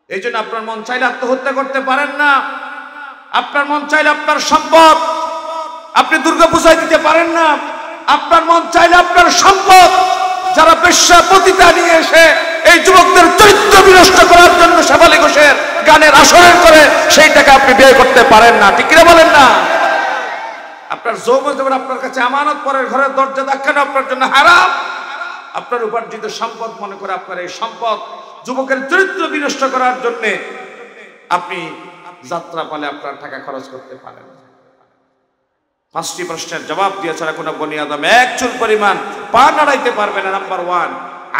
এই জন্য আপনার মন চাইলে আত্মহত্যা করতে পারেন না। আপনার মন চাইলে আপনার সম্পদ আপনি দুর্গা পূজায় দিতে পারেন না। আপনার মন চাইলে আপনার সম্পদ যারা বেশ্যা পতিতা নিয়ে এসে এই যুবকদের চরিত্র বিনষ্ট করার জন্য শেফালী ঘোষের গানের আসর করে সেই টাকা আপনি ব্যয় করতে পারেন না। ঠিক কিনা বলেন না? আপনার যৌবন যেমন আপনার কাছে আমানত, পরের ঘরের দরজা ধাক্কানো আপনার জন্য হারাম। আপনার উপার্জিত সম্পদ মনে করে আপনার এই সম্পদ যুবকের চরিত্র বিনষ্ট করার জন্য আপনি যাত্রা পালে আপনার টাকা খরচ করতে পারেন। 5টি প্রশ্নের জবাব দিয়ে ছাড়া কোনো বনি আদম এক চুল পরিমাণ পা নাড়াইতে পারবে না। নাম্বার 1,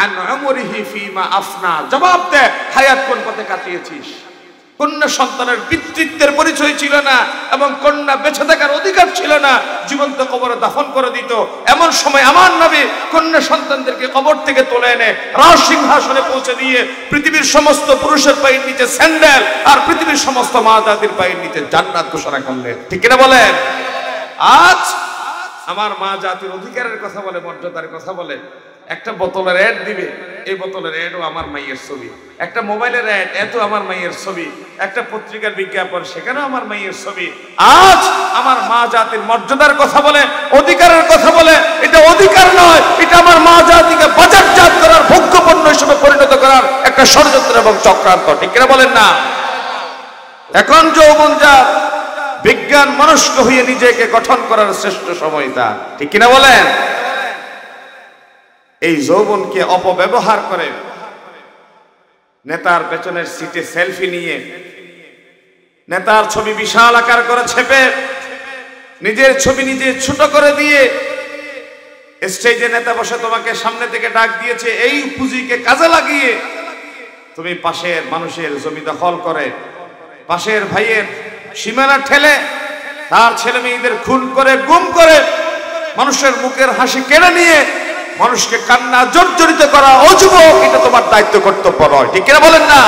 আন উমরিহি ফিমা আফনা, জবাব দে হায়াত কোন পথে কাটিয়েছিস। কন্যা সন্তানের পিতৃত্বের পরিচয় ছিল না এবং কন্যা বেঁচে থাকার অধিকার ছিল না, জীবন্ত কবরে দাফন করে দিত। এমন সময় আমার নবী কন্যা সন্তানদেরকে কবর থেকে তুলে এনে রাজ সিংহাসনে পৌঁছে দিয়ে পৃথিবীর সমস্ত পুরুষের পায়ের নিচে স্যান্ডেল আর পৃথিবীর সমস্ত মা জাতির পায়ের নিচে জান্নাত ঘোষণা করলেন। ঠিক কিনা বলেন? আজ আমার মা জাতির অধিকারের কথা বলে, মর্যাদার কথা বলে, একটা বোতলের অ্যাড দিবে, এই বোতলের অ্যাডও আমার মাইয়ের ছবি, একটা মোবাইলের অ্যাড এতো আমার মাইয়ের ছবি, একটা পত্রিকার বিজ্ঞাপন সেখানেও আমার মাইয়ের ছবি। আজ আমার মা জাতির মর্যাদার কথা বলে, অধিকারের কথা বলে, এটা অধিকার নয়, এটা আমার মা জাতিকে বাজারজাত করার, ভোগ্যপণ্য হিসেবে পরিণত করার একটা ষড়যন্ত্র এবং চক্রান্ত। ঠিক কিনা বলেন না? এখন যৌবন জাত বিজ্ঞান মনস্ক হয়ে নিজেকে গঠন করার শ্রেষ্ঠ সময় তা। ঠিক কিনা বলেন? এই যৌবনকে অপব্যবহার করে নেতার পেছনের সিটে সেলফি নিয়ে, নেতার ছবি বিশাল আকার করে ছেপে, নিজের ছবি নিজে ছোট করে দিয়ে স্টেজে নেতা বসে তোমাকে সামনে থেকে ডাক দিয়েছে, এই পুঁজিকে কাজে লাগিয়ে তুমি পাশের মানুষের জমি দখল করে, পাশের ভাইয়ের সীমানা ঠেলে, তার ছেলে মেয়েদের খুন করে, গুম করে, মানুষের মুখের হাসি কেড়ে নিয়ে মানুষকে কান্না জর্জরিত করা, ও যুবক, এটা তোমার দায়িত্ব কর্তব্য নয়। ঠিক কিনা বলেন না?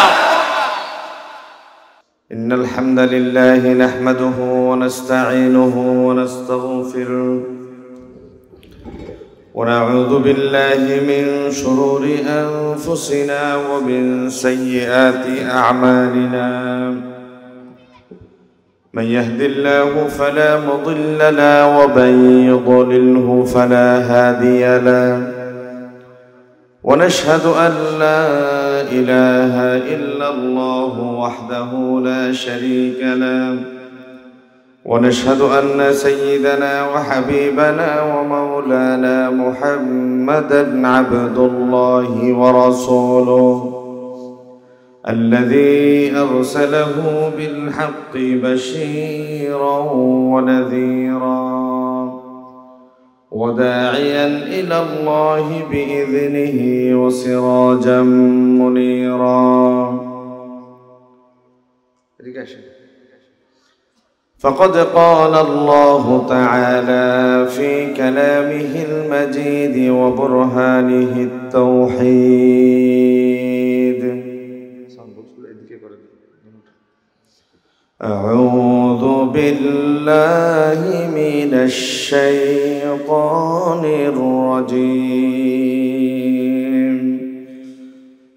ইন্নাল হামদালিল্লাহি নাহমাদুহু ওয়া নাস্তাঈনুহু ওয়া নাস্তাগফিরুহু ওয়া নাউযু বিল্লাহি মিন শুরুরি আনফুসিনা ওয়া মিন সাইয়্যাতি আ'মালিনা। من يهد الله فلا مضل له ومن يضلله فلا هادي له ونشهد أن لا إله إلا الله وحده لا شريك له ونشهد أن سيدنا وحبيبنا ومولانا محمدا عبد الله ورسوله الذي أرسله بالحق بشيرا ونذيرا وداعيا إلى الله بإذنه وسراجا منيرا. فقد قال الله تعالى في كلامه المجيد وبرهانه التوحيد: أعوذ بالله من الشيطان الرجيم.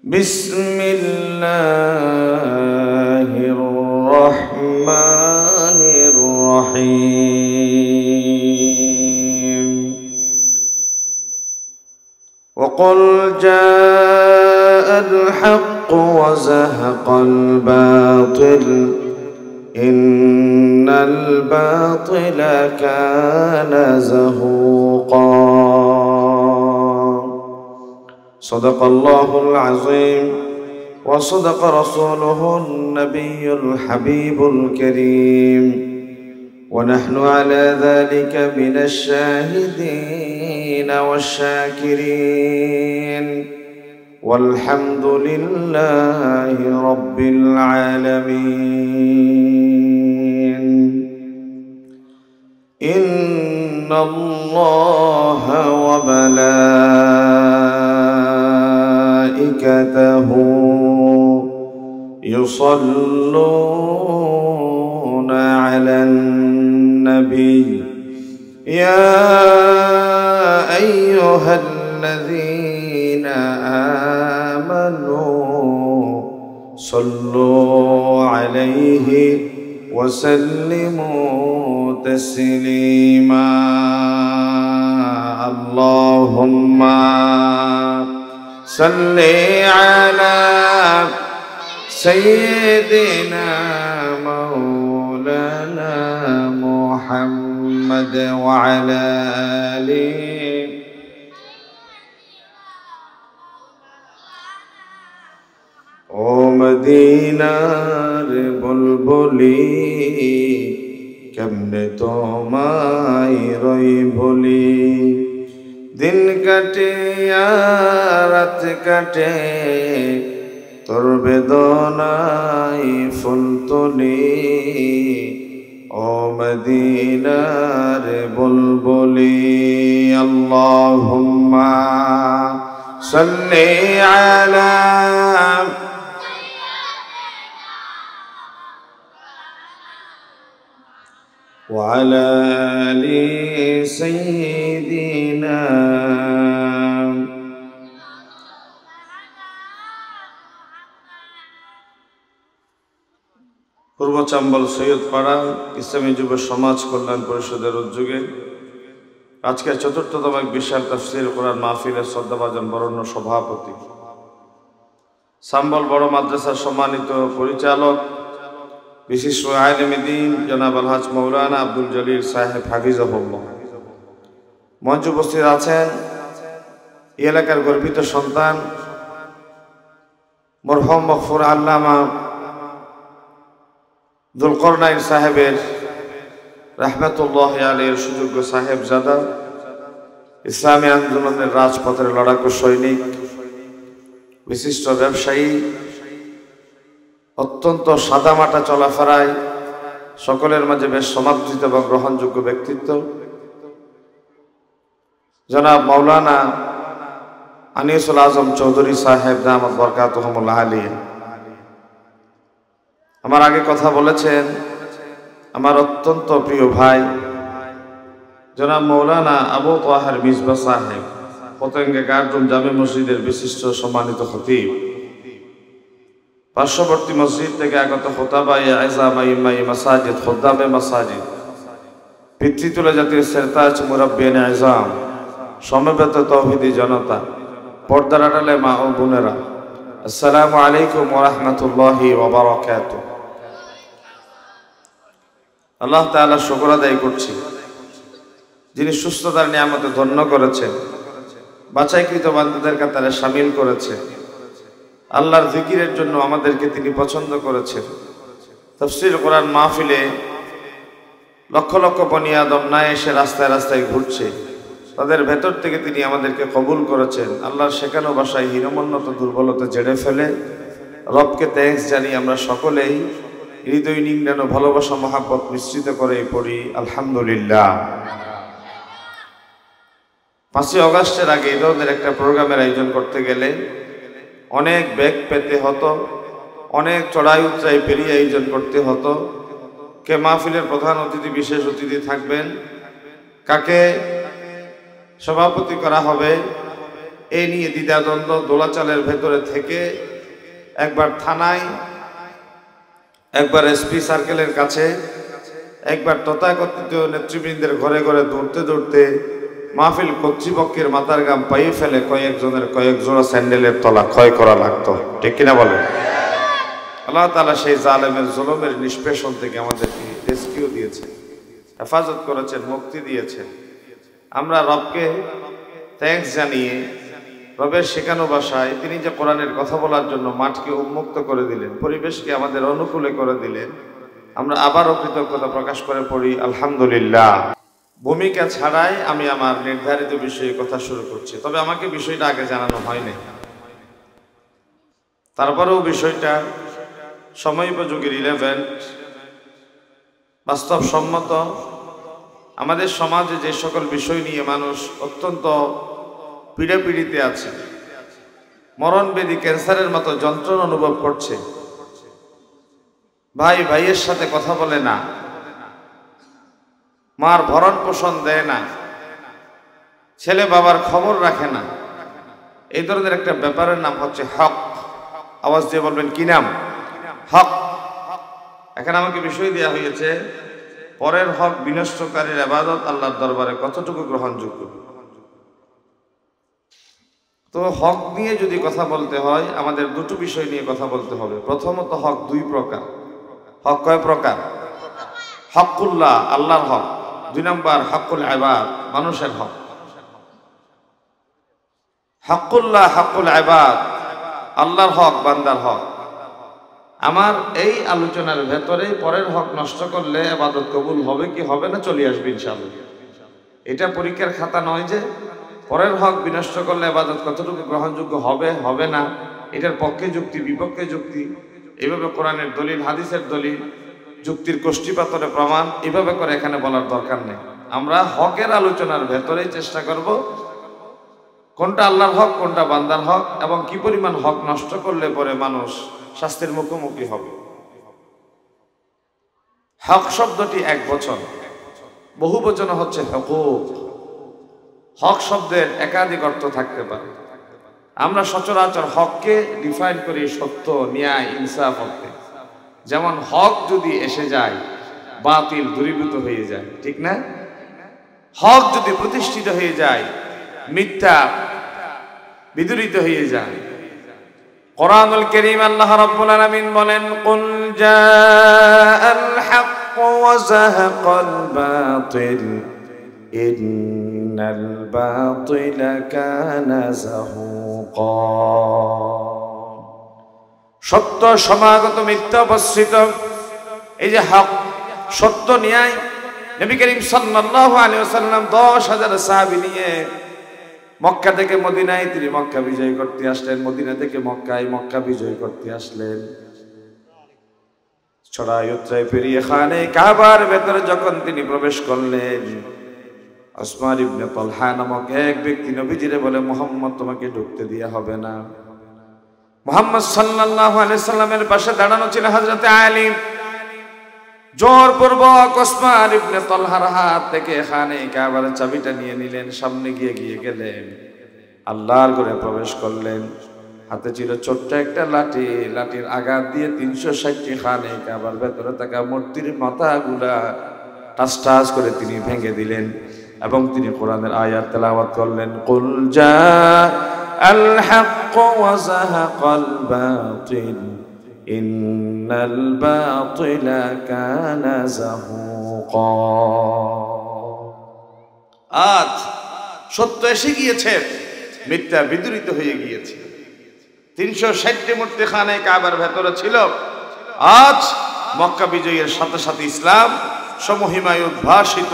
بسم الله الرحمن الرحيم. وقل جاء الحق وزهق الباطل إن الباطل كان زهوقا. صدق الله العظيم وصدق رسوله النبي الحبيب الكريم ونحن على ذلك من الشاهدين والشاكرين والحمد لله رب العالمين. إن الله وملائكته يصلون على النبي يا أيها الذين آمنوا صلوا عليه وسلموا تسليما اللهم صل على سيدنا مولانا محمد وعلى آله ও মদিনার বুলবুলি কেমনে তোমায় রই বলি দিন কাটে আর রাত কাটে তোর বেদনায় ফুল তুলি ও মদিনার বুলবুলি আল্লাহুম্মা সাল্লি আলা وعلى آل سيدنا পূর্ব চাম্বল সৈয়দপাড়া ইসলামী যুব সমাজ কল্যাণ পরিষদের উদ্যোগে আজকে চতুর্থতম এক বিশাল তাফসীর কোরআন মাহফিলের শ্রদ্ধাভাজন বরেণ্য সভাপতি চাম্বল বড় মাদ্রাসার সম্মানিত পরিচালক বিশিষ্ট আলেমে দ্বীন জনাব আলহাজ মাওলানা আব্দুল জলিল সাহেব হাফিজাহুল্লাহ মঞ্চে উপস্থিত আছেন এই এলাকার গর্বিত সন্তান মরহুম মগফুর আল্লামা যুলকরনাইন সাহেবের রাহমাতুল্লাহি আলাইহির সুযোগ্য সাহেবজাদা ইসলামী আন্দোলনের রাজপথের লড়াকু সৈনিক বিশিষ্ট ব্যবসায়ী অত্যন্ত সাদামাটা চলাফেরায় সকলের মাঝে বেশ সমাদৃত এবং গ্রহণযোগ্য ব্যক্তিত্ব জনাব মাওলানা আনিসুল আজম চৌধুরী সাহেব দামাত বরকাতুহুমুল্লাহ আলাইহি আমার আগে কথা বলেছেন আমার অত্যন্ত প্রিয় ভাই জনাব মাওলানা আবু তাহের মিসবাহ সাহেব পতেঙ্গে গার্ডরুম জামে মসজিদের বিশিষ্ট সম্মানিত খতিব পার্শ্ববর্তী মসজিদ থেকে আগত খোতাবায়ে আযম ইমামে মাসাজিদ খুদ্দামে মাসাজিদ পিতৃতুল্য জাতির সেরতাজ মুরাব্বিয়ানে আযম সমবেত তাওহীদি জনতা পর্দার আড়ালে মা ও বোনেরা আসসালামু আলাইকুম ওয়া রাহমাতুল্লাহি ওয়া বারাকাতুহু আল্লাহ তাআলা শুকর আদায় করছি যিনি সুস্থতার নিয়ামতে ধন্য করেছেন বাছাইকৃত বান্দাদের কাতারে শামিল করেছেন আল্লাহর জিকিরের জন্য আমাদেরকে তিনি পছন্দ করেছেন তাফসীর কোরআন মাহফিলে লক্ষ লক্ষ বনি আদম না এসে রাস্তায় রাস্তায় ঘুরছে তাদের ভেতর থেকে তিনি আমাদেরকে কবুল করেছেন আল্লাহর শেখানো ভাষায় হীনমন্যত দুর্বলতা জেড়ে ফেলে রবকে থ্যাঙ্কস জানিয়ে আমরা সকলেই হৃদয় নিংড়ানো ভালোবাসা মহাব্বত মিশ্রিত করে পড়ি আলহামদুলিল্লাহ 5ই আগস্টের আগে এই ধরনের একটা প্রোগ্রামের আয়োজন করতে গেলে অনেক বেগ পেতে হতো অনেক চড়াই উতরাই পেরিয়ে আয়োজন করতে হতো কে মাহফিলের প্রধান অতিথি বিশেষ অতিথি থাকবেন কাকে সভাপতি করা হবে এই নিয়ে দ্বিধাদ্বন্দ্ব দোলাচালের ভেতরে থেকে একবার থানায় একবার এসপি সার্কেলের কাছে একবার তথাকথিত নেতৃবৃন্দের ঘরে ঘরে দৌড়তে দৌড়তে মাহফিল কর্তৃপক্ষের মাথার গাম পাইয়ে ফেলে কয়েকজনের কয়েক জোড়া স্যান্ডেলের তলা ক্ষয় করা লাগতো ঠিক কিনা বলেন আল্লাহ তাআলা সেই জালেমের জুলুমের নিষ্পেষণ থেকে আমাদেরকে রেস্কিউ দিয়েছেন হেফাজত করেছেন মুক্তি দিয়েছেন আমরা রবকে থ্যাঙ্কস জানিয়ে রবের শেখানো ভাষায় তিনি যে কোরআনের কথা বলার জন্য মাঠকে উন্মুক্ত করে দিলেন পরিবেশকে আমাদের অনুকূলে করে দিলেন আমরা আবারও কৃতজ্ঞতা প্রকাশ করে পড়ি আলহামদুলিল্লাহ ভূমিকা ছাড়াই আমি আমার নির্ধারিত বিষয়ে কথা শুরু করছি তবে আমাকে বিষয়টা আগে জানানো হয়নি তারপরেও বিষয়টা সময়োপযোগী রিলেভেন্ট বাস্তবসম্মত আমাদের সমাজে যে সকল বিষয় নিয়ে মানুষ অত্যন্ত পীড়াপিড়িতে আছে মরণবেদী ক্যান্সারের মতো যন্ত্রণা অনুভব করছে ভাই ভাইয়ের সাথে কথা বলে না মার ভরণ পোষণ দেয় না ছেলে বাবার খবর রাখে না এই ধরনের একটা ব্যাপারের নাম হচ্ছে হক আওয়াজ দিয়ে বলবেন কি নাম হক। এখানে আমাকে বিষয় দেওয়া হয়েছে, পরের হক বিনষ্টকারীর ইবাদত আল্লাহর দরবারে কতটুকু গ্রহণযোগ্য। তো হক নিয়ে যদি কথা বলতে হয়, আমাদের দুটো বিষয় নিয়ে কথা বলতে হবে। প্রথমত, হক দুই প্রকার। হক কয় প্রকার? হকুল্লাহ, আল্লাহর হক। দুই নম্বর হকুল ইবাদ, মানুষের হক। হকুল্লাহ, হকুল ইবাদ, আল্লাহর হক, বান্দার হক। আমার এই আলোচনার ভেতরে পরের হক নষ্ট করলে ইবাদত কবুল হবে কি হবে না চলে আসবে ইনশাআল্লাহ। এটা পরীক্ষার খাতা নয় যে পরের হক বিনষ্ট করলে ইবাদত কতটুকু গ্রহণযোগ্য হবে হবে না, এটার পক্ষে যুক্তি বিপক্ষে যুক্তি, এভাবে কোরআনের দলিল হাদিসের দলিল যুক্তির কোষ্ঠীপাতরে প্রমাণ এভাবে করে এখানে বলার দরকার নেই। আমরা হকের আলোচনার ভেতরেই চেষ্টা করব কোনটা আল্লাহর হক কোনটা বান্দার হক এবং কি পরিমাণ হক নষ্ট করলে পরে মানুষ শাস্তির মুখোমুখি হবে। হক শব্দটি এক বচন, বহু বচন হচ্ছে হুকুক। হক শব্দের একাধিক অর্থ থাকতে পারে। আমরা সচরাচর হককে ডিফাইন করি সত্য, ন্যায়, ইনসাফ অর্থে। যেমন হক যদি এসে যায় বাতিল দূরীভূত হয়ে যায়, ঠিক না? হক যদি প্রতিষ্ঠিত হয়ে যায় মিথ্যা বিদূরিত হয়ে যায়। কোরআনুল কারীম আল্লাহ রাব্বুল আলামিন বলেন, কুল জাআল হক ওয়া যাহাকাল বাতিল ইন্নাল বাতিলা কানা যাহুকা। সত্য সমাগত, মিথ্যা উপস্থিত। এই যে হক, সত্য, ন্যায়। নবী করিম সাল্লাল্লাহু আলাইহি ওয়াসাল্লাম 10,000 সাহাবী নিয়ে মক্কা থেকে মদিনায় তিনি মক্কা বিজয় করতে আসলেন, মদিনা থেকে মক্কায় মক্কা বিজয় করতে আসলেন। চড়াই উতরাই পেরিয়ে খানে কাবার ভেতরে যখন তিনি প্রবেশ করলেন, উসমান ইবনে তালহা নামক এক ব্যক্তি নবীজিরে বলে, মুহাম্মদ তোমাকে ঢুকতে দেয়া হবে না। মুহাম্মদ সাল্লাল্লাহু আলাইহি সাল্লামের পাশে দাঁড়ানো ছিল হযরতে আলী। জোরপূর্বক উসমান ইবনে তালহার হাত থেকে খানে কাবার চাবিটা নিয়ে নিলেন, সামনে গিয়ে গেলেন, আল্লাহর ঘরে প্রবেশ করলেন। হাতে ছিল ছোট্ট একটা লাঠি, লাঠির আঘাত দিয়ে 360টি খানে কাবার ভেতরে থাকা মূর্তির মাথাগুলা টাস টাস করে তিনি ভেঙে দিলেন এবং তিনি কোরআনের আয়াত তেলাওয়াত করলেন, কুল জাআল হক ওয়া যাহাকাল বাতিল ইন্নাল বাতিলা কানা যাহুকা। আজ সত্য এসে গিয়েছে, মিথ্যা বিদূরিত হয়ে গিয়েছে। 360টি মূর্তি খানে কাবার ভেতরে ছিল। আজ মক্কা বিজয়ের সাথে সাথে ইসলাম সমহিমায় উদ্ভাসিত।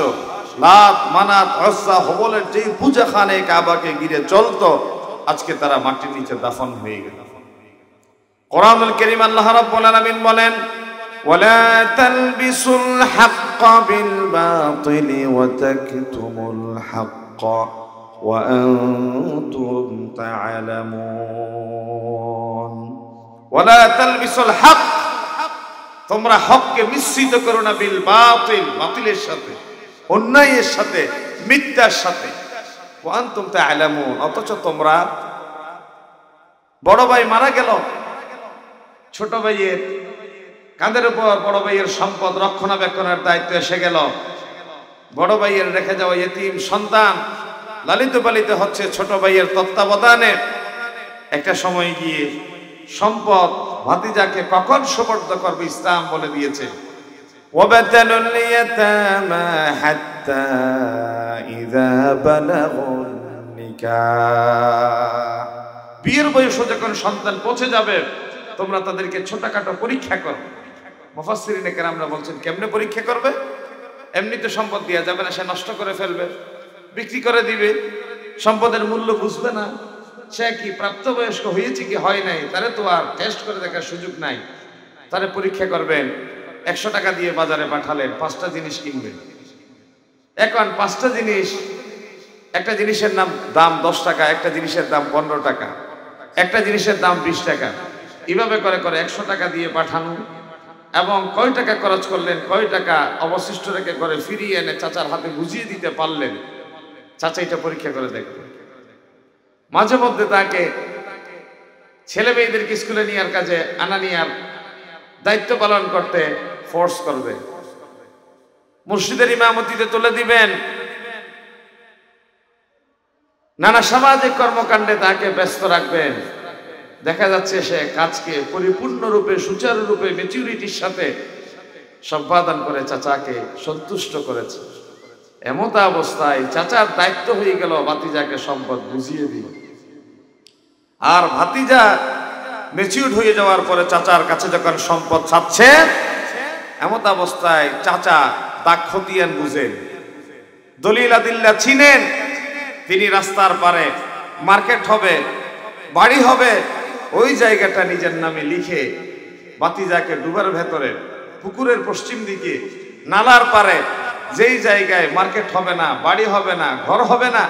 লাত, মানাত, উজ্জা, হুবলের যে পূজা খানে কাবাকে ঘিরে চলতো, আজকে তারা মাটির নিচে দাফন হয়ে গেল। কোরআনুল কারীম আল্লাহ রাব্বুল আলামিন বলেন, ওয়ালা তালবিসুল হাক্কা বিল বাতিলি ওয়া তাকতুমুল হাক্কা ওয়া আনতুম তা'লামুন। ওয়ালা তালবিসুল হক, তোমরা হককে মিশ্রিত করো না বিল বাতিল, বাতিলের সাথে, অন্যায়ের সাথে, মিথ্যার সাথে। ওয়া আনতুম তা'লামুন, অথচ তোমরা, বড় ভাই মারা গেল, ছোট ভাইয়ের কাঁধের উপর বড় ভাইয়ের সম্পদ রক্ষণাবেক্ষণের দায়িত্ব এসে গেল। বড় ভাইয়ের রেখে যাওয়া ইতিম সন্তান লালিত পালিত হচ্ছে ছোট ভাইয়ের তত্ত্বাবধানে। একটা সময় গিয়ে সম্পদ ভাতিজাকে কখন সুপর্দ করবে ইসলাম বলে দিয়েছে, ওয়াবাতালুল ইয়াতামা হাত্তা ইযা বালাগুন নিকাহ। বিয়ের বয়সে যখন সন্তান পৌঁছে যাবে, তোমরা তাদেরকে ছোটখাটো পরীক্ষা করো। মুফাসসিরিনে কেরামরা বলছেন, কেমনে পরীক্ষা করবে? এমনিতে সম্পদ দেওয়া যাবে না, সে নষ্ট করে ফেলবে, বিক্রি করে দিবে, সম্পদের মূল্য বুঝবে না, সে কি প্রাপ্তবয়স্ক হয়েছে কি হয় নাই তারে তো আর টেস্ট করে দেখার সুযোগ নাই। তারে পরীক্ষা করবেন, 100 টাকা দিয়ে বাজারে পাঠালেন, 5টা জিনিস কিনবেন। এখন 5টা জিনিস, একটা জিনিসের দাম 10 টাকা, একটা জিনিসের দাম 15 টাকা, একটা জিনিসের দাম 20 টাকা, এভাবে করে 100 টাকা দিয়ে পাঠানো এবং কয় টাকা খরচ করলেন, কয় টাকা অবশিষ্ট রেখে করে ফিরিয়ে এনে চাচার হাতে বুঝিয়ে দিতে পারলেন, চাচা এটা পরীক্ষা করে দেখবেন। মাঝে মধ্যে তাকে ছেলে মেয়েদেরকে স্কুলে নেওয়ার কাজে আনা নেওয়ার দায়িত্ব পালন করতে ফোর্স করবে, মসজিদের ইমামতিতে তুলে দিবেন, নানা সামাজিক কর্মকাণ্ডে তাকে ব্যস্ত রাখবেন। দেখা যাচ্ছে সে কাজকে পরিপূর্ণরূপে সুচারুরূপে ম্যাচুরিটির সাথে সম্পাদন করে চাচাকে সন্তুষ্ট করেছে। এমত অবস্থায় চাচার দায়িত্ব হয়ে গেল ভাতিজাকে সম্পদ বুঝিয়ে দিল। আর ভাতিজা ম্যাচিউর হয়ে যাওয়ার পরে চাচার কাছে যখন সম্পদ চাচ্ছে, এমত অবস্থায় চাচা দাগ খতিয়ান বুঝেন, দলিল আদিল্লা চিনেন। তিনি রাস্তার পারে মার্কেট হবে, বাড়ি হবে, ওই জায়গাটা নিজের নামে লিখে ভাতিজাকে ডুবার ভেতরে পুকুরের পশ্চিম দিকে নালার পারে যেই জায়গায় মার্কেট হবে না, বাড়ি হবে না, ঘর হবে না,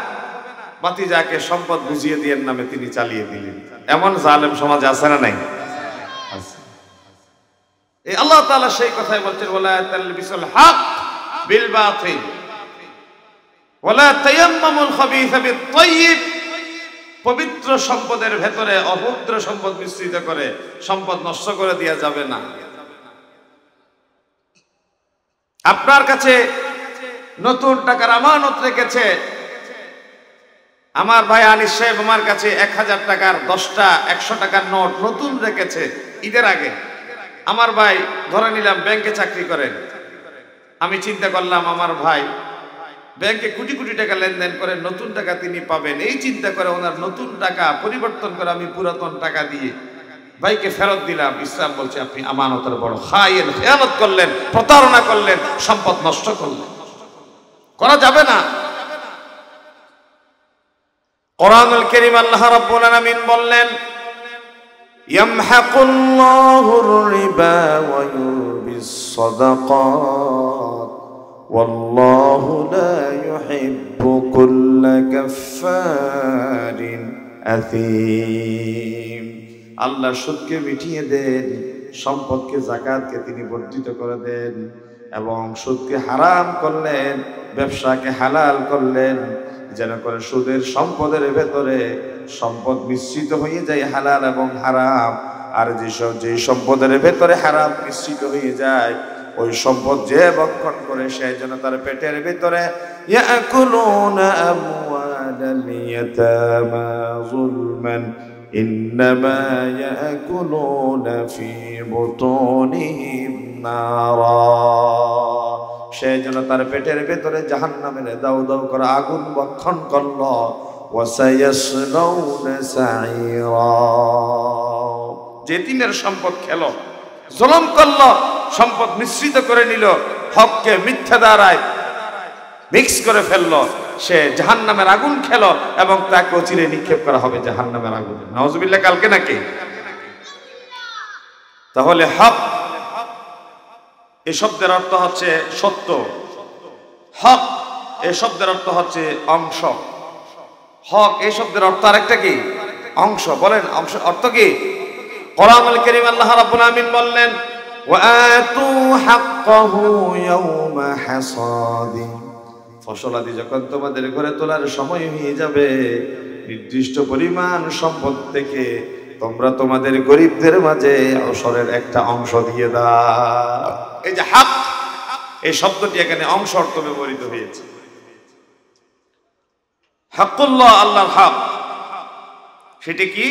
ভাতিজাকে সম্পদ বুঝিয়ে দিয়ে নামে তিনি চালিয়ে দিলেন। এমন জালেম সমাজ আছে না নাই? এই আল্লাহ তাআলা সেই কথাই বলছেন, ওয়ালা তালবিসুল হক বিল বাতিল ওয়ালা তায়াম্মামুল খাবিসা বিত তাইয়্যিব। পবিত্র সম্পদের ভেতরে অপবিত্র সম্পদ মিশ্রিত করে সম্পদ নষ্ট করে দেওয়া যাবে না। আপনার কাছে নতুন টাকার আমানত রেখেছে আমার ভাই আনিস সাহেব, আমার কাছে 1000 টাকার 10টা 100 টাকার নোট নতুন রেখেছে ঈদের আগে। আমার ভাই ধরে নিলাম ব্যাংকে চাকরি করেন, আমি চিন্তা করলাম আমার ভাই ব্যাংকে কোটি কোটি টাকা লেনদেন করে, নতুন টাকা তিনি পাবেন, এই চিন্তা করে ওনার নতুন টাকা পরিবর্তন করে আমি পুরাতন টাকা দিয়ে ভাইকে ফেরত দিলাম। ইসলাম বলছে আপনি আমানতের বড় খায়েন, খেয়ানত করলেন, প্রতারণা করলেন, সম্পদ নষ্ট করলেন, করা যাবে না। কোরআনুল কারীম আল্লাহ রাব্বুল আলামিন বললেন, ইয়ামহাকুল্লাহুর রিবা ওয়া ইউরবিস সাদাকাত ওয়াল্লাহু লা ইউহিব্বু কুল্লা কাফফারিন আথীম। আল্লাহ সুদকে মিটিয়ে দেন, সম্পদকে যাকাতকে তিনি বর্ধিত করে দেন, এবং সুদকে হারাম করলেন, ব্যবসাকে হালাল করলেন, যেন করে সুদের সম্পদের ভেতরে সম্পদ মিশ্রিত হয়ে যায় হালাল এবং হারাম। আর যে সম্পদের ভেতরে হারাম মিশ্রিত হয়ে যায়, ওই সম্পদ যে ভক্ষণ করে সে যেন তার পেটের ভিতরে ইয়াকুলুনা আমওয়ালাল ইয়াতামা যুলমান ইন্নামা ইয়াকুলুনা ফি বুতুনিহিম নারা। সে যেন তার পেটের ভেতরে জাহান্নামের দাউ দাউ করে আগুন ভক্ষণ করল। ওয়াসায়াসলাউনা সাঈরা। যে তিনের সম্পদ খেল, জুলুম করল, সম্পদ মিশ্রিত করে নিল, হককে মিথ্যা দ্বারায় মিক্স করে ফেলল, সে জাহান্নামের আগুন খেল এবং তাকে অচিরে নিক্ষেপ করা হবে জাহান্নামের আগুনে। নাউজুবিল্লাহ। কালকে নাকি? তাহলে হক এই শব্দের অর্থ হচ্ছে সত্য, হক এই শব্দের অর্থ হচ্ছে অংশ, হক এই শব্দের অর্থ আরেকটা কি? অংশ। বলেন অংশ অর্থ কি? কোরআনুল কারীম আল্লাহ রাব্বুল আলামিন বললেন, ওয়াতু হাক্কাহু ইয়াওমা হাসাদি। ফসল আদি যখন তোমাদের ঘরে তোলার সময় হয়ে যাবে, নির্দিষ্ট পরিমাণ সম্পদ থেকে তোমরা তোমাদের গরিবদের মাঝে অংশের একটা অংশ দিয়ে দাও। এই যে হক, এই শব্দটি এখানে অংশ অর্থ ব্যবহৃত হয়েছে। হকুল্লাহ, আল্লাহর হক, সেটি কি?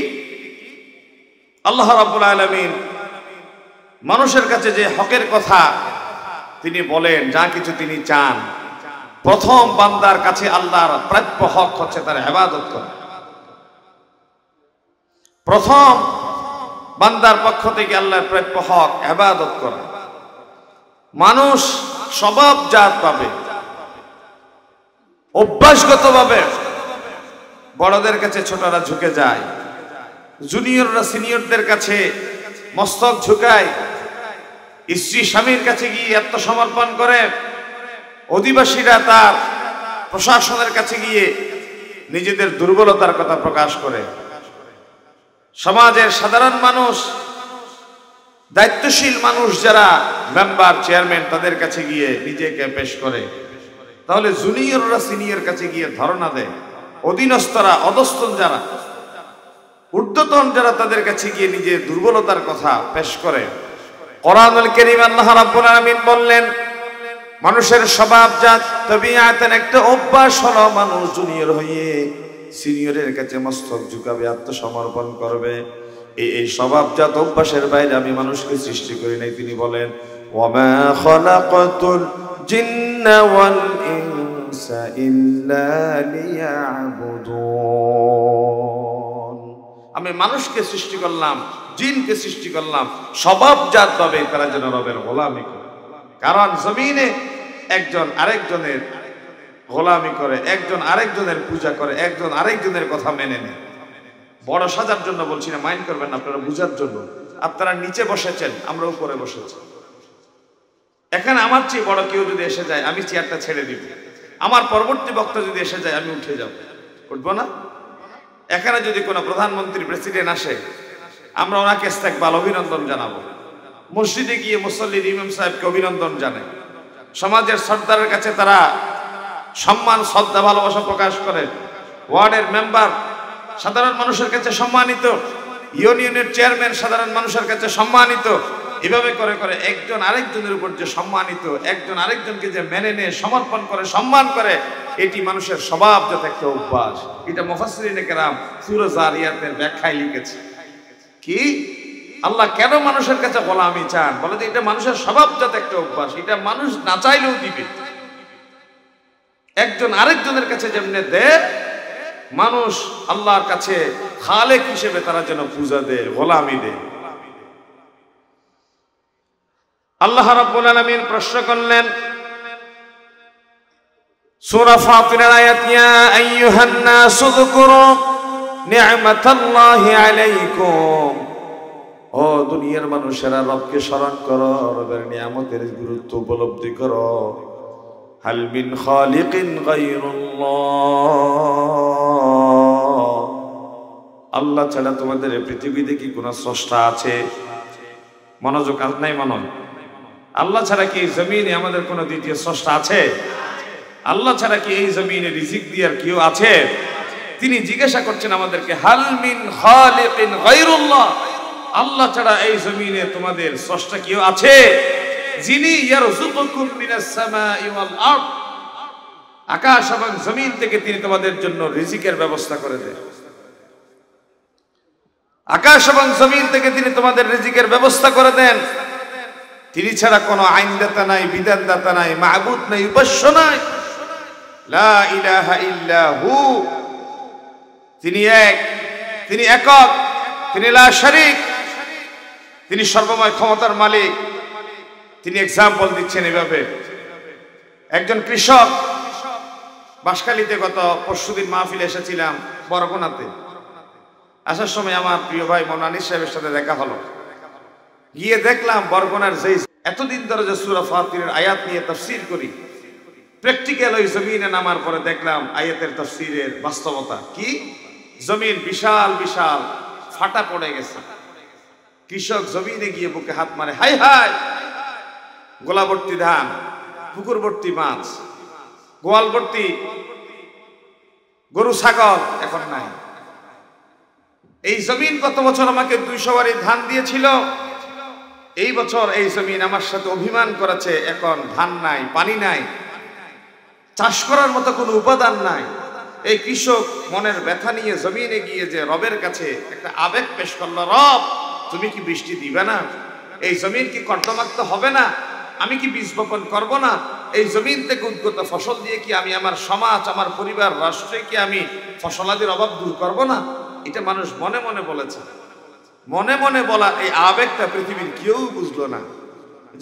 আল্লাহ রাব্বুল আলামিন মানুষের কাছে যে হকের কথা তিনি বলেন, যা কিছু তিনি চান, প্রথম বান্দার কাছে আল্লাহর প্রাপ্য হক হচ্ছে তার ইবাদত করা। প্রথম বান্দার পক্ষ থেকে আল্লাহর প্রাপ্য হক ইবাদত করা। মানুষ স্বভাবজাত ভাবে, অভ্যাসগতভাবে বড়দের কাছে ছোটরা ঝুঁকে যায়, জুনিয়ররা সিনিয়রদের কাছে মস্তক ঝুঁকায়, স্ত্রী স্বামীর কাছে গিয়ে আত্মসমর্পণ করে, অধিবাসীরা তার প্রশাসনের কাছে গিয়ে নিজেদের দুর্বলতার কথা প্রকাশ করে। সমাজের সাধারণ মানুষ, দায়িত্বশীল মানুষ যারা মেম্বার চেয়ারম্যান, তাদের কাছে গিয়ে নিজেকে পেশ করে। তাহলে জুনিয়ররা সিনিয়র কাছে গিয়ে ধর্ণা দেয়, অধীনস্থরা অধস্তন যারা ঊর্ধ্বতন যারা তাদের কাছে গিয়ে নিজের দুর্বলতার কথা পেশ করে। কোরআনুল কারীম আল্লাহ রাব্বুল আলামিন বললেন মানুষের স্বভাবজাত তবিয়াতের একটা অভ্যাস হলো মানুষ জুনিয়র হয়ে সিনিয়রের কাছে মস্তক ঝুঁকাবে, আত্মসমর্পণ করবে। এই স্বভাবজাত অভ্যাসের বাইরে আমি মানুষকে সৃষ্টি করি নাই। তিনি বলেন ওয়ামা খালাকাতুল জিন্না ওয়াল ইনসা ইল্লা লিয়াবুদুন। আমি মানুষকে সৃষ্টি করলাম, জিনকে সৃষ্টি করলাম স্বভাবজাত ভাবে তারা যেন রবের গোলামি করে। কারণ জমিনে একজন আরেকজনের গোলামি করে, একজন আরেকজনের পূজা করে, একজন আরেকজনের কথা মেনে নেয়। বড় সাজার জন্য বলছি না, মাইন্ড করবেন না, আপনারা বুঝার জন্য। আপনারা নিচে বসেছেন, আমরা উপরে বসেছি। এখানে আমার চেয়ে বড় কেউ যদি এসে যায় আমি চেয়ারটা ছেড়ে দিব, আমার পরবর্তী বক্তা যদি এসে যায় আমি উঠে যাব, উঠবো না? এখানে যদি কোনো প্রধানমন্ত্রী প্রেসিডেন্ট আসে আমরা ওনাকে ইস্তেকবাল অভিনন্দন জানাবো, মসজিদে গিয়ে মুসল্লির ইমাম সাহেবকে অভিনন্দন জানাই, সমাজের সর্দারের কাছে তারা সম্মান শ্রদ্ধা ভালোবাসা প্রকাশ করে, ওয়ার্ডের মেম্বার সাধারণ মানুষের কাছে সম্মানিত, ইউনিয়নের চেয়ারম্যান সাধারণ মানুষের কাছে সম্মানিত। এভাবে করে করে একজন আরেকজনের উপর যে সম্মানিত, একজন আরেকজনকে যে মেনে নিয়ে সমর্পণ করে সম্মান করে, এটি মানুষের স্বভাবজাত একটা অভ্যাস। এটা মুফাসসিরিনে কেরাম সূরা যারিয়াতের ব্যাখ্যায় লিখেছে। কি আল্লাহ কেন মানুষের কাছে গোলামি চান? বলে যে এটা মানুষের স্বভাবজাত একটা অভ্যাস, এটা মানুষ না চাইলেও দিবে। একজন আরেকজনের কাছে যেমনে দেয়, মানুষ আল্লাহর কাছে খালেক হিসেবে তারা যেন পূজা দেয়, গোলামি দেয়। আল্লাহ রাব্বুল আলামিন প্রশ্ন করলেন সূরা ফাতিরের আয়াত, ইয়া আইয়ুহান নাসু যকুরু নি'মাতাল্লাহি আলাইকুম, ও দুনিয়ার মানুষেরা রবকে স্মরণ করো, রবের নিয়ামতের গুরুত্ব উপলব্ধি করো। হাল মিন খালিকিন গায়রুল্লাহ, আল্লাহ ছাড়া তোমাদের এই পৃথিবীতে কি কোনো স্রষ্টা আছে? মনোযোগ আজ নাই মনে। আল্লাহ ছাড়া কি এই জমিনে আমাদের কোনো দ্বিতীয় স্রষ্টা আছে? আল্লাহ ছাড়া কি এই জমিনে রিজিক দেওয়ার কেউ আছে? তিনি জিজ্ঞাসা করছেন আমাদেরকে, হাল মিন খালিকিন গায়রুল্লাহ, আল্লাহ ছাড়া এই জমিনে তোমাদের স্রষ্টা কেউ আছে যিনি ইয়ারযুকুকুম মিনাস সামাই ওয়াল আরদ, আকাশ এবং জমিন থেকে তিনি তোমাদের জন্য রিজিকের ব্যবস্থা করে দেন। আকাশ এবং জমিন থেকে তিনি তোমাদের রিজিকের ব্যবস্থা করে দেন। তিনি ছাড়া কোনো আইনদাতা নাই, বিধানদাতা নাই, মাবুদ নাই, উপাস্য নাই। লা ইলাহা ইল্লা হু, তিনি এক, তিনি একক, তিনি লা শারীক, তিনি সর্বময় ক্ষমতার মালিক। তিনি এক্সাম্পল দিচ্ছেন এভাবে। একজন কৃষক, বাঁশখালীতে গত পরশুদিন মাহফিলে এসেছিলাম বরগুনাতে। আসার সময় আমার প্রিয় ভাই মনানী সাহেবের সাথে দেখা হলো। গিয়ে দেখলাম বরগুনার যেই এতদিন ধরে যে সূরা ফাতিরের আয়াত নিয়ে তাফসীর করি, প্র্যাকটিক্যাল ওই জমিনে নামার পরে দেখলাম আয়াতের তাফসীরের বাস্তবতা কি। জমিন বিশাল বিশাল ফাটা পড়ে গেছে। কৃষক জমিনে গিয়ে বুকে হাত মারে, হাই হাই, গোলা ভর্তি ধান, পুকুর ভর্তি মাছ, গোয়াল ভর্তি গরু ছাগল এখন নাই। এই জমিন গত বছর আমাকে 200 বারি ধান দিয়েছিল, এই বছর এই জমিন আমার সাথে অভিমান করেছে, এখন ধান নাই, পানি নাই, চাষ করার মতো কোনো উপাদান নাই। এই কৃষক মনের ব্যথা নিয়ে জমিনে গিয়ে যে রবের কাছে একটা আবেগ পেশ করলো, রব তুমি কি বৃষ্টি দিবে না? এই জমিন কি কর্দমাক্ত হবে না? আমি কি বীজ বপন করবো না? এই জমিন থেকে উদ্গত ফসল দিয়ে কি আমি আমার সমাজ, আমার পরিবার, রাষ্ট্রে কি আমি ফসলাদির অভাব দূর করব না? এটা মানুষ মনে মনে বলেছে। মনে মনে বলা এই আবেগটা পৃথিবীর কেউ বুঝলো না।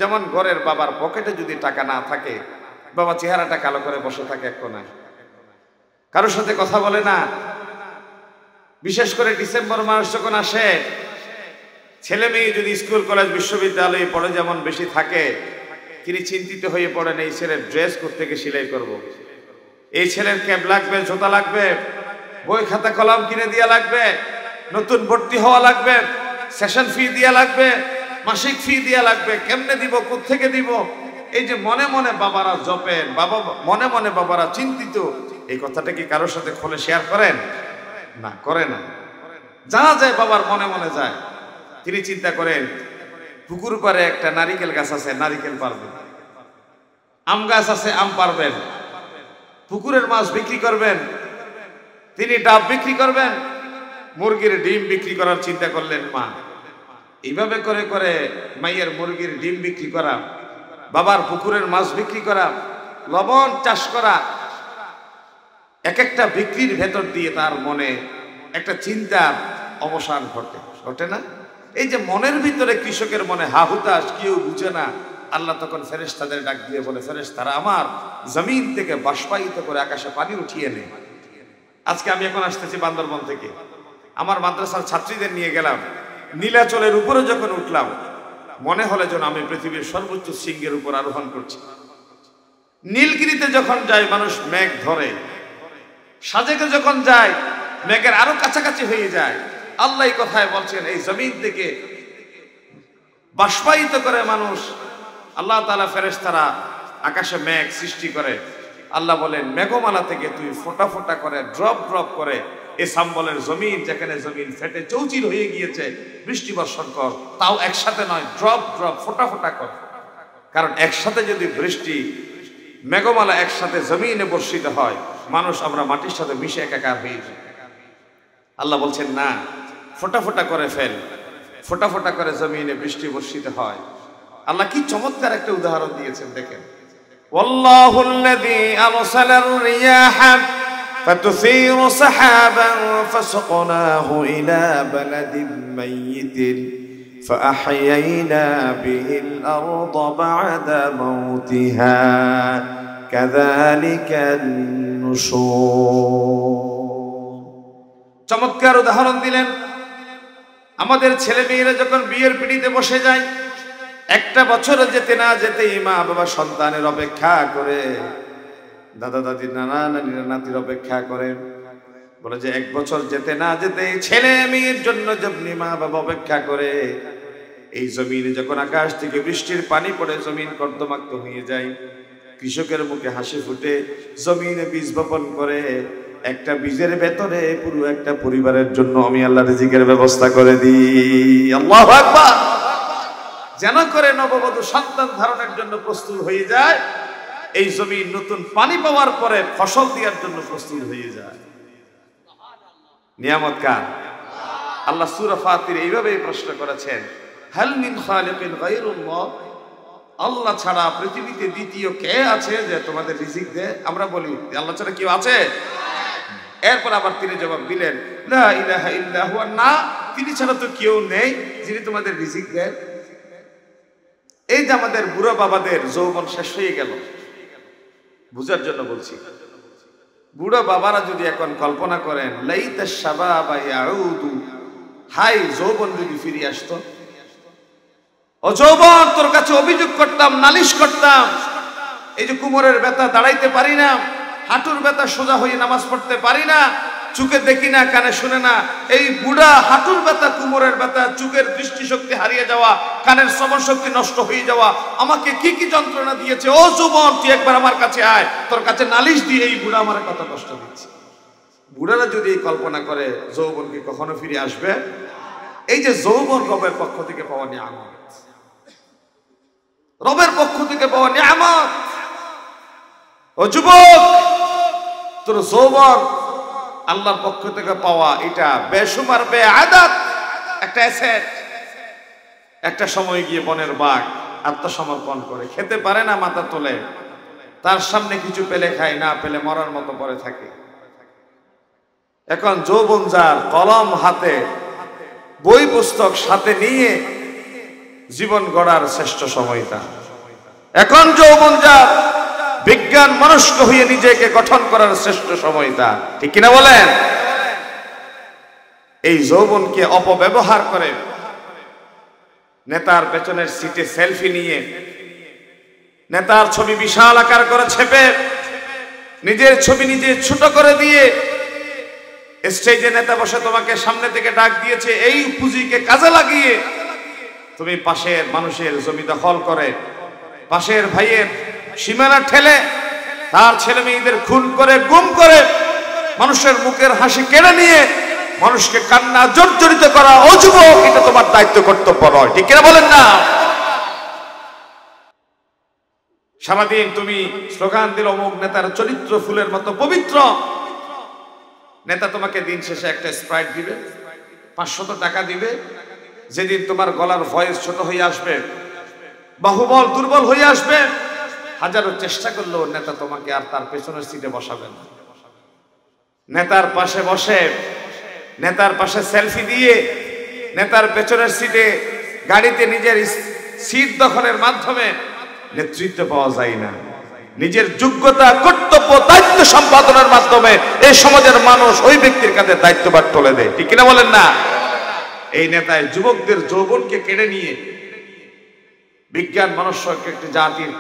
যেমন ঘরের বাবার পকেটে যদি টাকা না থাকে, বাবা চেহারাটা কালো করে বসে থাকে এক কোনায়, কারোর সাথে কথা বলে না। বিশেষ করে ডিসেম্বর মাস যখন আসে, ছেলে মেয়ে যদি স্কুল কলেজ বিশ্ববিদ্যালয়ে পড়ে যেমন বেশি থাকে, তিনি চিন্তিত হয়ে পড়েন এই ছেলের ড্রেস কোত্থেকে সেলাই করব, এই ছেলের ক্যাপ লাগবে, জুতা লাগবে, বই খাতা কলম কিনে দেওয়া লাগবে, নতুন ভর্তি হওয়া লাগবে, সেশন ফি দেওয়া লাগবে, মাসিক ফি দেওয়া লাগবে, কেমনে দিব, কোত্থেকে দিব। এই যে মনে মনে বাবারা জপেন, মনে মনে বাবারা চিন্তিত, এই কথাটা কি কারোর সাথে খুলে শেয়ার করেন? না, করে না। জানা যায় বাবার মনে মনে যায়। তিনি চিন্তা করেন পুকুর পারে একটা নারিকেল গাছ আছে, নারিকেল পারবেন। আম গাছ আছে, আম পারবেন। পুকুরের মাছ বিক্রি করবেন, তিনি ডাব বিক্রি করবেন, মুরগির ডিম বিক্রি করার চিন্তা করলেন মা। এইভাবে করে করে মাইয়ের মুরগির ডিম বিক্রি করা, বাবার পুকুরের মাছ বিক্রি করা, লবণ চাষ করা, এক একটা বিক্রির ভেতর দিয়ে তার মনে একটা চিন্তার অবসান ঘটে না? এই যে মনের ভিতরে কৃষকের মনে হাহুতাশ, কেউ বুঝে না। আল্লাহ তখন ফেরেশতাদের ডাক দিয়ে বলে, ফেরেশতারা আমার জমিন থেকে বাষ্পায়িত করে আকাশে পানি উঠিয়ে নেয়। আজকে আমি এখন আসতেছি বান্দরবন থেকে, আমার মাদ্রাসার ছাত্রীদের নিয়ে গেলাম, নীলাচলের উপরে যখন উঠলাম মনে হলো যেন আমি পৃথিবীর সর্বোচ্চ শৃঙ্গের উপর আরোহণ করছি। নীলগিরিতে যখন যায় মানুষ মেঘ ধরে, সাজেকে যখন যায় মেঘের আরো কাছাকাছি হয়ে যায়। আল্লাহ কথায় বলছেন এই জমিন থেকে বাষ্পায়িত করে মানুষ, আল্লাহ তাআলা ফেরেশতারা আকাশে মেঘ সৃষ্টি করে। আল্লাহ বলেন মেঘমালা থেকে তুই ফোঁটা ফোঁটা করে ড্রপ ড্রপ করে এই সাম্বলের জমিন, যেখানে জমিন ফেটে চৌচির হয়ে গিয়েছে, বৃষ্টি বর্ষণ কর। তাও একসাথে নয়, ড্রপ ড্রপ ফোঁটা ফোঁটা কর। কারণ একসাথে যদি বৃষ্টি মেঘমালা একসাথে জমিনে বর্ষিত হয়, মানুষ আমরা মাটির সাথে মিশে একাকার হয়ে যায়। আল্লাহ বলছেন না, ফোঁটা ফোঁটা করে ফেল, ফোঁটা ফোঁটা করে জমিনে বৃষ্টি বর্ষিত হয়। আল্লাহ কি চমৎকার একটা উদাহরণ দিয়েছেন দেখেন। ওয়াল্লাহুল্লাযী আরসালার রিয়াহা ফাতুসীরু সাহাবান ফাসাকনাহু ইলা বালাদিন মাইয়িতিন ফাআহইয়াইনা বিহিল আরদা বা'দা মাউতিহা কাযালিকান নুশুর। চমৎকার উদাহরণ দিলেন। আমাদের ছেলে মেয়েরা যখন বিয়ের পিঁড়িতে বসে যায়, একটা বছর যেতে না যেতেই মা বাবা সন্তানের অপেক্ষা করে, দাদা দাদি নানা নানিরা নাতির অপেক্ষা করে। বলে যে এক বছর যেতে না যেতেই ছেলে মেয়ের জন্য যেমনি মা বাবা অপেক্ষা করে, এই জমিনে যখন আকাশ থেকে বৃষ্টির পানি পড়ে জমিন কর্দমাক্ত হয়ে যায়, কৃষকের মুখে হাসি ফুটে, জমিনে বীজ বপন করে, একটা বীজের ভেতরে পুরো একটা পরিবারের জন্য আমি আল্লাহ রিজিকের ব্যবস্থা করে দিই। আল্লাহু আকবার। যেন করে নববধূ সন্তান ধারণের জন্য প্রস্তুত হয়ে যায়, এই জমিন নতুন পানি পাওয়ার পরে ফসল দেওয়ার জন্য প্রস্তুত হয়ে যায়। নিয়ামত কার? আল্লাহ সূরা ফাতির এইভাবেই প্রশ্ন করেছেন, হাল মিন খালিকিন গায়রুল্লাহ, আল্লাহ ছাড়া পৃথিবীতে দ্বিতীয় কে আছে যে তোমাদের রিজিক দেয়? আমরা বলি আল্লাহ ছাড়া কেউ আছে? এরপর আবার তিনি জবাব দিলেন, লা ইলাহা ইল্লা হুয়া, না, তিনি ছাড়া তো কেউ নেই যিনি তোমাদের রিজিক দেন। এই যে আমাদের বুড়ো বাবাদের যৌবন শেষ হয়ে গেল, বুঝার জন্য বলছি। বুড়ো বাবারা যদি এখন কল্পনা করেন, লাইতা শাবাবা ইয়াউদু, হাই যৌবন যদি ফিরে আসতো। ও যৌবন, তোর কাছে অভিযোগ করতাম, নালিশ করতাম, এই যে কোমরের ব্যথা, দাঁড়াইতে পারি না, হাঁটুর ব্যথা, সোজা হয়ে নামাজ পড়তে পারি না, চোখে দেখি না, কানে শুনে না, এই বুড়া হাঁটুর ব্যথা, কোমরের ব্যথা, চোখের দৃষ্টিশক্তি হারিয়ে যাওয়া, কানের শ্রবণ শক্তি নষ্ট হয়ে যাওয়া, আমাকে কি কি যন্ত্রণা দিয়েছে। ও যৌবন, তুই একবার আমার কাছে আয়, তোর কাছে নালিশ দিয়ে এই বুড়া আমার কত কষ্ট দিচ্ছে। বুড়ারা যদি এই কল্পনা করে যৌবন কি কখনো ফিরে আসবে? এই যে যৌবন রবের পক্ষ থেকে পাওয়া নিয়ামত, রবের পক্ষ থেকে পাওয়া নিয়ামত। ও যুবক, তোর যৌবন আল্লাহর পক্ষ থেকে পাওয়া, এটা বেসুমার বেআদাত একটা অ্যাসেট। একটা সময় গিয়ে বনের বাঘ আত্মসমর্পণ করে, খেতে পারে না, মাথা তোলে, তার সামনে কিছু পেলে খায়, না পেলে মরার মতো পড়ে থাকে। এখন যৌবন যার, কলম হাতে, বই পুস্তক সাথে নিয়ে জীবন গড়ার শ্রেষ্ঠ সময়টা। এখন যৌবন যার, বিজ্ঞান মনস্ক হয়ে নিজেকে গঠন করার শ্রেষ্ঠ সময়টা। ঠিক কিনা বলেন? এই যৌবনকে অপব্যবহার করে নেতার পেছনের সিটে সেলফি নিয়ে, নেতার ছবি বিশাল আকার করে ছেপে, নিজের ছবি নিজে ছোট করে দিয়ে, স্টেজে নেতা বসে তোমাকে সামনে থেকে ডাক দিয়েছে, এই পুঁজিকে কাজে লাগিয়ে তুমি পাশের মানুষের জমি দখল করে, পাশের ভাইয়ের সীমানা ঠেলে, তার ছেলে মেয়েদের খুন করে, গুম করে, মানুষের মুখের হাসি কেড়ে নিয়ে মানুষকে কান্না জর্জরিত করা। ও যুবক, এটা তোমার দায়িত্ব কর্তব্য নয়। ঠিক কিনা বলেন না? সারাদিন তুমি স্লোগান দিল অমুক নেতার চরিত্র ফুলের মতো পবিত্র, নেতা তোমাকে দিন শেষে একটা স্প্রাইট দিবে, 500 টাকা দিবে। যেদিন তোমার গলার ভয়েস ছোট হয়ে আসবে, বাহুবল দুর্বল হয়ে আসবে, হাজারো চেষ্টা করলেও নেতা তোমাকে আর তার পেছনের সিটে বসাবে না। নেতার পাশে বসে, নেতার পাশে সেলফি দিয়ে, নেতার পেছনের সিটে গাড়িতে নিজের সিট দখলের মাধ্যমে নেতৃত্ব পাওয়া যায় না। নিজের যোগ্যতা, কর্তব্য, দায়িত্ব সম্পাদনের মাধ্যমে এই সমাজের মানুষ ওই ব্যক্তির কাছে দায়িত্বভার তুলে দেয়। ঠিক কিনা বলেন না? এই নেতায় যুবকদের যৌবনকে কেড়ে নিয়ে বিজ্ঞান মনস্ক একটি জাতির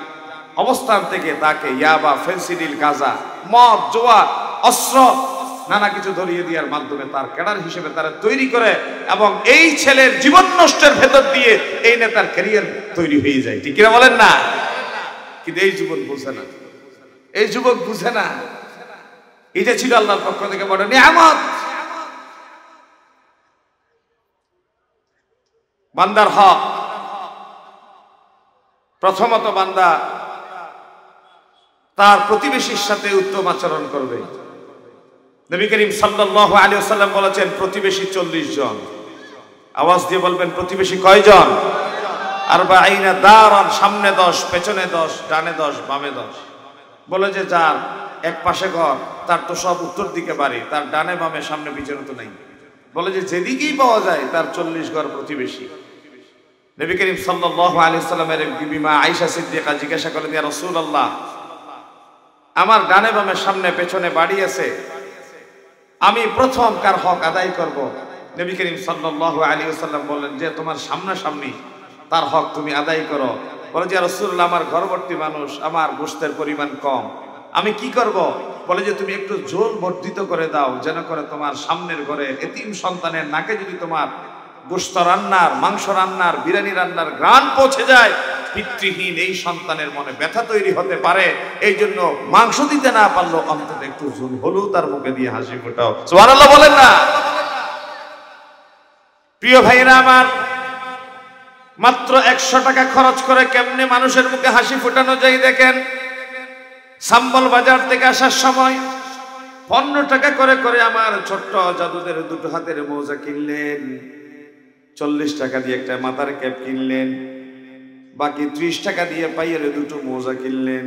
অবস্থান থেকে তাকে ইয়াবা, ফেন্সিডিল, গাঁজা, মদ, জোয়া, অস্ত্র নানা কিছু ধরিয়ে দেওয়ার মাধ্যমে তার ক্যাডার হিসেবে তারা তৈরি করে, এবং এই ছেলের জীবন নষ্টের ভেতর দিয়ে এই নেতার ক্যারিয়ার তৈরি হয়ে যায়। ঠিক কিনা বলেন না? কিন্তু এই যুবক বুঝে না, এই যুবক বুঝে না এটা ছিল আল্লাহর পক্ষ থেকে বড় নিয়ামত। বান্দার হক, প্রথমত বান্দা তার প্রতিবেশীর সাথে উত্তম আচরণ করবে। নবী করিম সাল্লাল্লাহু আলাইহি ওয়াসাল্লাম বলেছেন প্রতিবেশী 40 জন। আওয়াজ দিয়ে বলবেন প্রতিবেশী কয়জন? আরবাঈনা দারান, সামনে 10, পেছনে 10, ডানে 10, বামে 10। বলে যে যার এক পাশে ঘর, তার তো সব উত্তর দিকে বাড়ি, তার ডানে বামে সামনে পিছনে তো নাই। বলে যে যেদিকেই পাওয়া যায় তার 40 ঘর প্রতিবেশী। নবী করিম সাল্লাল্লাহু আলাইহি ওয়াসাল্লামের বিবি মা আয়েশা সিদ্দিকা জিজ্ঞাসা করলেন, ইয়া রাসূলুল্লাহ, আমার ডানে বামে সামনে পেছনে বাড়ি আছে, আমি প্রথম কার হক আদায় করব? নবী করিম সাল্লাল্লাহু আলাইহি ওয়াসাল্লাম বললেন যে তোমার সামনাসামনি তার হক তুমি আদায় করো। বলে যে ইয়া রাসূলুল্লাহ, আমার ঘরবর্তী মানুষ, আমার গোশতের পরিমাণ কম, আমি কি করব? বলে যে তুমি একটু ঝোল বর্ধিত করে দাও, যেন করে তোমার সামনের ঘরে এতিম সন্তানের নাকে যদি তোমার গোশত রান্নার, মাংস রান্নার, বিরিয়ানি রান্নার ঘ্রাণ পৌঁছে যায়, পিতৃহীন এই সন্তানের মনে ব্যথা তৈরি হতে পারে। এই জন্য মাংস দিতে না পারলো অন্তত একটু ঝোল হলেও তার মুখে দিয়ে হাসি ফোটাও। সুবহানাল্লাহ বলেন না? প্রিয় ভাইরা আমার, মাত্র 100 টাকা খরচ করে কেমনে মানুষের মুখে হাসি ফোটানো যায় দেখেন। সাম্বল বাজার থেকে আসার সময় 15 টাকা করে করে আমার ছোট্ট জাদুদের দুটো হাতের মোজা কিনলেন, 40 টাকা দিয়ে একটা মাথার ক্যাপ কিনলেন, বাকি 30 টাকা দিয়ে পায়ের দুটো মোজা কিনলেন।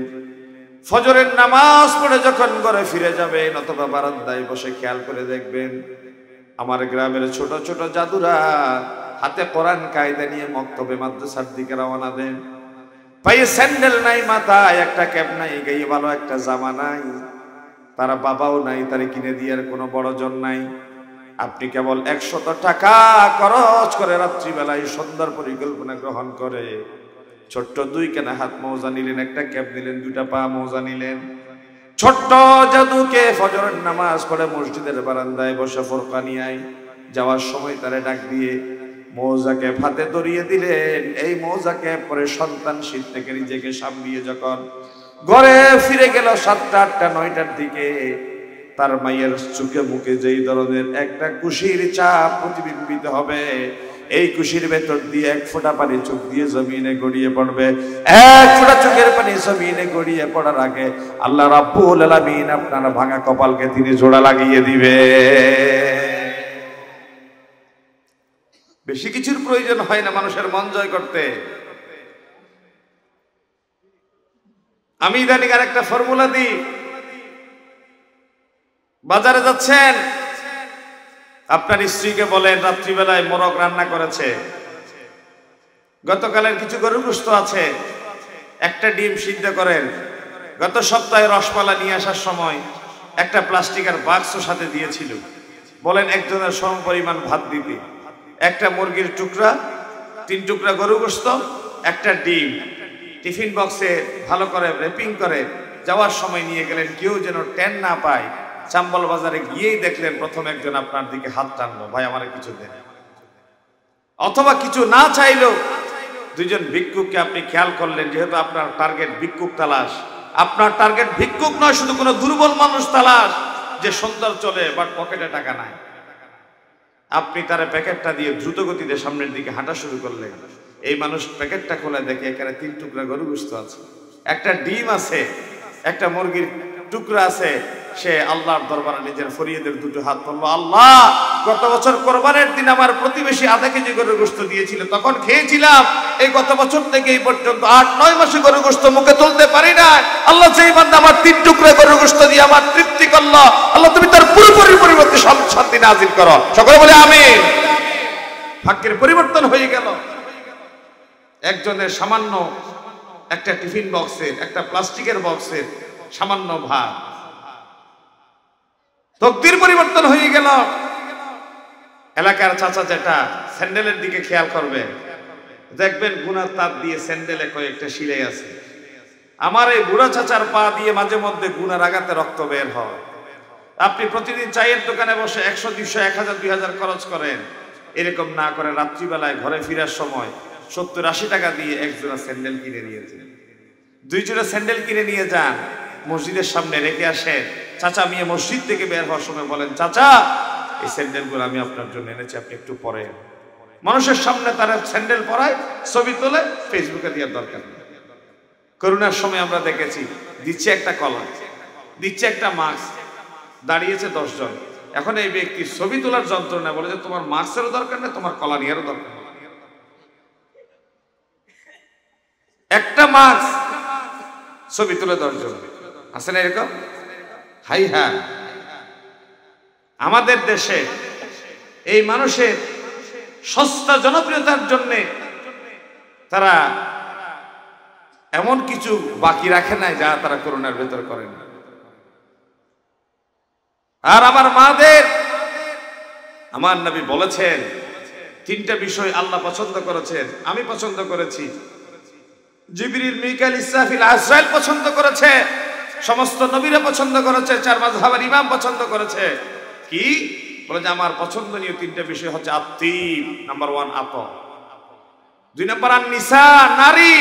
ফজরের নামাজ পড়ে যখন ঘরে ফিরে যাবেন অথবা বারান্দায় বসে খেয়াল করে দেখবেন আমার গ্রামের ছোট ছোট জাদুরা হাতে কোরআন কায়দা নিয়ে মক্তবে মাদ্রাসার দিকে রওনা দেন। পায়ে স্যান্ডেল নাই, মাথায় একটা ক্যাপ নাই, গায়ে ভালো একটা জামা নাই, তারা বাবাও নাই, তারে কিনে দেওয়ার কোনো বড়জন নাই। আপনি কেবল 100 টাকা খরচ করে রাত্রিবেলায় সুন্দর পরিকল্পনা গ্রহণ করে ছোট্ট 2 কেনা হাত মোজা নিলেন, একটা ক্যাপ নিলেন, 2টা পা মোজা নিলেন। ছোট্ট জাদুকে ফজরের নামাজ পড়ে মসজিদের বারান্দায় বসে ফোরকানিয়ায় যাওয়ার সময় তারে ডাক দিয়ে মোজাকে হাতে ধরিয়ে দিলেন। এই মোজাকে পরে সন্তান শীত থেকে নিজেকে সামলিয়ে যখন ঘরে ফিরে গেল 7টা 8টা 9টার দিকে, তার মায়ের চোখে মুখে যেই ধরনের একটা খুশির চাপ প্রতিবিম্বিত হবে, এই খুশির ভেতর দিয়ে 1 ফোঁটা পানি চোখ দিয়ে জমিনে গড়িয়ে পড়বে। 1 ফোঁটা চোখের পানি জমিনে গড়িয়ে পড়ার আগে আল্লাহ রাব্বুল আলামিন আপনার ভাঙা কপালকে তিনি জোড়া লাগিয়ে দিবে। বেশি কিছুর প্রয়োজন হয় না মানুষের মন জয় করতে। আমি ইদানিং আর একটা ফর্মুলা দিই। বাজারে যাচ্ছেন, আপনার স্ত্রীকে বলেন রাত্রিবেলায় মোরগ রান্না করেছে, গতকালের কিছু গরুর গোশত আছে, একটা ডিম সিদ্ধ করেন। গত সপ্তাহে রসমালাই নিয়ে আসার সময় একটা প্লাস্টিকের বাক্স সাথে দিয়েছিল, বলেন একজনের সম পরিমাণ ভাত দিতে, একটা মুরগির টুকরা, 3 টুকরা গরু গোশত, একটা ডিম টিফিন বক্সে ভালো করে র্যাপিং করে যাওয়ার সময় নিয়ে গেলেন। কেউ যেন টেন না পায়, চাম্বল বাজারে গিয়েই দেখলেন প্রথম একজন আপনার দিকে হাত টানলো, ভাই আমার কিছু দেন। অথবা কিছু না চাইলেও 2 জন ভিক্ষুককে আপনি খেয়াল করলেন, যেহেতু আপনার টার্গেট ভিক্ষুক তালাশ, আপনার টার্গেট ভিক্ষুক নয়, শুধু কোনো দুর্বল মানুষ তালাশ যে সুন্দর চলে বাট পকেটে টাকা নাই। আপনি তার প্যাকেটটা দিয়ে দ্রুত গতিতে সামনের দিকে হাঁটা শুরু করলেন। এই মানুষ প্যাকেটটা খোলা দেখে এখানে 3 টুকরা গরু গোশত আছে। একটা ডিম আছে, একটা মুরগির টুকরা আছে, সে আল্লাহর দরবারে নিজের ফরিয়াদের দুটো হাত তুলল, আল্লাহ গত বছর কোরবানির দিন আমার প্রতিবেশী আধা কেজি গরুর গোশত দিয়েছিল, তখন খেয়েছিলাম, এই গত বছর থেকে এই পর্যন্ত 8-9 মাসে গরুর গোশত মুখে তুলতে পারি না। আল্লাহ যেই বান্দা আমার 3 টুকরা গরুর গোশত দিয়ে আমার তৃপ্তি করলো, আল্লাহ তুমি তার পুরোপুরি পরিবর্তে শান্তি নাজিল করো। সকলে বলে আমিন। ভাগ্যের পরিবর্তন হয়ে গেল। একজনের সামান্য একটা টিফিন বক্সের, একটা প্লাস্টিকের বক্সের সামান্য ভাত, তকদির পরিবর্তন হয়ে গেল। এলাকার চাচা যেটা স্যান্ডেলের দিকে খেয়াল করবে, দেখবেন গুনার তাপ দিয়ে স্যান্ডেলে কয়েকটা সিলাই আছে। আমার এই বুড়া চাচার পা দিয়ে মাঝে মধ্যে গুনার আঘাতে রক্ত বের হয়। আপনি প্রতিদিন চায়ের দোকানে বসে 100, 200, 1000, 2000 খরচ করেন, এরকম না করে রাত্রিবেলায় ঘরে ফেরার সময় 70-80 টাকা দিয়ে এক জোড়া স্যান্ডেল কিনে নিয়েছেন। 2 জোড়া স্যান্ডেল কিনে নিয়ে যান, মসজিদের সামনে রেখে আসেন। চাচা মিয়া মসজিদ থেকে বের হওয়ার সময় বলেন, চাচা এই স্যান্ডেলগুলো আমি আপনার জন্য এনেছি, আপনি একটু পরেন। মানুষের সামনে তারা স্যান্ডেল পরায়, ছবি তোলে, ফেসবুকে দেওয়ার দরকার নেই। করোনার সময় আমরা দেখেছি, দিচ্ছে একটা কলা, দিচ্ছে একটা মাস্ক, দাঁড়িয়েছে 10 জন। এখন এই ব্যক্তি ছবি তোলার যন্ত্রণা বলে যে তোমার মাস্কেরও দরকার নেই, তোমার কলা নিয়েরও দরকার নেই। একটা মাস্ক ছবি তুলে 10 জন আছে না এরকম? হাই হ্যাঁ, আমাদের দেশে এই মানুষের সস্তা জনপ্রিয়তার জন্য তারা এমন কিছু বাকি রাখে নাই যা তারা করোনার ভেতর করেন। আর আমার মাদের, আমার নবী বলেছেন 3টা বিষয় আল্লাহ পছন্দ করেছেন, আমি পছন্দ করেছি, জিবরিল, মিকাইল, ইসরাফিল, আজরাইল পছন্দ করেছে, সমস্ত নবীরা পছন্দ করেছে, 4 মাযহাবের ইমাম পছন্দ করেছে। কি বলে যে আমার পছন্দনীয় 3টা বিষয় হচ্ছে আত্মীব, নাম্বার 1 আত, 2 নাম্বার আন-নিসা, নারী,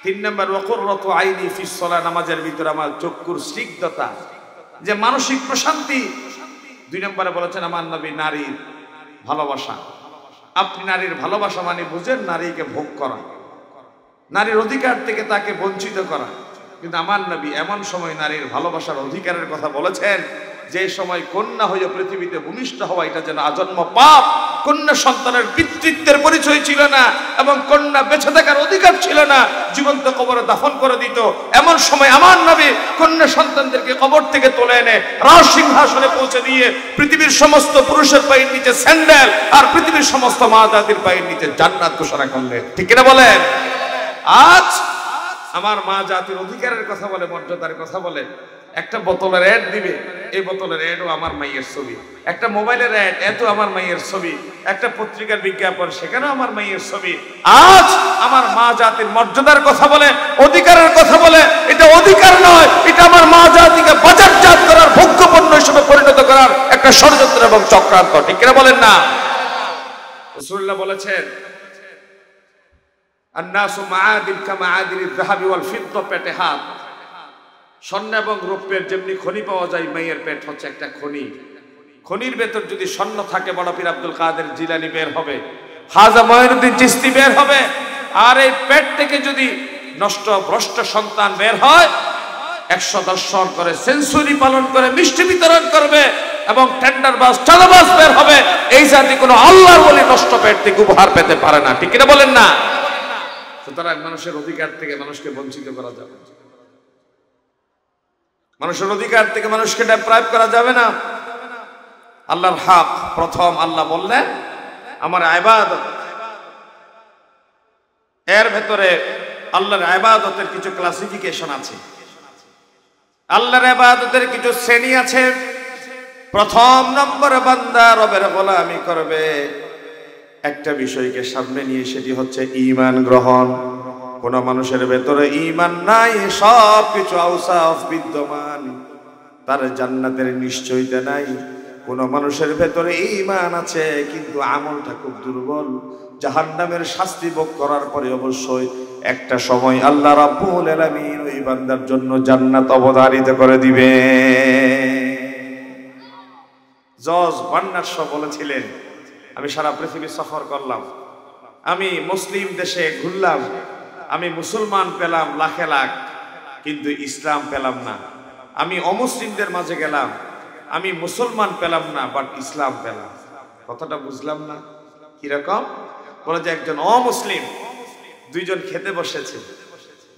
3 নাম্বার ওয়াকুররাতু আইনি ফিস সালাহ, নামাজের ভিতরে আমার চক্ষুর স্নিগ্ধতা, যে মানসিক প্রশান্তি। 2 নম্বরে বলেছেন আমার নবী নারীর ভালোবাসা। আপনি নারীর ভালোবাসা মানে বুঝেন নারীকে ভোগ করা, নারীর অধিকার থেকে তাকে বঞ্চিত করা। কিন্তু আমার নবী এমন সময় নারীর ভালোবাসার অধিকারের কথা বলেছেন যে সময় কন্যা হয়ে পৃথিবীতে ভূমিষ্ঠ হওয়া এটা যেন আজন্ম পাপ। কন্যা সন্তানের পিতৃত্বের পরিচয় ছিল না এবং কন্যা বেঁচে থাকার অধিকার ছিল না, জীবন্ত কবরে দাফন করে দিত। এমন সময় আমার নবী কন্যা সন্তানদেরকে কবর থেকে তুলে এনে রাজ সিংহাসনে পৌঁছে দিয়ে পৃথিবীর সমস্ত পুরুষের পায়ের নিচে স্যান্ডেল আর পৃথিবীর সমস্ত মা জাতির পায়ের নিচে জান্নাত ঘোষণা করলেন। ঠিক কিনা বলেন? আজ আমার মা জাতির অধিকারের কথা বলে, মর্যাদার কথা বলে, একটা বোতলের অ্যাড দিবে, এই বোতলের অ্যাডও আমার মায়ের ছবি, একটা মোবাইলের অ্যাড এত আমার মায়ের ছবি, একটা পত্রিকার বিজ্ঞাপন সেখানেও আমার মায়ের ছবি। আজ আমার মা জাতির মর্যাদার কথা বলে, অধিকারের কথা বলে, এটা অধিকার নয়, এটা আমার মা জাতিকে বাজারজাত করার, ভোগ্যপণ্য হিসেবে পরিণত করার একটা ষড়যন্ত্র এবং চক্রান্ত। ঠিক কিনা বলেন না? রাসূলুল্লাহ বলেছেন আন-নাসু মাআদিন কামাআদিনিয যাহাবি ওয়াল ফিদ্দা, পেটে হাত। স্বর্ণ এবং রৌপ্যের যেমনি খনি পাওয়া যায়, মায়ের পেট হচ্ছে একটা খনি। খনির ভেতর যদি স্বর্ণ থাকে, বড় পীর আব্দুল কাদের জিলানী বের হবে, খাজা মঈনুদ্দিন চিশতি বের হবে। আর এই পেট থেকে যদি নষ্ট ভ্রষ্ট সন্তান বের হয়, 100 দর্শন করে, সেঞ্চুরি পালন করে, মিষ্টি বিতরণ করবে এবং টেন্ডার বাস, চাঁদাবাজ বের হবে। এই জাতি কোনো আল্লাহর ওলি নষ্ট পেট থেকে উপহার পেতে পারে না। ঠিক কিনা বলেন না? সুতরাং মানুষের অধিকার থেকে মানুষকে বঞ্চিত করা যাবে না, মানুষের অধিকার থেকে মানুষকে ডেপ্রাইভ করা যাবে না। আল্লাহর হক প্রথম আল্লাহ বললেন আমার ইবাদত। এর ভেতরে আল্লাহর ইবাদতের কিছু ক্লাসিফিকেশন আছে, আল্লাহর ইবাদতের কিছু শ্রেণী আছে। প্রথম নম্বর বান্দা রবের গোলামি করবে একটা বিষয়কে সামনে নিয়ে, সেটি হচ্ছে ঈমান গ্রহণ। কোন মানুষের ভেতরে ঈমান নাই, সব কিছু আওসাফ বিদ্যমান, তার জান্নাতের নিশ্চয়তা নাই। কোন মানুষের ভেতরে ঈমান আছে কিন্তু আমলটা খুব দুর্বল, জাহান্নামের শাস্তি ভোগ করার পরে অবশ্যই একটা সময় আল্লাহ রাব্বুল আলামিন ওই বান্দার জন্য জান্নাত অবধারিত করে দিবে। জজ বার্নার্ড শ বলেছিলেন, আমি সারা পৃথিবী সফর করলাম, আমি মুসলিম দেশে ঘুরলাম, আমি মুসলমান পেলাম লাখে লাখ, কিন্তু ইসলাম পেলাম না। আমি অমুসলিমদের মাঝে গেলাম, আমি মুসলমান পেলাম না, বাট ইসলাম পেলাম। কথাটা বুঝলাম না কিরকম? বলে যে একজন অমুসলিম, দুইজন খেতে বসেছে,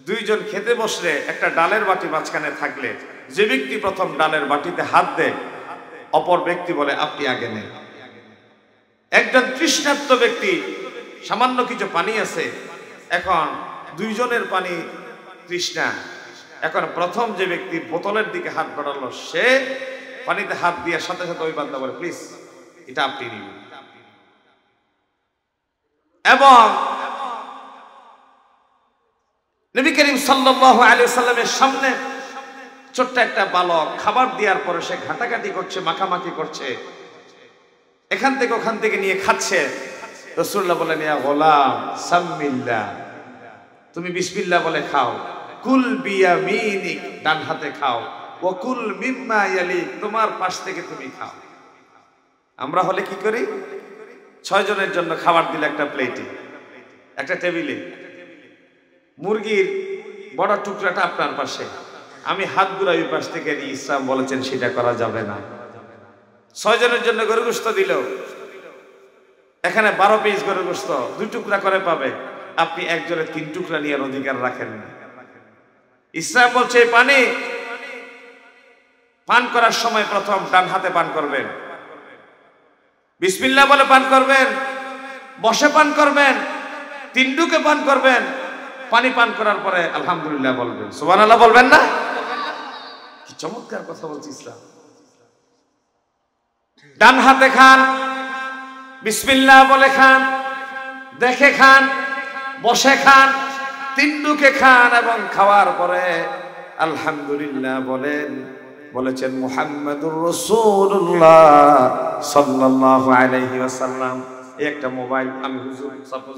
দুইজন খেতে বসলে একটা ডালের বাটি মাঝখানে থাকলে যে ব্যক্তি প্রথম ডালের বাটিতে হাত দেয়, অপর ব্যক্তি বলে আপনি আগে নেন। একজন তৃষ্ণার্ত ব্যক্তি, সামান্য কিছু পানি আছে, এখন দুইজনের পানি তৃষ্ণা, এখন প্রথম যে ব্যক্তি বোতলের দিকে হাত বাড়ালো, সে পানিতে হাত দিয়ে সাথে সাথে ওই বান্দা বলে প্লিজ এটা আপনি নিন। এবং নবী করিম সাল্লাল্লাহু আলাইহি ওয়াসাল্লামের সামনে ছোট্ট একটা বালক খাবার দেওয়ার পরে সে ঘাটাঘাটি করছে, মাখামাখি করছে, এখান থেকে ওখান থেকে নিয়ে খাচ্ছে। রাসূলুল্লাহ বলেন ইয়া গোলাম সাম্মিল্লাহ, তুমি বিসমিল্লাহ বলে খাও। কুল বিয়ামিনিক, ডান হাতে খাও। ওয়া কুল মিম্মা ইয়ালিক, তোমার পাশ থেকে তুমি খাও। আমরা হলে কি করি? 6 জনের জন্য খাবার দিলে একটা প্লেটে, একটা টেবিলে, মুরগির বড় টুকরাটা আপনার পাশে, আমি হাত ঘুরাই ওই পাশ থেকে নিয়ে। ইসলাম বলেছেন সেটা করা যাবে না। 6 জনের জন্য গরু গোশত দিল, এখানে 12 পিস গরু গোশত 2 টুকরা করে পাবে, আপনি একজনের 3 টুকরা নেওয়ার অধিকার রাখেন না। ইসলাম বলছে এই পানি পান করার সময় প্রথম ডান হাতে পান করবেন, বিসমিল্লাহ বলে পান করবেন, বসে পান করবেন, 3 ডুকে পান করবেন। পানি পান করার পরে আলহামদুলিল্লাহ বলবেন, সুবহানাল্লাহ বলবেন না? কি চমৎকার কথা বলছে ইসলাম। ডান হাতে খান, বিসমিল্লাহ বলে খান, দেখে খান, বসে খান, 3 ডুকে খান, এবং খাওয়ার পরে আলহামদুলিল্লাহ বলেন। বলেছেন মুহাম্মাদুর রাসূলুল্লাহ সাল্লাল্লাহু আলাইহি ওয়াসাল্লাম। এই একটা মোবাইল, আমি হুজুর সাপোজ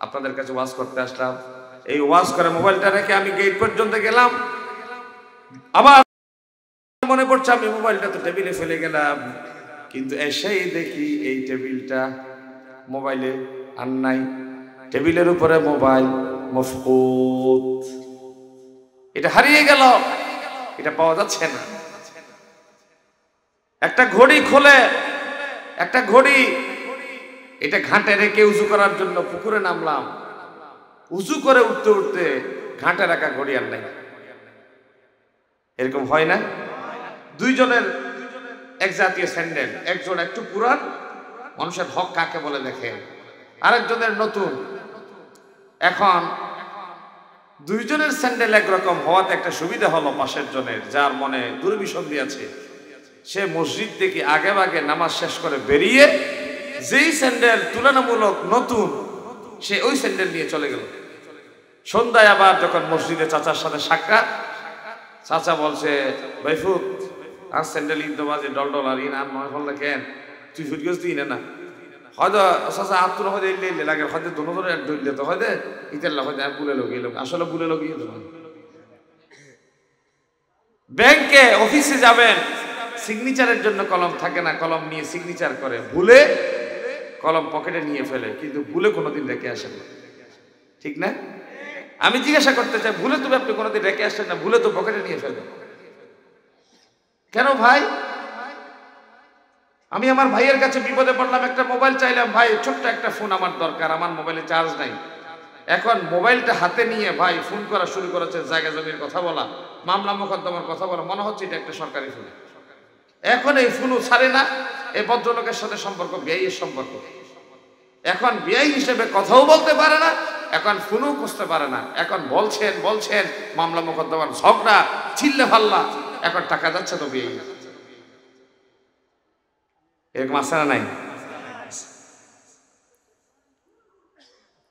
আপনাদের কাছে ওয়াজ করতে আসলাম, এই ওয়াজ করে মোবাইলটা রেখে আমি গেট পর্যন্ত গেলাম, আবার মনে পড়ছে আমি মোবাইলটা তো টেবিলে ফেলে গেলাম, কিন্তু এসেই দেখি এই টেবিলটা মোবাইলে আর নাই, টেবিলের উপরে মোবাইল মফকুদ, এটা হারিয়ে গেল, এটা পাওয়া যাচ্ছে না। একটা ঘড়ি খোলে, একটা ঘড়ি, এটা ঘাটে রেখে উজু করার জন্য পুকুরে নামলাম, উজু করে উঠতে উঠতে ঘাটে রাখা ঘড়ি আর নাই। এরকম হয় না? 2 জনের এক জাতীয় স্যান্ডেল, একজন একটু পুরান, মানুষের হক কাকে বলে দেখেন, আরেকজনের নতুন। এখন 2 জনের স্যান্ডেল একরকম হওয়াতে একটা সুবিধা হলো পাশের জনের, যার মনে দুর্বিসন্ধি আছে, সে মসজিদ থেকে আগে ভাগে নামাজ শেষ করে বেরিয়ে যেই স্যান্ডেল তুলনামূলক নতুন, সে ওই স্যান্ডেল নিয়ে চলে গেল। সন্ধ্যায় আবার যখন মসজিদে চাচার সাথে সাক্ষাৎ, চাচা বলছে ভাইফুত আর স্যান্ডেল ইনতে বাজে ডলডল আর ইন আর মনে করলে কেন তুই ফুট গেছ তুই না হয়তো চাচা আত্মর হয়তো এলে লাগে, হয়তো দোনো ধরে ধরলে তো হয়তো ইতের হয়তো বুলে লোক এলো, আসলে বুলে লোক ব্যাংকে অফিসে যাবেন, সিগনেচারের জন্য কলম থাকে না, কলম নিয়ে সিগনেচার করে, ভুলে কলম পকেটে নিয়ে ফেলে, কিন্তু ভুলে কোনোদিন রেখে আসেন না, ঠিক না? আমি জিজ্ঞাসা করতে চাই, ভুলে তুমি আপনি কোনোদিন রেখে আসেন না, ভুলে তো পকেটে নিয়ে ফেলে কেন ভাই? আমি আমার ভাইয়ের কাছে বিপদে পড়লাম, একটা মোবাইল চাইলাম, ভাই ছোট্ট একটা ফোন আমার দরকার, আমার মোবাইলে চার্জ নাই। এখন মোবাইলটা হাতে নিয়ে ভাই ফোন করা শুরু করেছে, জায়গা জমির কথা বলা, মামলা মোকদ্দমার কথা বলা, মনে হচ্ছে এটা একটা সরকারি ফোন। এখন এই ফোনও ছাড়ে না, এই ভদ্রলোকের সাথে সম্পর্ক বিয়ের সম্পর্ক, এখন বিয়ে হিসেবে কথাও বলতে পারে না, এখন ফোনও খুঁজতে পারে না, এখন বলছেন মামলা মোকদ্দমার ঝগড়া, চিল্লে ফাল্লা, এখন টাকা যাচ্ছে তো বিয়ে। এরকম আছে না নাই?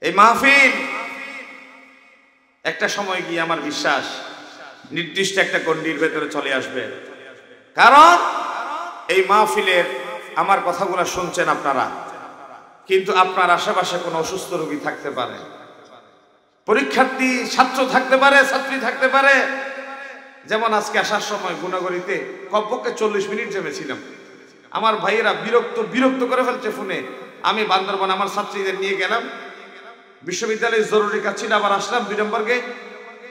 এই মাহফিল একটা সময় গিয়ে আমার বিশ্বাস নির্দিষ্ট একটা গণ্ডির ভেতরে চলে আসবে, কারণ এই মাহফিলের আমার কথাগুলো শুনছেন আপনারা, কিন্তু আপনার আশেপাশে কোনো অসুস্থ রোগী থাকতে পারে, পরীক্ষার্থী ছাত্র থাকতে পারে, ছাত্রী থাকতে পারে। যেমন আজকে আসার সময় গুণাগড়িতে কমপক্ষে 40 মিনিট জমেছিলাম, আমার ভাইয়েরা বিরক্ত করে ফেলছে ফোনে। আমি বান্দরবান আমার ছাত্রীদের নিয়ে গেলাম, বিশ্ববিদ্যালয়ের জরুরি কাজ ছিল, আবার আসলাম 2 নম্বর গেট।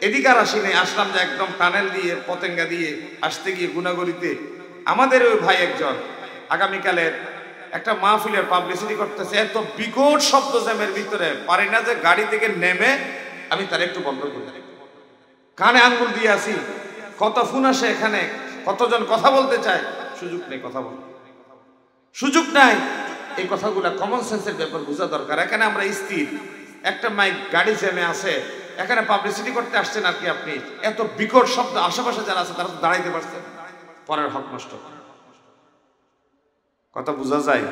এদিকে আর আসি নাই, আসলাম যে একদম টানেল দিয়ে পতেঙ্গা দিয়ে আসতে গিয়ে গুনাগড়িতে আমাদের ওই ভাই একজন আগামীকালের একটা মাহফিলের পাবলিসিটি করতেছে। এত বিকট শব্দ জ্যামের ভিতরে পারি না যে গাড়ি থেকে নেমে আমি তার একটু বন্ধ করে দিই। কানে আঙ্গুল দিয়ে আসি, কত ফোন আসে এখানে, কতজন কথা বলতে চায়, সুযোগ নেই কথা বল, সুযোগ নাই। এই কথাগুলা কমন সেন্সের ব্যাপার বোঝা দরকার। এখানে আমরা স্থির, একটা মাইক গাড়ি জ্যামে আছে, এখানে পাবলিসিটি করতে আসছেন আর কি আপনি, এত বিকট শব্দ আশেপাশে যারা আছে তারা তো দাঁড়াইতে পারছেন, পরের হক নষ্ট কথা বোঝা যায়।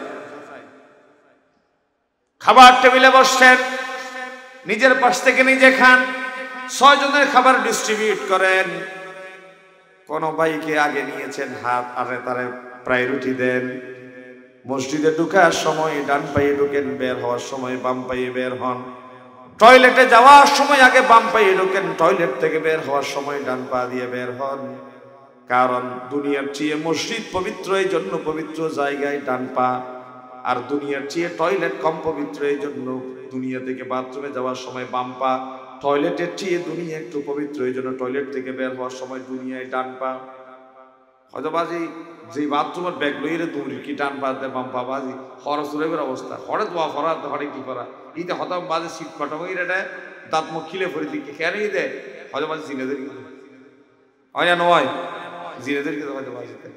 খাবার টেবিলে বসছেন, নিজের পাশ থেকে নিজে খান, 6 জনের খাবার ডিস্ট্রিবিউট করেন। কোন ভাইকে আগে নিয়েছেন, হাত আরে তারে প্রায়োরিটি দেন। মসজিদে ঢুকার সময় ডান পায়ে ঢুকেন, বের হওয়ার সময় বাম পায়ে বের হন। টয়লেটে যাওয়ার সময় আগে বাম পায়ে ঢুকেন, টয়লেট থেকে বের হওয়ার সময় ডান পা দিয়ে বের হন। কারণ দুনিয়ার চেয়ে মসজিদ পবিত্র, এই জন্য পবিত্র জায়গায় ডান পা, আর দুনিয়ার চেয়ে টয়লেট কম পবিত্র, এই জন্য দুনিয়া থেকে বাথরুমে যাওয়ার সময় বাম পা। টয়লেটের চেয়ে দুনিয়া একটু পবিত্র, এই জন্য টয়লেট থেকে বের হওয়ার সময় দুনিয়ায় ডান পা। হয়তো বাজি যে বাথরুমের ব্যাগ লইয়ে দৌড়ি কি ডান পা দেয় বাম পা বাজি হর সুরেবের অবস্থা, হরে দোয়া ফরা হরে কি করা ইতে হতাম বাজে শীত পাঠাবো এটা দাঁত মুখ খিলে ফরি দিকে কেনই দেয়, হয়তো বাজি জিনেদের হয় না নয়, জিনেদের হয়তো বাজিতে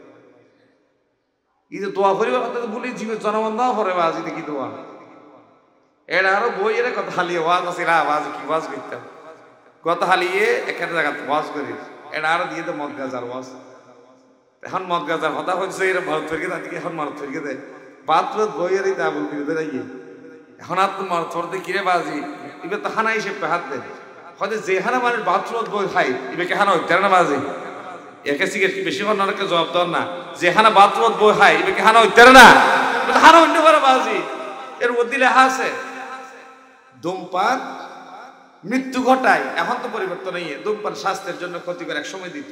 ইতে দোয়া করিবার কথা বলি জীবের জনগণ দেওয়া পরে বাজিতে কি দোয়া এটা আরো বই এর কথা হালিয়ে ওয়াজ আছে রা বাজ কি ওয়াজ করতাম কথা হালিয়ে এখানে জায়গা ওয়াজ করি এটা আরো দিয়ে তো মদ গাজার ওয়াজ। এখন মদ গাজার হতা হচ্ছে এরা ভারত থেকে তাদেরকে এখন মারত থেকে দেয় বাথরুম বইয়ের এই আবুল ফিরে রাইয়ে এখন আর তো মারত ফরতে কিরে বাজি এবার তো হানা হিসেবে হাত দেয় হয়তো যে হানা মানুষ বাথরুম বই খাই এবার হানা হইতে না বাজি একে সিগারেট কি বেশি অনেকে জবাব দেন না, যেখানে বাথরুম বই খাই এবার হানা হইতে না, হানা অন্য করে বাজি এর মধ্যে লেখা আছে ধূমপান মৃত্যু ঘটায়। এখন তো পরিবর্তন নেই, ধূমপান স্বাস্থ্যের জন্য ক্ষতিকর এক সময় দিত,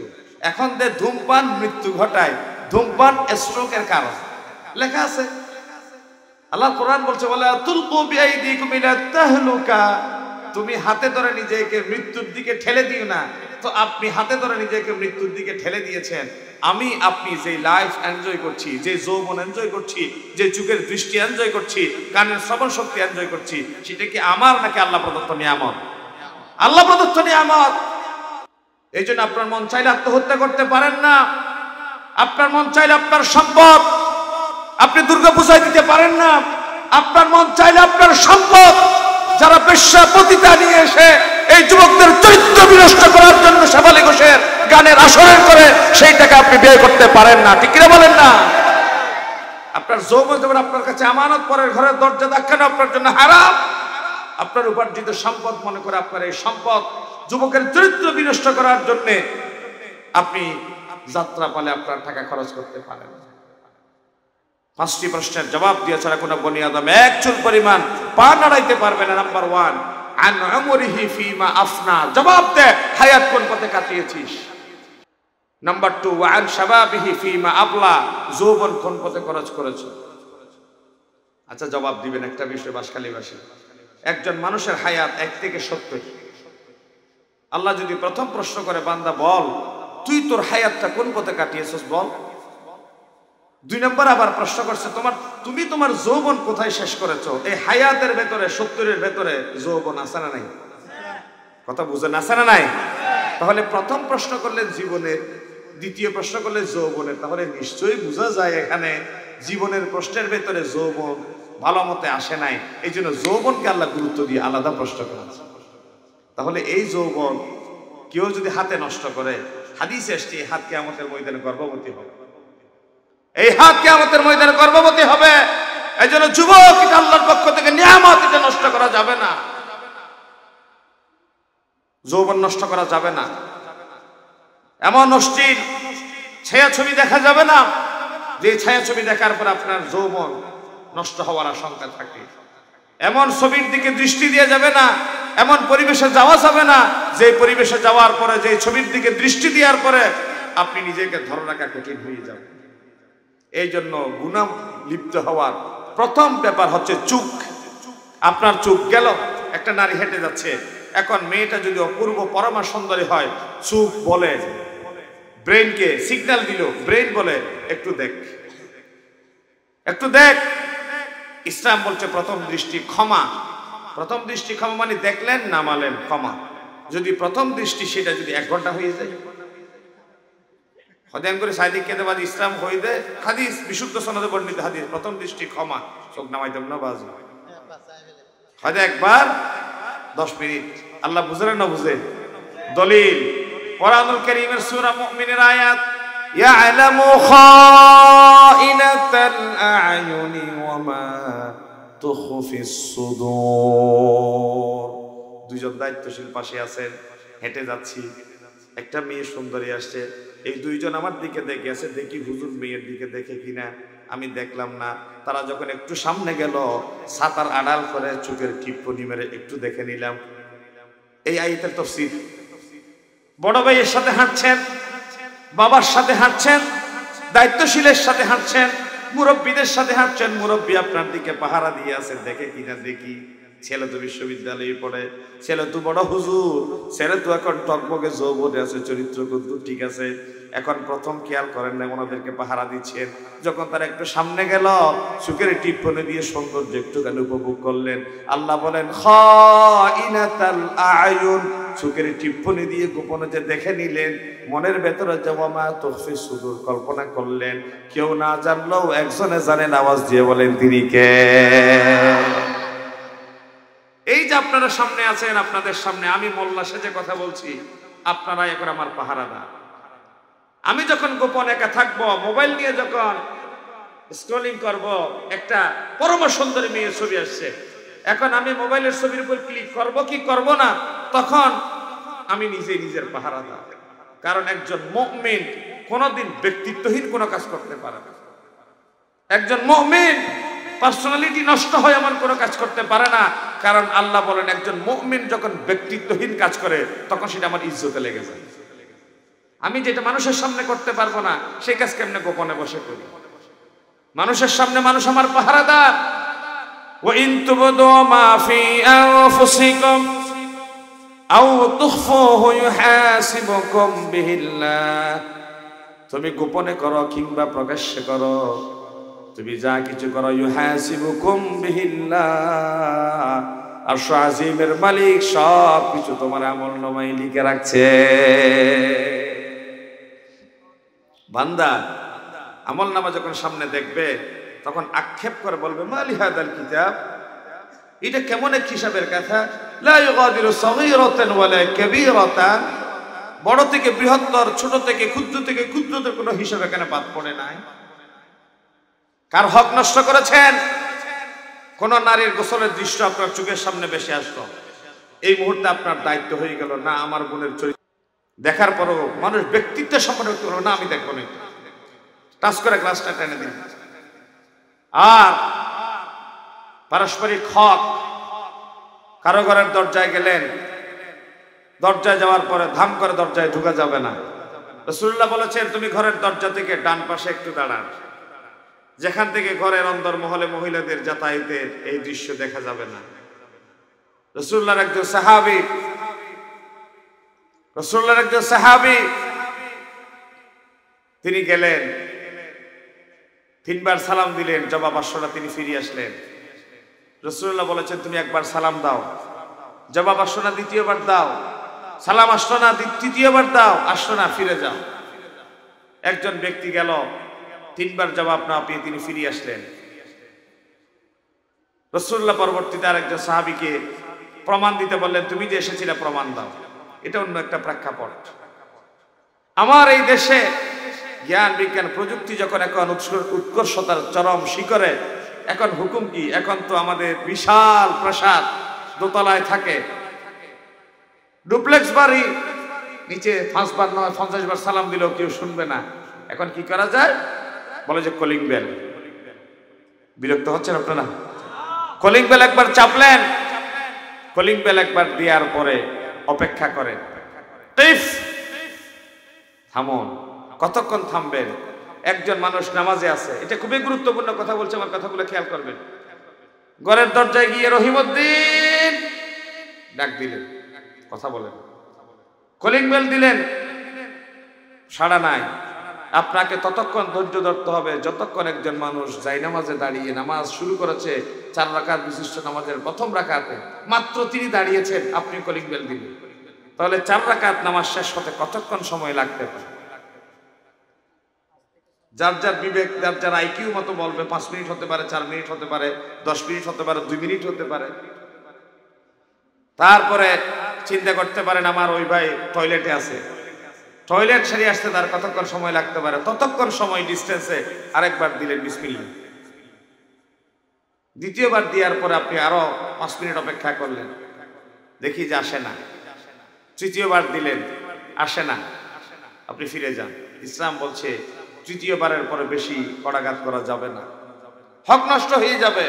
এখন দে ধূমপান মৃত্যু ঘটায়, ধূমপান স্ট্রোকের কারণ লেখা আছে। আল্লাহ কোরআন বলছে বলে তুলকু বিআইদিকুম ইলা তাহলুকা, তুমি হাতে ধরে নিজেকে মৃত্যুর দিকে ঠেলে দিও না। তো আপনি হাতে ধরে নিজেকে মৃত্যুর দিকে ঠেলে দিয়েছেন। আমি আপনি যে লাইফ এনজয় করছি, যে যৌবন এনজয় করছি, যে চোখের দৃষ্টি এনজয় করছি, কানের শ্রবণ শক্তি এনজয় করছি, সেটা কি আমার নাকি আল্লাহ প্রদত্ত নিয়ামত? আল্লাহ প্রদত্ত নিয়ামত। এই জন্য আপনার মন চাইলে আত্মহত্যা করতে পারেন না, আপনার মন চাইলে আপনার সম্পদ আপনি দুর্গা পূজায় দিতে পারেন না, আপনার মন চাইলে আপনার সম্পদ যারা বেশ্যা পতিতা নিয়ে এসে এই যুবকদের চরিত্র বিনষ্ট করার জন্য শেফালি ঘোষের গানের আসরের করে সেই টাকা আপনি ব্যয় করতে পারেন না, ঠিক কিনা বলেন না? আপনার যৌবন যেমন আপনার কাছে আমানত, পরের ঘরের দরজা দেখানো আপনার জন্য হারাম। আপনার উপার্জিত সম্পদ মনে করে আপনার এই সম্পদ যুবকের চরিত্র বিনষ্ট করার জন্য আপনি যাত্রা পালে আপনার টাকা খরচ করতে পারেন। 5টি প্রশ্নের জবাব দিয়ে ছাড়া কোনো বনি আদম এক চুল পরিমাণ পা নাড়াইতে পারবে না। নাম্বার 1 আন উমরিহি ফিমা আফনা, জবাব দে হায়াত কোন পথে কাটিয়েছিস। নাম্বার 2 আন শাবাবিহি ফিমা আবলা, যৌবন কোন পথে খরচ করেছো। আচ্ছা জবাব দিবেন একটা বিষয় বাসখালীবাসী, একজন মানুষের হায়াত 1 থেকে 70। আল্লাহ যদি প্রথম প্রশ্ন করে বান্দা বল তুই তোর হায়াতটা কোন পথে কাটিয়েছিস বল। 2 নম্বর আবার প্রশ্ন করছে তুমি তোমার যৌবন কোথায় শেষ করেছো। এই হায়াতের ভেতরে 70-এর ভেতরে যৌবন আছে না নাই? কথা বুঝেন, আছে না নাই? তাহলে প্রথম প্রশ্ন করলেন জীবনের, দ্বিতীয় প্রশ্ন করলে যৌবনের, তাহলে নিশ্চয়ই বোঝা যায় এখানে জীবনের প্রশ্নের ভেতরে যৌবন ভালো মতে আসে নাই। এই জন্য যৌবনকে আল্লাহ গুরুত্ব দিয়ে আলাদা প্রশ্ন করেছে। তাহলে এই যৌবন কেউ যদি হাতে নষ্ট করে, হাদিসে এসছে হাত কিয়ামতের ময়দানে গর্ভবতী হবে, এই হাত কিয়ামতের ময়দানে গর্ভবতী হবে। এই জন্য যুবক, এটা আল্লাহর পক্ষ থেকে নিয়ামত, এটা নষ্ট করা যাবে না, যৌবন নষ্ট করা যাবে না। এমন অশ্লীল ছায়াছবি দেখা যাবে না যে ছায়াছবি দেখার পর আপনার যৌবন নষ্ট হওয়ার আশঙ্কা থাকে। এমন ছবির দিকে দৃষ্টি দিয়ে যাবে না, এমন পরিবেশে যাওয়া যাবে না যে পরিবেশে যাওয়ার পরে, যে ছবির দিকে দৃষ্টি দেওয়ার পরে আপনি নিজেকে ধরে রাখা কঠিন হয়ে যাবে। এই জন্য গুনাহ লিপ্ত হওয়ার প্রথম ব্যাপার হচ্ছে চোখ। আপনার চোখ গেল, একটা নারী হেঁটে যাচ্ছে, এখন মেয়েটা যদি অপূর্ব পরমা সুন্দরী হয়, চোখ বলে ব্রেনকে সিগন্যাল দিল, ব্রেন বলে একটু দেখ, একটু দেখ। ইসলাম বলছে প্রথম দৃষ্টি ক্ষমা। প্রথম দৃষ্টি ক্ষমা মানে দেখলেন নামালেন ক্ষমা। যদি প্রথম দৃষ্টি সেটা যদি 1 ঘন্টা হয়ে যায়, হদেন করে সাইদিক কেদেবাদ ইসলাম হয়ে দেয়। হাদিস বিশুদ্ধ সনদে বর্ণিত হাদিস, প্রথম দৃষ্টি ক্ষমা, চোখ নামাইতাম না বাজু হয়তো একবার 10 মিনিট। আল্লাহ বুঝলেন না বুঝে? দলিল কোরআনুল কারীমের সূরা মুমিনের আয়াত, ইয়ালামু খাইনাতাল আ'য়ুনি ওয়া মা তুখফিস সুদূর। দুইজন দায়িত্বশীল পাশে আছেন, হেঁটে যাচ্ছি, একটা মেয়ে সুন্দরী আসছে, এই দুইজন আমার দিকে দেখে আছে, দেখি হুজুর মেয়ের দিকে দেখে কিনা, আমি দেখলাম না। তারা যখন একটু সামনে গেল, ছাতার আড়াল করে চোখের টিপ্পনি মেরে একটু দেখে নিলাম। এই আয়াতের তাফসীর। বড় ভাইয়ের সাথে হাঁটছেন, বাবার সাথে হাঁটছেন, দায়িত্বশীলের সাথে হাঁটছেন, মুরব্বীদের সাথে হাঁটছেন, মুরব্বী আপনার দিকে পাহারা দিয়ে আছে, দেখে কিনা দেখি। ছেলে তো বিশ্ববিদ্যালয়ে পড়ে, ছেলে তো বড় হুজুর, ছেলে তো এখন টকবকে যৌবনে আছে, চরিত্র কিন্তু ঠিক আছে। এখন প্রথম খেয়াল করেন না, ওনাদেরকে পাহারা দিচ্ছেন। যখন তারা একটু সামনে গেল, চোখের টিপ্পনি দিয়ে সৌন্দর্য একটুখানি উপভোগ করলেন। আল্লাহ বলেন খাইনাতাল আ'য়ুন, চোখের টিপ্পনি দিয়ে গোপনে যে দেখে নিলেন, মনের ভেতরে যে ওয়া মা তুখফিস সুদূর কল্পনা করলেন, কেউ না জানলেও একজনে জানেন, আওয়াজ দিয়ে বলেন তিনি কে? এই যে আপনারা সামনে আছেন, আপনাদের সামনে আমি মোল্লা সেজে কথা বলছি, আপনারা এখন আমার পাহারাদার। আমি যখন গোপন একা থাকবো, মোবাইল নিয়ে যখন স্ক্রলিং করব, একটা পরম সুন্দরী মেয়ের ছবি আসছে, এখন আমি মোবাইলের ছবির উপর ক্লিক করব কি করব না, তখন আমি নিজেই নিজের পাহারাদার। কারণ একজন মুমিন কোনোদিন ব্যক্তিত্বহীন কোনো কাজ করতে পারে না। একজন মুমিন পার্সোনালিটি নষ্ট হয় এমন কোনো কাজ করতে পারে না। কারণ আল্লাহ বলেন, একজন মুমিন যখন ব্যক্তিত্বহীন কাজ করে, তখন সেটা আমার ইজ্জতে লেগে যায়। আমি যেটা মানুষের সামনে করতে পারবো না, সেই কাজ কেমনে গোপনে বসে করি? মানুষের সামনে মানুষ আমার পাহারাদার। ওয়া ইন তুবদু মা ফি আনফুসিকুম আও তুখফুহু ইউহাসিবুকুম বিহিল্লাহ। তুমি গোপনে করো কিংবা প্রকাশ্যে করো, তুমি যা কিছু করো, ইউহাসিবুকুম বিহিল্লাহ, আরশ আজিমের মালিক সব কিছু তোমার আমলনামায় লিখে রাখছে। বান্দা আমলনামা যখন সামনে দেখবে, তখন আক্ষেপ করে বলবে, মালি হাদাল কিতাব, এটা কেমন এক হিসাবের কথা, লা ইউগাদিরু সাগীরাতান ওয়ালা কাবীরাতান, বড় থেকে বৃহত্তর, ছোট থেকে ক্ষুদ্রতর কোনো হিসাব এখানে বাদ পড়ে নাই। কার হক নষ্ট করেছেন? কোন নারীর গোসলের দৃশ্য আপনার চোখের সামনে বেশি আসলো, এই মুহূর্তে আপনার দায়িত্ব হয়ে গেল, না আমার বোনের চরিত্র দেখার পরও মানুষ ব্যক্তিত্বের সম্পর্কে করলো না, আমি দেখবো না, টাচ করে গ্লাসটা টেনে দিন। আর পারস্পরিক হক, কারো ঘরের দরজায় গেলেন, দরজায় যাওয়ার পরে ধাম করে দরজায় ঢুকা যাবে না। রাসূলুল্লাহ বলেছেন, তুমি ঘরের দরজা থেকে ডান পাশে একটু দাঁড়ান, যেখান থেকে ঘরের অন্দর মহলে মহিলাদের যাতায়াতের এই দৃশ্য দেখা যাবে না। রাসূলুল্লাহর একজন সাহাবী তিনি গেলেন, 3 বার সালাম দিলেন, জবাব আসলো না, তিনি ফিরে আসলেন। রাসূলুল্লাহ বলেছেন, তুমি একবার সালাম দাও, জবাব আসলো না, দ্বিতীয়বার দাও, সালাম আসলো না, তৃতীয়বার দাও, আসলো না, ফিরে যাও। একজন ব্যক্তি গেল, 3 বার জবাব না পেয়ে তিনি ফিরে আসলেন। রাসূলুল্লাহ পরবর্তীতে আরেকজন সাহাবীকে প্রমাণ দিতে বললেন, তুমি যে এসেছিলে প্রমাণ দাও। এটা অন্য একটা প্রেক্ষাপট। আমার এই দেশে জ্ঞান বিজ্ঞান প্রযুক্তি যখন এখন উৎকর্ষতার চরম শিখরে, এখন হুকুম কি? এখন তো আমাদের বিশাল প্রাসাদ, দোতলায় থাকে, ডুপ্লেক্স বাড়ি, নিচে 5 বার নয় 50 বার সালাম দিলেও কেউ শুনবে না। এখন কি করা যায়? বলে যে কলিং বেল। বিরক্ত হচ্ছেন আপনারা? কলিং বেল একবার চাপলেন, কলিং বেল একবার দেওয়ার পরে অপেক্ষা করেন, থামুন। কতক্ষণ থামবেন? একজন মানুষ নামাজে আছে, এটা খুবই গুরুত্বপূর্ণ কথা বলছে, আমার কথাগুলো খেয়াল করবেন। ঘরের দরজায় গিয়ে রহিমউদ্দিন ডাক দিলেন, কথা বলেন। কলিং বেল দিলেন, সাড়া নাই। আপনাকে ততক্ষণ ধৈর্য ধরতে হবে যতক্ষণ একজন মানুষ জায়নামাজে দাঁড়িয়ে নামাজ শুরু করেছে, 4 রাকাত বিশিষ্ট নামাজের প্রথম রাকাতে মাত্র তিনি দাঁড়িয়েছেন, আপনি কলিং বেল দিলেন, তাহলে 4 রাকাত নামাজ শেষ হতে কতক্ষণ সময় লাগতে পারে? যার যার বিবেক, যার যার আইকিউ মতো বলবে 5 মিনিট হতে পারে, 4 মিনিট হতে পারে, 10 মিনিট হতে পারে, 2 মিনিট হতে পারে। তারপরে চিন্তা করতে পারেন আমার ওই ভাই টয়লেটে আছে, টয়লেট সেরে আসতে তার কতক্ষণ সময় লাগতে পারে, ততক্ষণ সময় ডিস্টেন্সে আরেকবার দিলেন বিসমিল্লাহ। দ্বিতীয়বার দেওয়ার পরে আপনি আরো 5 মিনিট অপেক্ষা করলেন, দেখি যে আসে না। তৃতীয়বার দিলেন, আসে না, আপনি ফিরে যান। ইসলাম বলছে তৃতীয়বারের পরে বেশি কড়াঘাত করা যাবে না, হক নষ্ট হয়ে যাবে।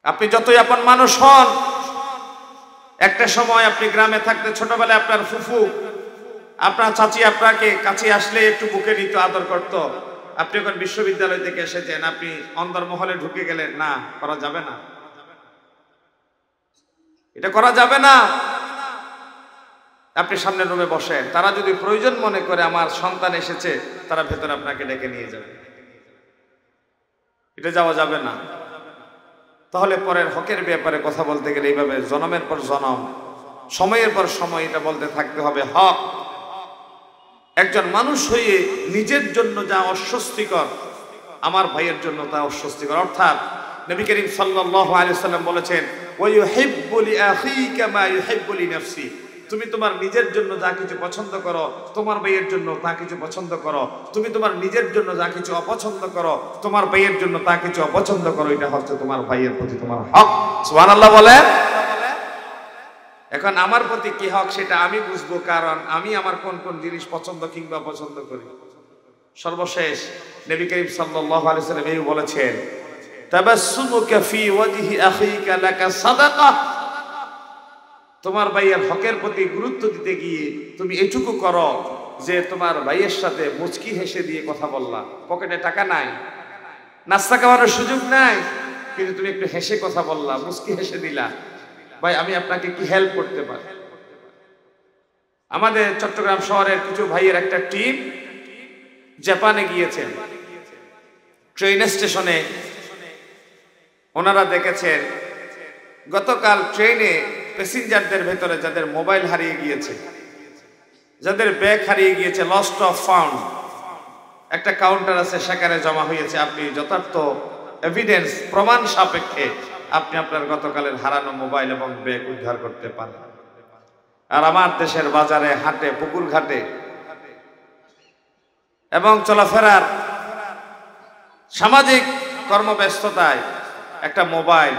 আপনি যতই আপন মানুষ হন, একটা সময় আপনি গ্রামে থাকতে ছোটবেলায় আপনার ফুফু, আপনার চাচি আপনাকে কাছে আসলে একটু বুকে নিত, আদর করত। আপনি এখন বিশ্ববিদ্যালয় থেকে এসেছেন, আপনি অন্দরমহলে ঢুকে গেলেন, না, করা যাবে না, এটা করা যাবে না। আপনি সামনের রুমে বসেন, তারা যদি প্রয়োজন মনে করে আমার সন্তান এসেছে, তারা ভেতরে আপনাকে ডেকে নিয়ে যাবে, এটা যাওয়া যাবে না। তাহলে পরের হকের ব্যাপারে কথা বলতে গেলে এইভাবে জনমের পর জনম, সময়ের পর সময় এটা বলতে থাকতে হবে। হক একজন মানুষ হয়ে নিজের জন্য যা অস্বস্তিকর, আমার ভাইয়ের জন্য তা অস্বস্তিকর। অর্থাৎ নবী করিম সাল্লাল্লাহু আলাইহি ওয়াসাল্লাম বলেছেন, ওয়া ইউহিব্বু লিআখিকা মা ইউহিব্বু লিনাফসি। তুমি তোমার নিজের জন্য যা কিছু পছন্দ করো, তোমার ভাইয়ের জন্য তা কিছু পছন্দ করো। তুমি তোমার নিজের জন্য যা কিছু অপছন্দ করো, তোমার ভাইয়ের জন্য তা কিছু অপছন্দ করো। এটা হচ্ছে তোমার ভাইয়ের প্রতি তোমার হক। সুবহানাল্লাহ বলেন। এখন আমার প্রতি কি হক সেটা আমি বুঝবো, কারণ আমি আমার কোন কোন জিনিস পছন্দ কিংবা অপছন্দ করি। সর্বশেষ নবী করিম সাল্লাল্লাহু আলাইহি ওয়াসাল্লাম এই বলেছেন, তাবাসসুমুকা ফি ওয়াজহি আখিকা লাকা সাদাকাহ। তোমার ভাইয়ের হকের প্রতি গুরুত্ব দিতে গিয়ে তুমি এটুকু করো যে তোমার ভাইয়ের সাথে মুচকি হেসে দিয়ে কথা বললা। পকেটে টাকা নাই, নাস্তা খাওয়ানোর সুযোগ নাই, কিন্তু তুমি একটু হেসে কথা বললা, মুচকি হেসে দিলা, ভাই আমি আপনাকে কি হেল্প করতে পারি। আমাদের চট্টগ্রাম শহরের কিছু ভাইয়ের একটা টিম জাপানে গিয়েছেন। ট্রেন স্টেশনে ওনারা দেখেছেন গতকাল ট্রেনে প্যাসেঞ্জারদের ভেতরে যাদের মোবাইল হারিয়ে গিয়েছে, যাদের ব্যাগ হারিয়ে গিয়েছে, লস্ট অফ ফাউন্ড, একটা কাউন্টার আছে, সেখানে জমা হয়েছে। আপনি যথার্থ এভিডেন্স, প্রমাণ সাপেক্ষে আপনি আপনার গতকালের হারানো মোবাইল এবং ব্যাগ উদ্ধার করতে পারেন। আর আমার দেশের বাজারে, হাটে, পুকুর ঘাটে এবং চলাফেরার সামাজিক কর্মব্যস্ততায় একটা মোবাইল,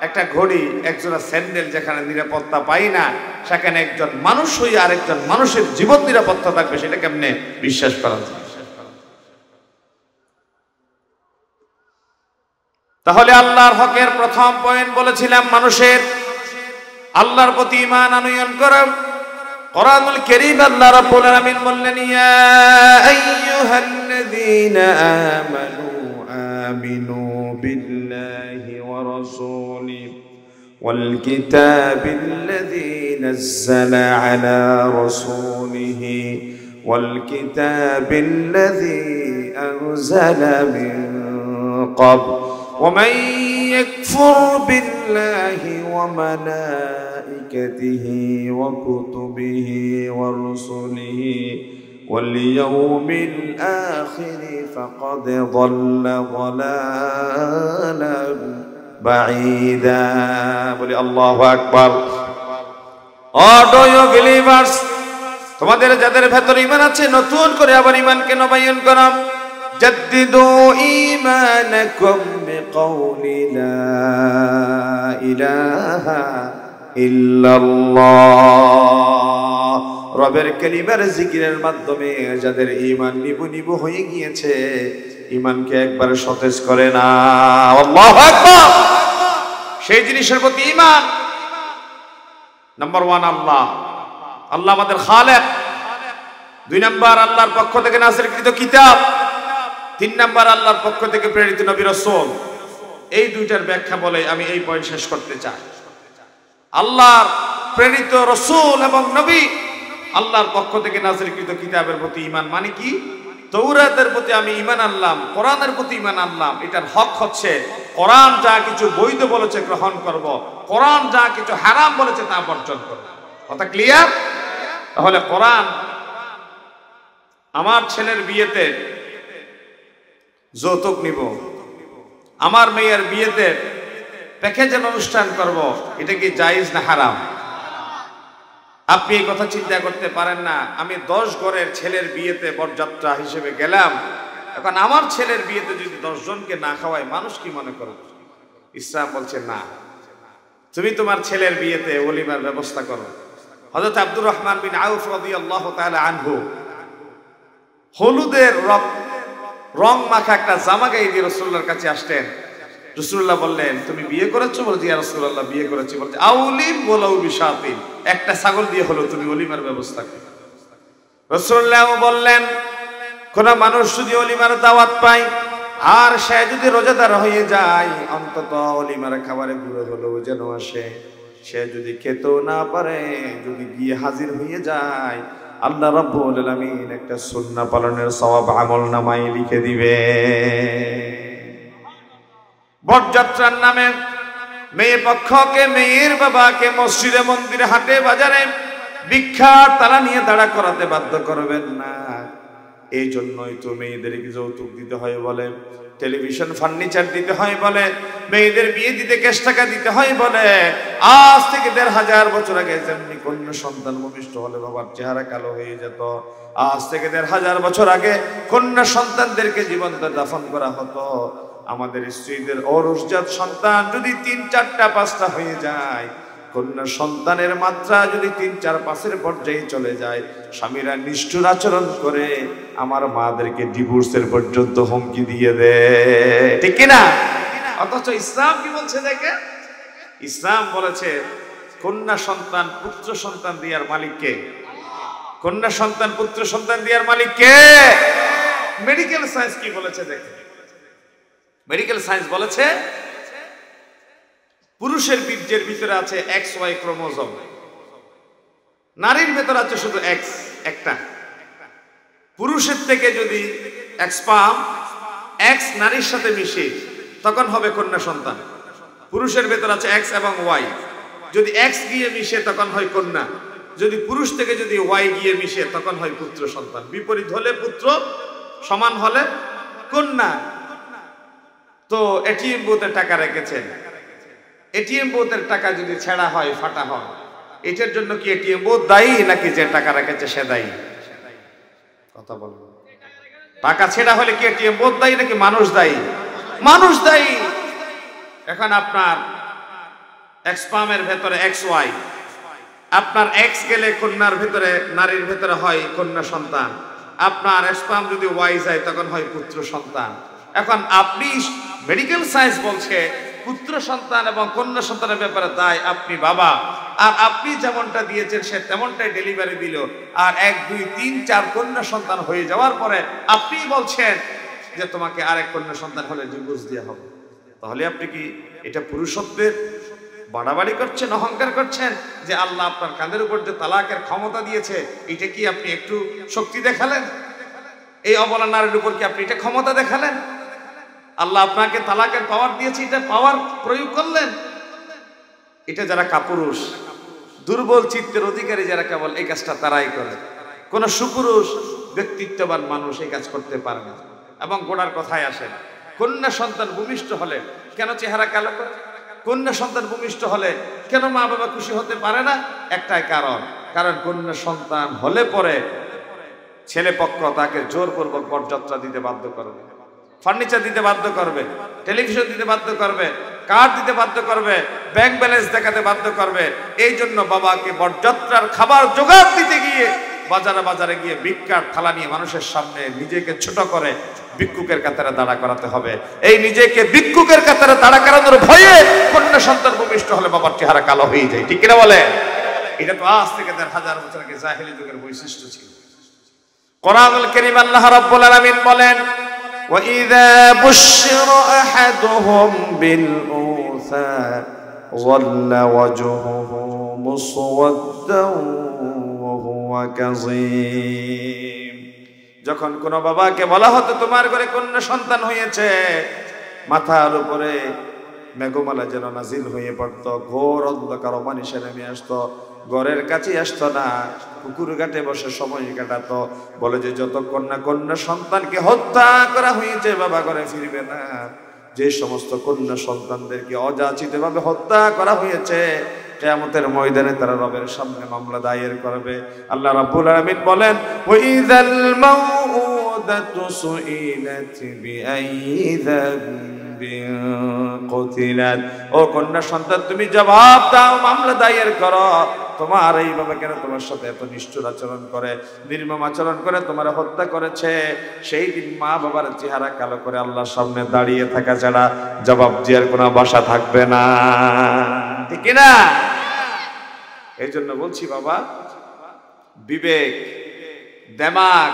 একটা ঘড়ি, একজোড়া স্যান্ডেল যেখানে নিরাপত্তা পাই না, সেখানে একজন মানুষ হয়ে আরেকজন মানুষের জীবন নিরাপত্তা থাকবে, সেটা কেমনে বিশ্বাস করা যায়? তাহলে আল্লাহর হকের প্রথম পয়েন্ট বলেছিলাম মানুষের আল্লাহর প্রতি ঈমান আনয়ন করা। কোরআনুল কারীম আল্লাহ রাব্বুল আলামিন বললেন, ইয়া আইয়ুহাল্লাযীনা আমানু আমিনু বিল্লাহি ওয়া রাসূলিহি ওয়াল কিতাবিল্লাযী নাযালা আলা রাসূলিহি ওয়াল কিতাবিল্লাযী আনজালা মিন ক্বাবল ومن يكفر بالله وملائكته وكتبه ورسله واليوم الآخر فقد ضل ضلالا بعيدا. বলি আল্লাহু আকবার। Do you believers, তোমাদের যাদের ভেতরে ঈমান আছে, নতুন করে আবার ঈমানকে নবায়ন করো। جددوا إيمانكم بقول لا إله إلا الله. রবের কালিমার জিকিরের মাধ্যমে যাদের ঈমান নিবু নিবু হয়ে গিয়েছে, ঈমানকে একবার সতেজ করে না। আল্লাহু আকবার। সেই জিনিসের প্রতি ঈমান। নাম্বার 1 আল্লাহ, আল্লাহ আমাদের খালেক। 2 নাম্বার আল্লাহর পক্ষ থেকে নাযিলকৃত কিতাব। 3 নাম্বার আল্লাহর পক্ষ থেকে প্রেরিত নবী রাসূল। এই দুইটার ব্যাখ্যা বলে আমি এই পয়েন্ট শেষ করতে চাই। আল্লাহর প্রেরিত রাসূল এবং নবী, আল্লাহর পক্ষ থেকে নাযিলকৃত কিতাবের প্রতি ঈমান মানে কি? তৌরাতের প্রতি আমি ঈমান আনলাম, কোরআনের প্রতি ঈমান আনলাম। এটার হক হচ্ছে কোরআন যা কিছু বৈধ বলেছে গ্রহণ করব, কোরআন যা কিছু হারাম বলেছে তা বর্জন করব। কথা ক্লিয়ার? তাহলে কোরআন, আমার ছেলের বিয়েতে যৌতুক নিব, আমার মেয়ের বিয়েতে প্যাকেজের অনুষ্ঠান করব, এটা কি জায়েজ না হারাম? আপনি এই কথা চিন্তা করতে পারেন না। আমি 10 ঘরের ছেলের বিয়েতে বরযাত্রা হিসেবে গেলাম, এখন আমার ছেলের বিয়েতে যদি 10 জনকে না খাওয়াই, মানুষ কি মনে করবে? ইসলাম বলছে না, তুমি তোমার ছেলের বিয়েতে ওলিমার ব্যবস্থা করো। হযরত আব্দুর রহমান বিন আউফ রাদিয়াল্লাহু তাআলা আনহু হলুদের রং মাখা একটা জামা গায়ে দিয়ে রাসূলুল্লাহর কাছে আসতেন। রাসূলুল্লাহ বললেন, তুমি বিয়ে করেছো? বলছি ইয়া রাসূলুল্লাহ বিয়ে করেছি। বলছে আউলিম ওয়ালাউ বিশাতিন, একটা ছাগল দিয়ে হলো তুমি ওলিমার ব্যবস্থা করো। রাসূলুল্লাহ বললেন, কোন মানুষ যদি ওলিমার দাওয়াত পায় আর সে যদি রোজাদার হয়ে যায়, অন্তত ওলিমার খাবারে ঘুরে হলেও যেন আসে। সে যদি খেতেও না পারে, যদি গিয়ে হাজির হয়ে যায়, আল্লাহ রাব্বুল আলামিন একটা সুন্নাহ পালনের সওয়াব আমলনামায় লিখে দিবে। বরযাত্রার নামে মেয়ে পক্ষকে, মেয়ের বাবাকে মসজিদে মন্দিরে হাটে বাজারে ভিক্ষার তালা নিয়ে দাঁড়া করাতে বাধ্য করবেন না। এই জন্যই তো মেয়েদেরকে যৌতুক দিতে হয় বলে, টেলিভিশন ফার্নিচার দিতে হয় বলে, মেয়েদের বিয়ে দিতে ক্যাশ টাকা দিতে হয় বলে। আজ থেকে 1500 বছর আগে যেমনি কন্যা সন্তান ভূমিষ্ঠ হলে বাবার চেহারা কালো হয়ে যেত, আজ থেকে 1500 বছর আগে কন্যা সন্তানদেরকে জীবন্ত দাফন করা হতো। আমাদের স্ত্রীদের ঔরসজাত সন্তান যদি 3, 4টা, 5টা হয়ে যায়, কন্যা সন্তানের মাত্রা যদি 3, 4, 5-এর পর্যায়ে চলে যায়, স্বামীরা নিষ্ঠুর আচরণ করে আমার মাদেরকে ডিভোর্সের পর্যন্ত হুমকি দিয়ে দেয়, ঠিক কিনা? অথচ ইসলাম কি বলছে দেখে? ইসলাম বলেছে কন্যা সন্তান পুত্র সন্তান দেওয়ার মালিক কে? কন্যা সন্তান পুত্র সন্তান দেওয়ার মালিক কে? মেডিকেল সায়েন্স কি বলেছে দেখে? মেডিকেল সায়েন্স বলেছে পুরুষের বীর্যের ভিতরে আছে XY ক্রোমোজোম, নারীর ভেতরে আছে শুধু X একটা। পুরুষের থেকে যদি স্পার্ম X নারীর সাথে মিশে, তখন হবে কন্যা সন্তান। পুরুষের ভেতর আছে X এবং Y, যদি X গিয়ে মিশে তখন হয় কন্যা, যদি পুরুষ থেকে যদি Y গিয়ে মিশে তখন হয় পুত্র সন্তান। বিপরীত হলে পুত্র, সমান হলে কন্যা। তো এটিএম বুথে টাকা রেখেছেন, এটিএম বুথের টাকা যদি ছেঁড়া হয়, ফাটা হয়, এটার জন্য কি এটিএম বুথ দায়ী নাকি যে টাকা রেখেছে সে দায়ী? কথা বলবো, টাকা ছেঁড়া হলে কি এটিএম বুথ দায়ী নাকি মানুষ দায়ী? মানুষ দায়ী। এখন আপনার স্পার্মের ভেতরে XY, আপনার X গেলে কন্যার ভেতরে, নারীর ভেতরে হয় কন্যা সন্তান। আপনার স্পার্ম যদি Y যায় তখন হয় পুত্র সন্তান। এখন আপনি, মেডিকেল সায়েন্স বলছে পুত্র সন্তান এবং কন্যা সন্তানের ব্যাপারে দায় আপনি বাবা, আর আপনি যেমনটা দিয়েছেন সে তেমনটাই ডেলিভারি দিল, আর 1, 2, 3, 4 কন্যা সন্তান হয়ে যাওয়ার পরে আপনি বলছেন যে তোমাকে আরেক কন্যা সন্তান হলে ডিভোর্স দেওয়া হবে। তাহলে আপনি কি এটা পুরুষত্বের বাড়াবাড়ি করছেন, অহংকার করছেন যে আল্লাহ আপনার কাঁধের উপর যে তালাকের ক্ষমতা দিয়েছে, এটা কি আপনি একটু শক্তি দেখালেন? এই অবলা নারীর উপর কি আপনি এটা ক্ষমতা দেখালেন? আল্লাহ আপনাকে তালাকের পাওয়ার দিয়েছে, এটা পাওয়ার প্রয়োগ করলেন? এটা যারা কাপুরুষ, দুর্বল চিত্তের অধিকারী যারা কেবল এই কাজটা তারাই করে। কোন সুপুরুষ ব্যক্তিত্ববান মানুষ এই কাজ করতে পারে না। এবং গোড়ার কথায় আসেন, কন্যা সন্তান ভূমিষ্ঠ হলে কেন চেহারা কালো করে? কন্যা সন্তান ভূমিষ্ঠ হলে কেন মা বাবা খুশি হতে পারে না? একটাই কারণ, কারণ কন্যা সন্তান হলে পরে ছেলে পক্ষ তাকে জোরপূর্বক বরযাত্রা দিতে বাধ্য করবে, ফার্নিচার দিতে বাধ্য করবে, টেলিভিশন দিতে বাধ্য করবে, কার্ড দিতে বাধ্য করবে, ব্যাংক ব্যালেন্স দেখাতে বাধ্য করবে। এই জন্য বাবাকে বরযাত্রার খাবার জোগাড় দিতে গিয়ে বাজারে বাজারে গিয়ে ভিক্ষার থালা নিয়ে মানুষের সামনে নিজেকে ছোট করে ভিক্ষুকের কাতারে দাঁড়া করাতে হবে। এই নিজেকে ভিক্ষুকের কাতারে দাঁড়া করানোর ভয়ে কন্যা সন্তান ভূমিষ্ঠ হলে বাবার চেহারা কালো হয়ে যায়, ঠিক কিনা বলে? এটা তো আজ থেকে 1500 বছর আগে জাহেলি যুগের বৈশিষ্ট্য ছিল। কোরআনুল কারীম আল্লাহ রাব্বুল আলামিন বলেন, وَإِذَا بُشِّرَ أَحَدُهُمْ بِالْأُنثَىٰ ওয়াল্লা ওয়াজহুহু মুসওয়াদ্দান ওয়া হুয়া কাযীম। যখন কোন বাবাকে বলা হতো তোমার ঘরে কন্যা সন্তান হয়েছে, মাথার উপরে মেঘমালা যেন নাজিল হয়ে পড়তো, ঘোর অন্ধকার অমানিসে নেমে আসতো, ঘরের কাছে আসতো না, পুকুর ঘাটে বসে সময় কাটাতো। বলে যে যতক্ষণ না কন্যা সন্তানকে হত্যা করা হয়েছে বাবা ঘরে ফিরবে না। যে সমস্ত কন্যা সন্তানদেরকে অযাচিত ভাবে হত্যা করা হয়েছে, কিয়ামতের ময়দানে তারা রবের সামনে মামলা দায়ের করবে। আল্লাহ রাব্বুল আলামিন বলেন, ওয়াইযাল মাউউদাতু সুইলাত বিআইয়ি যামবিন কুতিলাত। ও কন্যা সন্তান, তুমি জবাব দাও, মামলা দায়ের করো। তোমার এইভাবে কেন তোমার সাথে এত নিষ্ঠুর আচরণ করে, নির্মম আচরণ করে তোমার হত্যা করেছে? সেই দিন মা বাবার চেহারা কালো করে আল্লাহর সামনে দাঁড়িয়ে থাকা ছাড়া জবাব দেওয়ার কোনো ভাষা থাকবে না, ঠিক না? এই জন্য বলছি বাবা, বিবেক, দিমাগ,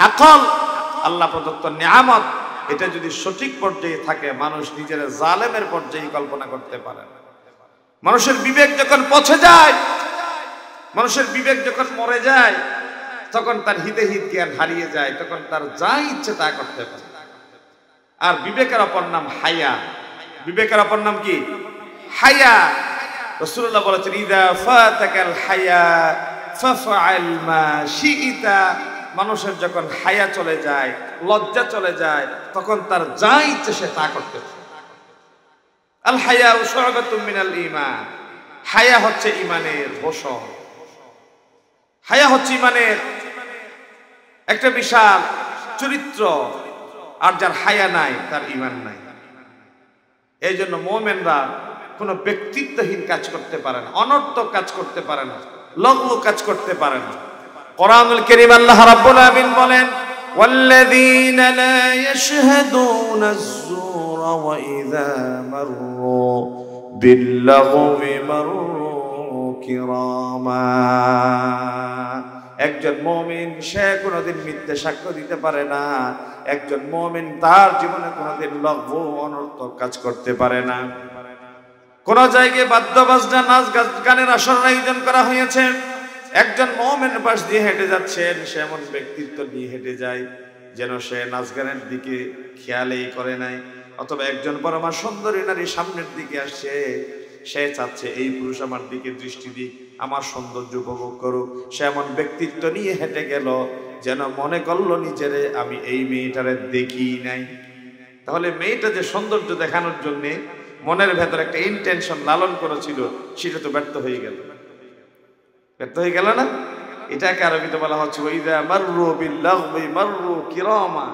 আকল আল্লাহ প্রদত্ত নিয়ামত, এটা যদি সঠিক পর্যায়ে থাকে মানুষ নিজের জালেমের পর্যায়ে কল্পনা করতে পারে না। মানুষের বিবেক যখন পচে যায়, মানুষের বিবেক যখন মরে যায়, তখন তার হিতে হিত জ্ঞান হারিয়ে যায়, তখন তার যা ইচ্ছে তা করতে পারে। আর বিবেকের অপর নাম হায়া। বিবেকের অপর নাম কি? হায়া। রাসূলুল্লাহ বলেছেন, ইযা ফাতাকাল হায়া ফাফআল মা শিইতা। মানুষের যখন হায়া চলে যায়, লজ্জা চলে যায়, তখন তার যা ইচ্ছে সে তা করতে পারে। আল হায়া শুআবাতুম মিনাল ঈমান। হায়া হচ্ছে ঈমানের পোষণ। হায়া হচ্ছে ঈমানের একটা বিশাল চরিত্র। আর যার হায়া নাই তার ঈমান নাই। এই জন্য মুমিনরা কোনো ব্যক্তিত্বহীন কাজ করতে পারে না, অনর্থক কাজ করতে পারে না, লঘু কাজ করতে পারে না। কোরআনুল কারীম আল্লাহ রাব্বুল আলামিন বলেন, ওয়াল্লাযীনা লা ইয়াশহাদুনা আয-যুরা ওয়া ইযা মাররু বিল-লাগwi মাররু কিরামা। একজন মুমিন সে কোনোদিন মিথ্যে সাক্ষ্য দিতে পারে না। একজন মুমিন তার জীবনে কোনোদিন লঘু অনর্থক কাজ করতে পারে না। কোন জায়গায় বাদ্যবাজনা, নাচ গানের আসর আয়োজন করা হয়েছে, একজন মুমিন পাশ দিয়ে হেঁটে যাচ্ছেন, সে এমন ব্যক্তিত্ব নিয়ে হেঁটে যায় যেন সে নাচ গানের দিকে খেয়ালই করে নাই। অথবা একজন পরমা সুন্দরী নারী সামনের দিকে আসছে, সে চাচ্ছে এই পুরুষ আমার দিকে দৃষ্টি দিক, আমার সৌন্দর্য উপভোগ করুক। সে এমন ব্যক্তিত্ব নিয়ে হেঁটে গেল যেন মনে করলো নিজেরে আমি এই মেয়েটারে দেখি নাই। তাহলে মেয়েটা যে সৌন্দর্য দেখানোর জন্য মনের ভেতর একটা ইন্টেনশন লালন করেছিল, সেটা তো ব্যর্থ হয়ে গেল। ব্যর্থ হয়ে গেল না? এটাকে আরবিতে বলা হচ্ছে ওয়াইদা মাররু বিল-লাগwi মাররু কিরামা।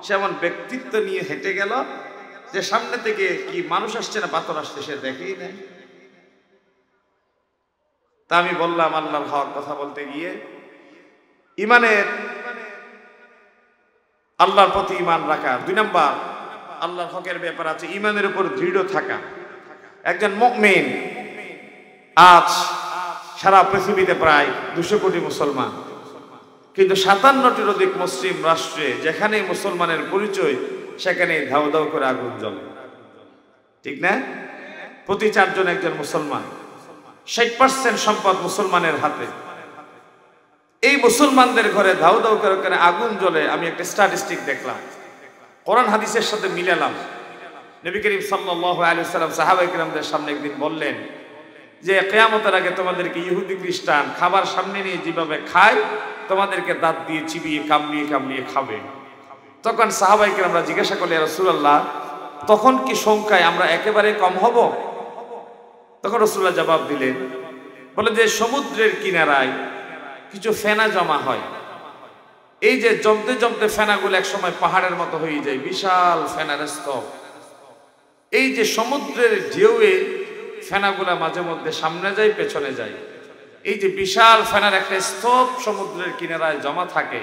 সে এমন ব্যক্তিত্ব নিয়ে হেঁটে গেল যে সামনে থেকে কি মানুষ আসছে না পাথর আসছে সে দেখেই নাই। তা আমি বললাম আল্লাহর হক কথা বলতে গিয়ে, ইমানের, আল্লাহর প্রতি ইমান রাখা। 2 নাম্বার আল্লাহর হকের ব্যাপার আছে ইমানের উপর দৃঢ় থাকা। একজন মুমিন, আজ সারা পৃথিবীতে প্রায় 200 কোটি মুসলমান, কিন্তু 57টির অধিক মুসলিম রাষ্ট্রে যেখানে মুসলমানের পরিচয় সেখানে ধাউ ধাউ করে আগুন জ্বলে, ঠিক না? প্রতি 4 জন একজন মুসলমান। 60% সম্পদ মুসলমানের হাতে। এই মুসলমানদের ঘরে ধাউ ধাউ করে আগুন জ্বলে। আমি একটা স্ট্যাটিস্টিক দেখলাম, কোরআন হাদিসের সাথে মিলালাম। নবী করিম সাল্লাল্লাহু আলাইহি ওয়াসাল্লাম সাহাবায়ে কিরামদের সামনে একদিন বললেন যে কিয়ামতের আগে তোমাদেরকে ইহুদি খ্রিস্টান খাবার সামনে নিয়ে যেভাবে খায়, তোমাদেরকে দাঁত দিয়ে চিবিয়ে কামড়িয়ে কামড়িয়ে খাবে। তখন সাহাবায়ে কিরামরা জিজ্ঞাসা করলেন, ইয়া রাসূলুল্লাহ, তখন কি সংখ্যায় আমরা একেবারে কম হব? তখন রাসূলুল্লাহ জবাব দিলেন, বলে যে সমুদ্রের কিনারায় কিছু ফেনা জমা হয়। এই যে জমতে জমতে ফেনাগুলো একসময় পাহাড়ের মতো হয়ে যায়, বিশাল ফেনার স্তূপ। এই যে সমুদ্রের ঢেউয়ে ফেনাগুলা মাঝে মধ্যে সামনে যায় পেছনে যায়, এই যে বিশাল ফেনার একটা স্তূপ সমুদ্রের কিনারায় জমা থাকে।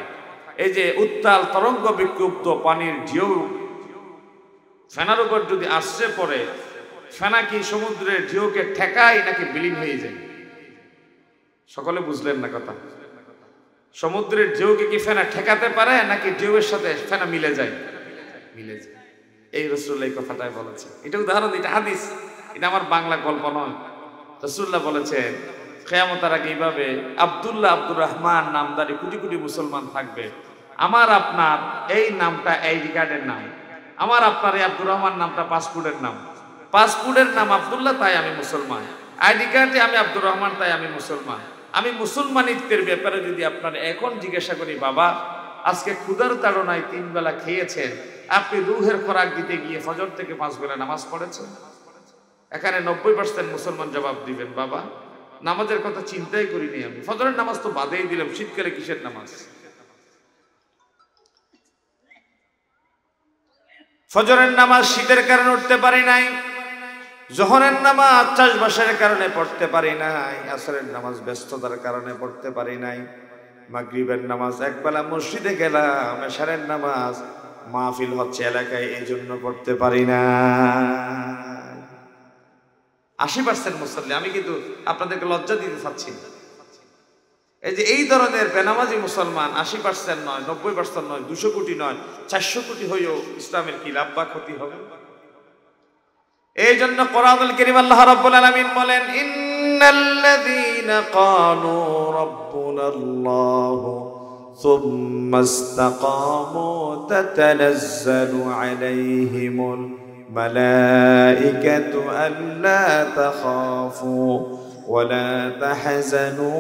এই যে উত্তাল তরঙ্গ বিক্ষুব্ধ পানির ঢেউ ফেনার উপর যদি আশ্রে পড়ে, ফেনা কি সমুদ্রের ঢেউকে ঠেকায় নাকি বিলীন হয়ে যায়? সকলে বুঝলেন না কথা? সমুদ্রের ঢেউকে কি ফেনা ঠেকাতে পারে নাকি ঢেউয়ের সাথে ফেনা মিলে যায়? মিলে যায়। এই রাসূলুল্লাহ এই কথাটাই বলেছে। এটা উদাহরণ, এটা হাদিস। এটা আমার বাংলা গল্প নয়। রাসূলুল্লাহ বলেছেন কিয়ামতের আগে এইভাবে আব্দুল্লাহ আব্দুর রহমান নামদারি কোটি কোটি মুসলমান থাকবে। আমার আপনার এই নামটা আইডি কার্ডের নাম, আমার আপনার এই আব্দুর রহমান নামটা পাসপোর্টের নাম, পাসপোর্টের নাম আব্দুল্লাহ তাই আমি মুসলমান, আইডি কার্ডে আমি আব্দুর রহমান তাই আমি মুসলমান। আমি মুসলমানিত্বের ব্যাপারে যদি আপনার এখন জিজ্ঞাসা করি, বাবা আজকে ক্ষুধার তাড়নায় 3 বেলা খেয়েছেন, আপনি রুহের খোরাক দিতে গিয়ে ফজর থেকে 5 বেলা নামাজ পড়েছেন? এখানে 90% মুসলমান জবাব দিবেন, বাবা নামাজের কথা চিন্তাই করিনি আমি, ফজরের নামাজ তো বাদেই দিলাম, শীতকালে কিসের নামাজ? ফজরের নামাজ শীতের কারণে উঠতে পারি নাই, জোহরের নামাজ চাষবাসের কারণে পড়তে পারি নাই, আসরের নামাজ ব্যস্ততার কারণে পড়তে পারি নাই, মাগরিবের নামাজ একবেলা মসজিদে গেলাম, এশারের নামাজ মাহফিল হচ্ছে এলাকায় এই জন্য পড়তে পারি না। 80% মুসল্লি, আমি কিন্তু আপনাদেরকে লজ্জা দিতে চাচ্ছি না। এই যে এই ধরনের বেনামাজি মুসলমান 80% নয়, 90% নয়, 200 কোটি নয়, 400 কোটি হয়েও ইসলামের কি লাভ বা ক্ষতি হবে? এই জন্য কোরআনুল কারীম আল্লাহ রাব্বুল আলামিন বলেন, ইন্নাল্লাযীনা ক্বালু রাব্বুনাল্লাহু সুম্মা ইসতাকামু তাতানাজ্জালু আলাইহিমুল মালাইকাতু আল্লা তাখাফু ওয়া লা তাহজানু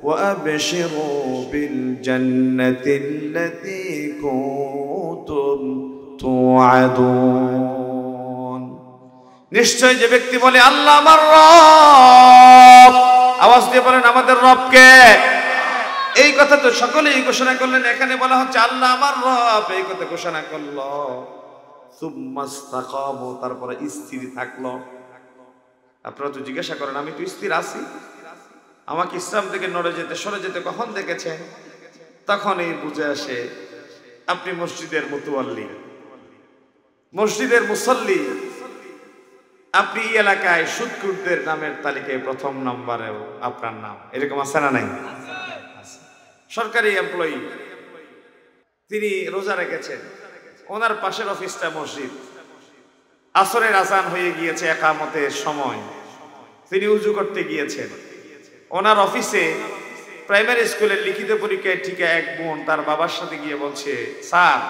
وأبشروا بالجنة التي كنتم توعدون। নিশ্চয় যে ব্যক্তি বলে আল্লাহ আমার রব, আওয়াজ দিয়ে বলেন আমাদের রব কে? এই কথা তো সকলেই ঘোষণা করলেন, এখানে বলা হচ্ছে আল্লাহ আমার রব, এই কথা ঘোষণা করলো। সুম্মা ইসতাকামু, তারপরে স্থির থাকলো। আপনারা তো জিজ্ঞাসা করেন আমি তো স্থির আছি, আমাকে ইসলাম থেকে নড়ে যেতে সরে যেতে কখন দেখেছেন? তখনই বুঝে আসে আপনি মসজিদের মুতওয়াল্লি, মসজিদের মুসল্লি, আপনি এই এলাকায় সুদকুরদের নামের তালিকায় প্রথম নম্বরেও আপনার নাম, এরকম আছে না নাই? সরকারি এমপ্লয়ি, তিনি রোজা রেখেছেন, ওনার পাশের অফিসটা মসজিদ, আসরের আজান হয়ে গিয়েছে, একামতের সময়, তিনি উজু করতে গিয়েছেন। ওনার অফিসে প্রাইমারি স্কুলের লিখিত পরীক্ষায় ঠিক এক বোন তার বাবার সাথে গিয়ে বলছে, স্যার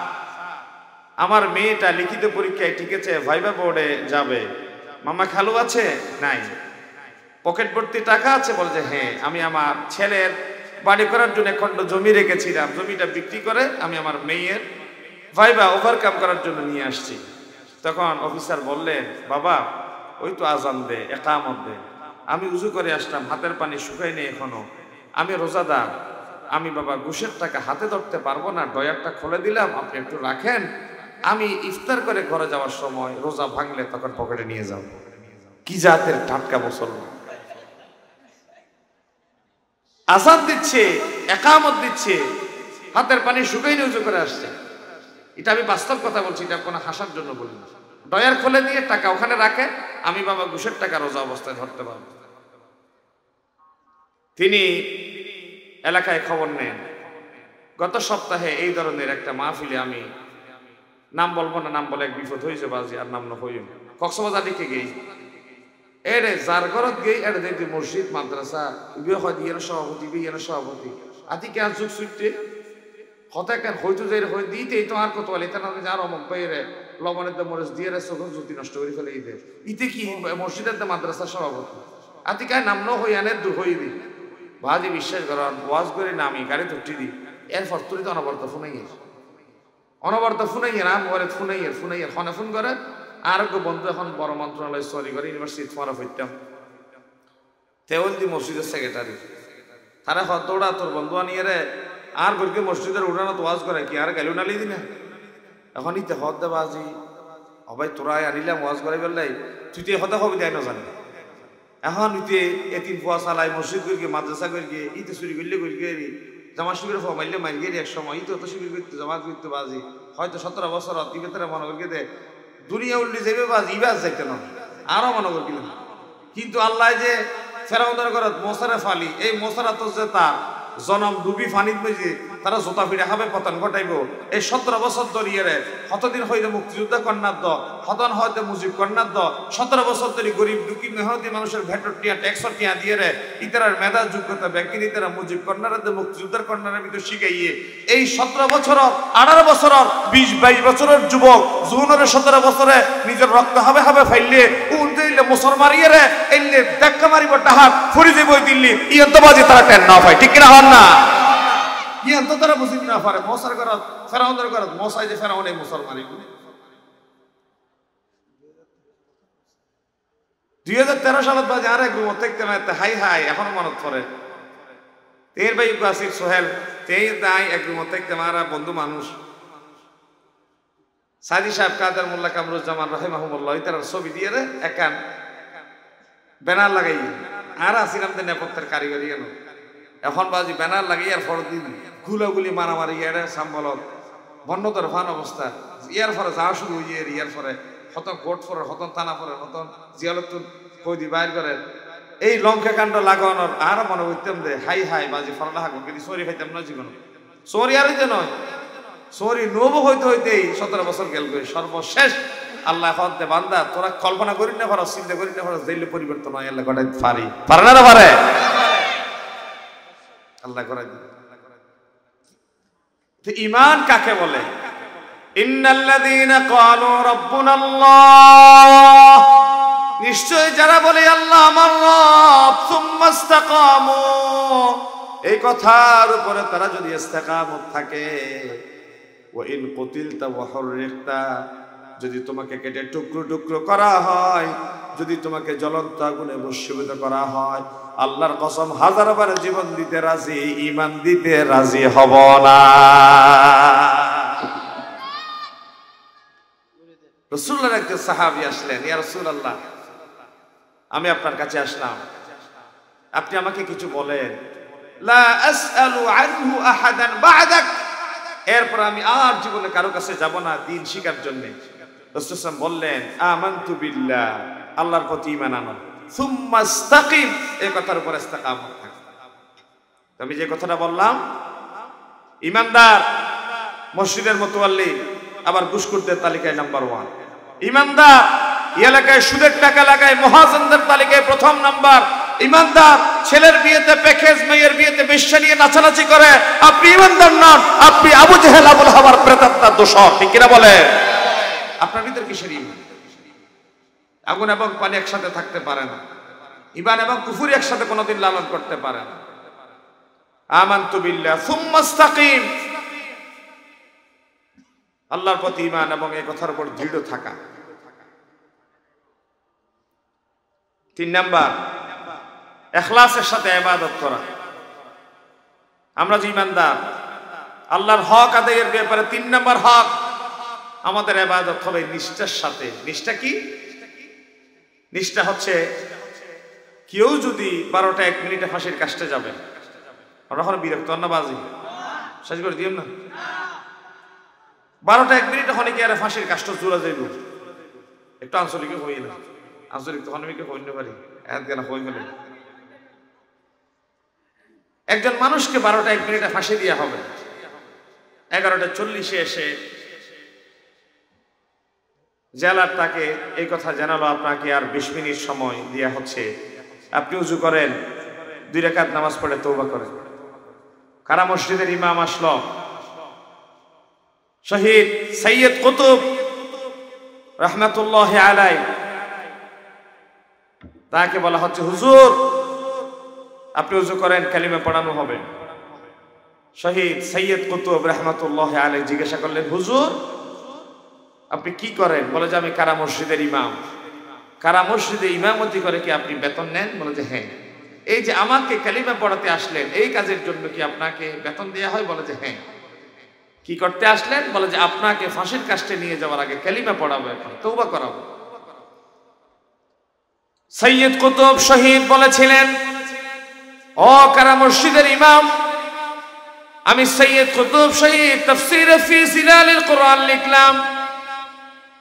আমার মেয়েটা লিখিত পরীক্ষায় ঠিকেছে, ভাইবা বোর্ডে যাবে, মামা খালু আছে? নাই। পকেট ভর্তি টাকা আছে? বলে যে হ্যাঁ, আমি আমার ছেলের বাড়ি করার জন্য খণ্ড জমি রেখেছিলাম, জমিটা বিক্রি করে আমি আমার মেয়ের ভাইবা ওভারকাম করার জন্য নিয়ে আসছি। তখন অফিসার বললেন, বাবা ওই তো আজান দে, একামত দে, আমি উজু করে আসলাম, হাতের পানি শুকাই নেই এখনো, আমি রোজাদার, আমি বাবা ঘুষের টাকা হাতে ধরতে পারবো না, ডয়ারটা খুলে দিলাম, আপনি একটু রাখেন, আমি ইফতার করে ঘরে যাওয়ার সময় রোজা ভাঙলে তখন পকেটে নিয়ে যাব। কি জাতের টাটকা মুসলমান! আজান দিচ্ছে, একামত দিচ্ছে, হাতের পানি শুকাই নিয়ে উজু করে আসছে। এটা আমি বাস্তব কথা বলছি, এটা কোনো হাসার জন্য বলি না। ডয়ার খুলে দিয়ে টাকা ওখানে রাখে, আমি বাবা ঘুষের টাকা রোজা অবস্থায় ধরতে পারবো। তিনি এলাকায় খবর নেন। গত সপ্তাহে এই ধরনের একটা মাহফিলে, আমি নাম বলবো না, নাম বলে এক বিপদ হয়েছে বাজি, আর নাম না হইম, কক্সবাজার দিকে গেই, এরে যার ঘরত গেই এর দেখি মসজিদ মাদ্রাসা বিয়ে হয় দিয়ে সভাপতি, বিয়ের সভাপতি আদি কে আর যুগ ছুটতে হতাকার হয়তো যে হয়ে দিতে তো আর কত বলে এটা না, আর অমক বাইরে লবণের দাম মরিচ দিয়ে চোখ জ্যোতি নষ্ট করে ফেলে দিতে, ইতে কি মসজিদের মাদ্রাসার সভাপতি আদি কায় নাম ন হই আনে দু হই দি ভাজি বিশ্বাস করেন, ওয়াজ করে নামি গাড়ি তুটি দি, এরপর তুলি তো অনবরত ফোনাইয়ের, অনবরত ফোনাইয়ের, আর মোবাইলে ফোনাইয়ের ফোনে ফোন করে। আর বন্ধু এখন বড় মন্ত্রণালয় সরি করে ইউনিভার্সিটি ফোনা হইতাম, তেওলদি মসজিদের সেক্রেটারি, তারা হত দৌড়া তোর বন্ধু আনিয়ে রে আর গরিকে মসজিদের উঠানো তো ওয়াজ করে কি আর গেল নালি দি না, এখন ইতে হদ দে বাজি অবাই তোরা আনিলাম ওয়াজ করে বেললাই, তুই তো হতে হবে দেয় না জানি, এখন ইতে এতিম ফুয়া চালাই মসজিদ করি মাদ্রাসা করি ইতে চুরি করলে করি জামা শিবিরে ফোয়া মারলে মারি গিয়ে এক সময় ইতে তো শিবির করতে জামাত করতে বাজি হয়তো 17 বছর ইবেতারা মনে করি দে দুনিয়া উল্লি যাবে বাজি ইবাজ যাইতে না আরো মনে করি। কিন্তু আল্লাহ যে ফেরাউনের ঘরত মোসারে ফালি, এই মোসারা তো যে তার জনম ডুবি ফানিত মেজে তারা জোতা ফিরে খাবে পতন ঘটাইব। এই 17 বছর ধরিয়ে কতদিন হইতে মুক্তিযোদ্ধা কন্যার দ, হতন হয়তো মুজিব কন্যার দ, 17 বছর ধরে গরিব দুঃখী মেহনতি মানুষের ভেটর টিয়া ট্যাক্সর টিয়া দিয়ে ইতারার মেধা যোগ্যতা ব্যক্তি ইতারা মুজিব কন্যার মুক্তিযোদ্ধার কন্যার ভিতরে শিখাইয়ে এই 17 বছর 18 বছর 20-22 বছরের যুবক জুনের 17 বছরে নিজের রক্ত হবে হবে ফাইলে উনতে মুসলমান ইয়ে এলে দেখা মারিব ডাহাত ফুরি যাইব দিল্লি ইয়ন্তবাজি তারা টেন না হয়, ঠিক কিনা হন না? ইয়ন্ত তারা বুঝিন না পারে মশার ঘরত ফেরাউনের ঘরত মশাই যে ফেরাউন এই মুসলমানি 2013 সালত বাজে আর এক রুম দেখতে না হাই হাই এখনো মনত পড়ে তের ভাই আসিফ সোহেল তেই দাই এক রুম দেখতে মারা বন্ধু মানুষ সাদি সাহেব কাদের মোল্লা কামরুজ্জামান রাহিমাহুল্লাহ তার ছবি দিয়ে একান ব্যানার লাগাই আর আসিলাম যে নেপথ্যের কারিগরি এলো এখন বাজি ব্যানার লাগাই আর পর দিন গুলাগুলি মারামারি ইয়ারে সাম্বলত বন্যতর ফান অবস্থা ইয়ার পরে যা শুরু হয়ে ইয়ার পরে হতন কোর্ট পরে হতন থানা পরে হতন জিয়ালতুন কইদি বাইর করে এই লঙ্কা কাণ্ড লাগানোর আর মনে হইতাম যে হাই হাই বাজি ফরলা হাগো কিন্তু সরি খাইতাম না জীবন সরি আর যে নয় সরি নব হইতে হইতেই 17 বছর গেল সর্বশেষ আল্লাহ হতে বান্দা তোরা কল্পনা করি না পারো চিন্তা করি না পারো দিলে পরিবর্তন হয় আল্লাহ করাই পারি পারে না পারে আল্লাহ করাই তো ঈমান কাকে বলে? ইন্নাল্লাযীনা ক্বালু রাব্বুনাল্লাহ, নিশ্চয় যারা বলে আল্লাহ আমার রব, সুম্মা ইসতাকামু, এই কথার উপরে তারা যদি ইস্তেকামত থাকে, ওয়া ইন কুতিলতা ওয়া হুররিকতা, যদি তোমাকে কেটে টুকরো টুকরো করা হয়, যদি তোমাকে জ্বলন্ত আগুনে ভস্মীভূত করা হয়, আল্লাহর কসম হাজারবার জীবন দিতে রাজি, ঈমান দিতে রাজি হব না। রাসূলুল্লাহর একজন সাহাবী আসলেন, ইয়া রাসূলুল্লাহ আমি আপনার কাছে আসলাম, আপনি আমাকে কিছু বলেন। লা আসআলু আনহু আহাদান বা'দাক, এরপর আমি আর জীবনে কারো কাছে যাব না দ্বীন শিখার জন্য। রাসূল বললেন আমানতু বিল্লাহ, আল্লাহর প্রতি ঈমান আনো, সুম্মা ইসতাকিম, এই কথার উপর ইস্তেকামত থাক। আমি যে কথাটা বললাম, ঈমানদার মসজিদের মুতাওয়াল্লি আবার ঘুষখোরদের তালিকায় নাম্বার 1, ঈমানদার এলাকায় সুদের টাকা লাগায় মহাজনদের তালিকায় প্রথম নাম্বার, ঈমানদার ছেলের বিয়েতে প্যাকেজ, মেয়ের বিয়েতে বেশ্যা নিয়ে নাচানাচি করে, আপনি ঈমানদার নন, আপনি আবু জেহেল আবুল হাবার প্রেতাত্মার দোষর, ঠিক কিনা বলে? আপনার ভিতর কিসের ঈমান? আগুন এবং পানি একসাথে থাকতে পারে না, ঈমান এবং কুফর একসাথে কোনোদিন লালন করতে পারে না। আমানতু বিল্লাহ সুম্মা ইসতাকিম, আল্লাহর প্রতি ঈমান এবং এই কথার উপর দৃঢ় থাকা। 3 নাম্বার ইখলাসের সাথে ইবাদত করা। আমরা যে ঈমানদার, আল্লাহর হক আদায়ের ব্যাপারে 3 নাম্বার হক, আমাদের ইবাদত হবে নিষ্ঠার সাথে। নিষ্ঠা কি? নিষ্ঠা হচ্ছে কেউ যদি 12টা 1 মিনিটে ফাঁসির কাস্টে যাবে, আমরা এখন বিরক্ত না বাজি শেষ করে দিও না, 12টা 1 মিনিটে হলে কি আর ফাঁসির কাস্ট জোড়া যাইব? একটু আঞ্চলিকে হই না, আঞ্চলিক তখন আমি হইতে পারি একদিন হয়ে গেলে একজন মানুষকে 12টা 1 মিনিটে ফাঁসি দেওয়া হবে, 11টা 40-এ এসে জেলার তাকে এই কথা জানালো আপনাকে আর 20 মিনিট সময় দেওয়া হচ্ছে, আপনি উজু করেন, 2 রাকাত নামাজ পড়ে তওবা করেন। কারা মসজিদের ইমাম আসলো, শহীদ সৈয়দ কুতুব রহমাতুল্লাহি আলাইহি, তাকে বলা হচ্ছে হুজুর আপনি উজু করেন, কালিমা পড়ানো হবে। শহীদ সৈয়দ কুতুব রহমাতুল্লাহি আলাইহি জিজ্ঞাসা করলেন, হুজুর আপনি কি করেন? বলে যে আমি কারা মসজিদের ইমাম। কারা মসজিদে ইমামতি করে কি আপনি বেতন নেন? বলে যে হ্যাঁ। এই যে আমাকে কালিমা পড়াতে আসলেন, এই কাজের জন্য কি আপনাকে বেতন দেওয়া হয়? বলে যে হ্যাঁ। কি করতে আসলেন? বলে যে আপনাকে ফাঁসির কাস্টে নিয়ে যাওয়ার আগে কালিমা পড়াবো, এখন তওবা করাবো। সৈয়দ কুতুব শহীদ বলেছিলেন, ও কারা মসজিদের ইমাম, আমি সৈয়দ কুতুব শহীদ তাফসীর ফি জিলালিল কুরআন লিখলাম,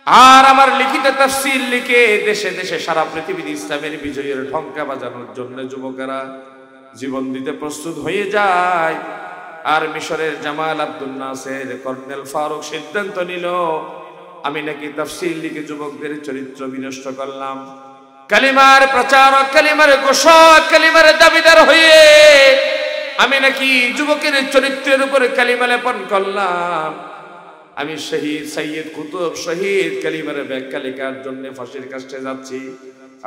আর আমার লিখিত তাফসীর লিখে দেশে দেশে সারা পৃথিবীতে ইসলামের বিজয়ের ঢঙ্কা বাজানোর জন্য যুবকেরা জীবন দিতে প্রস্তুত হয়ে যায়। আর মিশরের জামাল আব্দুল নাসের কর্নেল ফারুক সিদ্ধান্ত নিল, আমি নাকি তাফসীর লিখে যুবকদের চরিত্র বিনষ্ট করলাম, কালিমার প্রচারক, কালিমার ঘোষক, কালিমার দাবিদার হয়ে আমি নাকি যুবকের চরিত্রের উপরে কালিমা লেপন করলাম। আমি শহীদ সৈয়দ কুতুব শহীদ কালিমার ব্যাখ্যা লেখার জন্য ফাঁসির কাছে যাচ্ছি,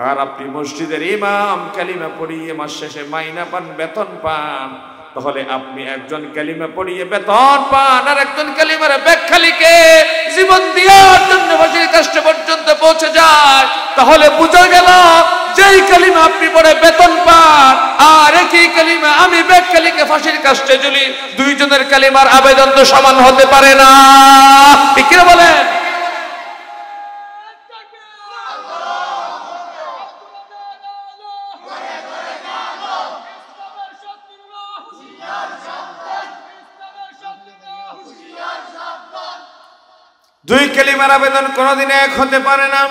আর আপনি মসজিদের ইমাম কালিমা পড়িয়ে মাস শেষে মাইনা পান, বেতন পান। তাহলে আপনি একজন কালিমা পড়িয়ে বেতন পান, আর একজন কালিমার ব্যাখ্যা লিখে জীবন দেওয়ার জন্য ফাঁসির কাছে পর্যন্ত পৌঁছে যায়। তাহলে বুঝা গেল যেই কালিমা আপনি পড়ে বেতন পান আর একই কালিমা আমি ব্যাখ্যা লিখে ফাঁসির কাছে ঝুলি, দুইজনের কালিমার আবেদন তো সমান হতে পারে না। ঠিক কি বলেন? দুই কালিমার আবেদন কোনদিন এক হতে পারে না।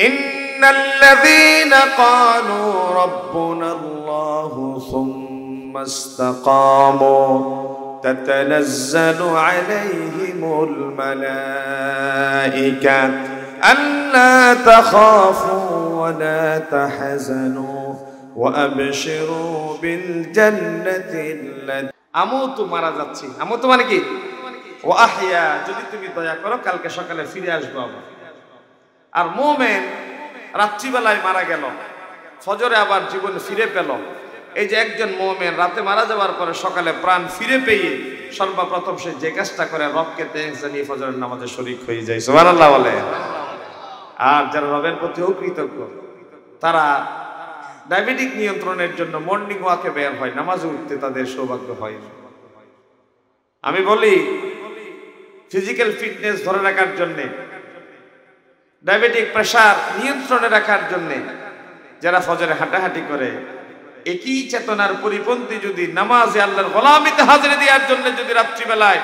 ইন্নাল্লাযীনা ক্বালু রাব্বুনাল্লাহু সুম্মা ইসতাকামু তাতানাজ্জালু আলাইহিমুল মালায়েকা আল্লা তাখাফু ওয়া লা তাহজানু ওয়া আবশিরু বিল জান্নাতিল্লাতী। আমুতু, মারা যাচ্ছি। আমুতু মানে কি? ও আহিয়া, যদি তুমি দয়া করো কালকে সকালে ফিরে আসবো আবার। আর মুমিন রাত্রিবেলায় মারা গেল, ফজরে আবার জীবন ফিরে পেল। এই যে একজন মুমিন রাতে মারা যাওয়ার পরে সকালে প্রাণ ফিরে পেয়ে সর্বপ্রথম সে যে কাজটা করে, রবকে থ্যাঙ্কস জানিয়ে ফজরের নামাজে শরীক হয়ে যায়। সুবহানাল্লাহ বলে। আর যারা রবের প্রতি অকৃতজ্ঞ তারা ডায়াবেটিক নিয়ন্ত্রণের জন্য মর্নিং ওয়াকে বের হয়, নামাজে উঠতে তাদের সৌভাগ্য হয়। আমি বলি ফিজিক্যাল ফিটনেস ধরে রাখার জন্যে, ডায়াবেটিক প্রেসার নিয়ন্ত্রণে রাখার জন্যে যারা ফজরে হাঁটাহাঁটি করে, একই চেতনার পরিপন্থী যদি নামাজে আল্লাহর গোলামিতে হাজিরি দেওয়ার জন্য যদি রাত্রিবেলায়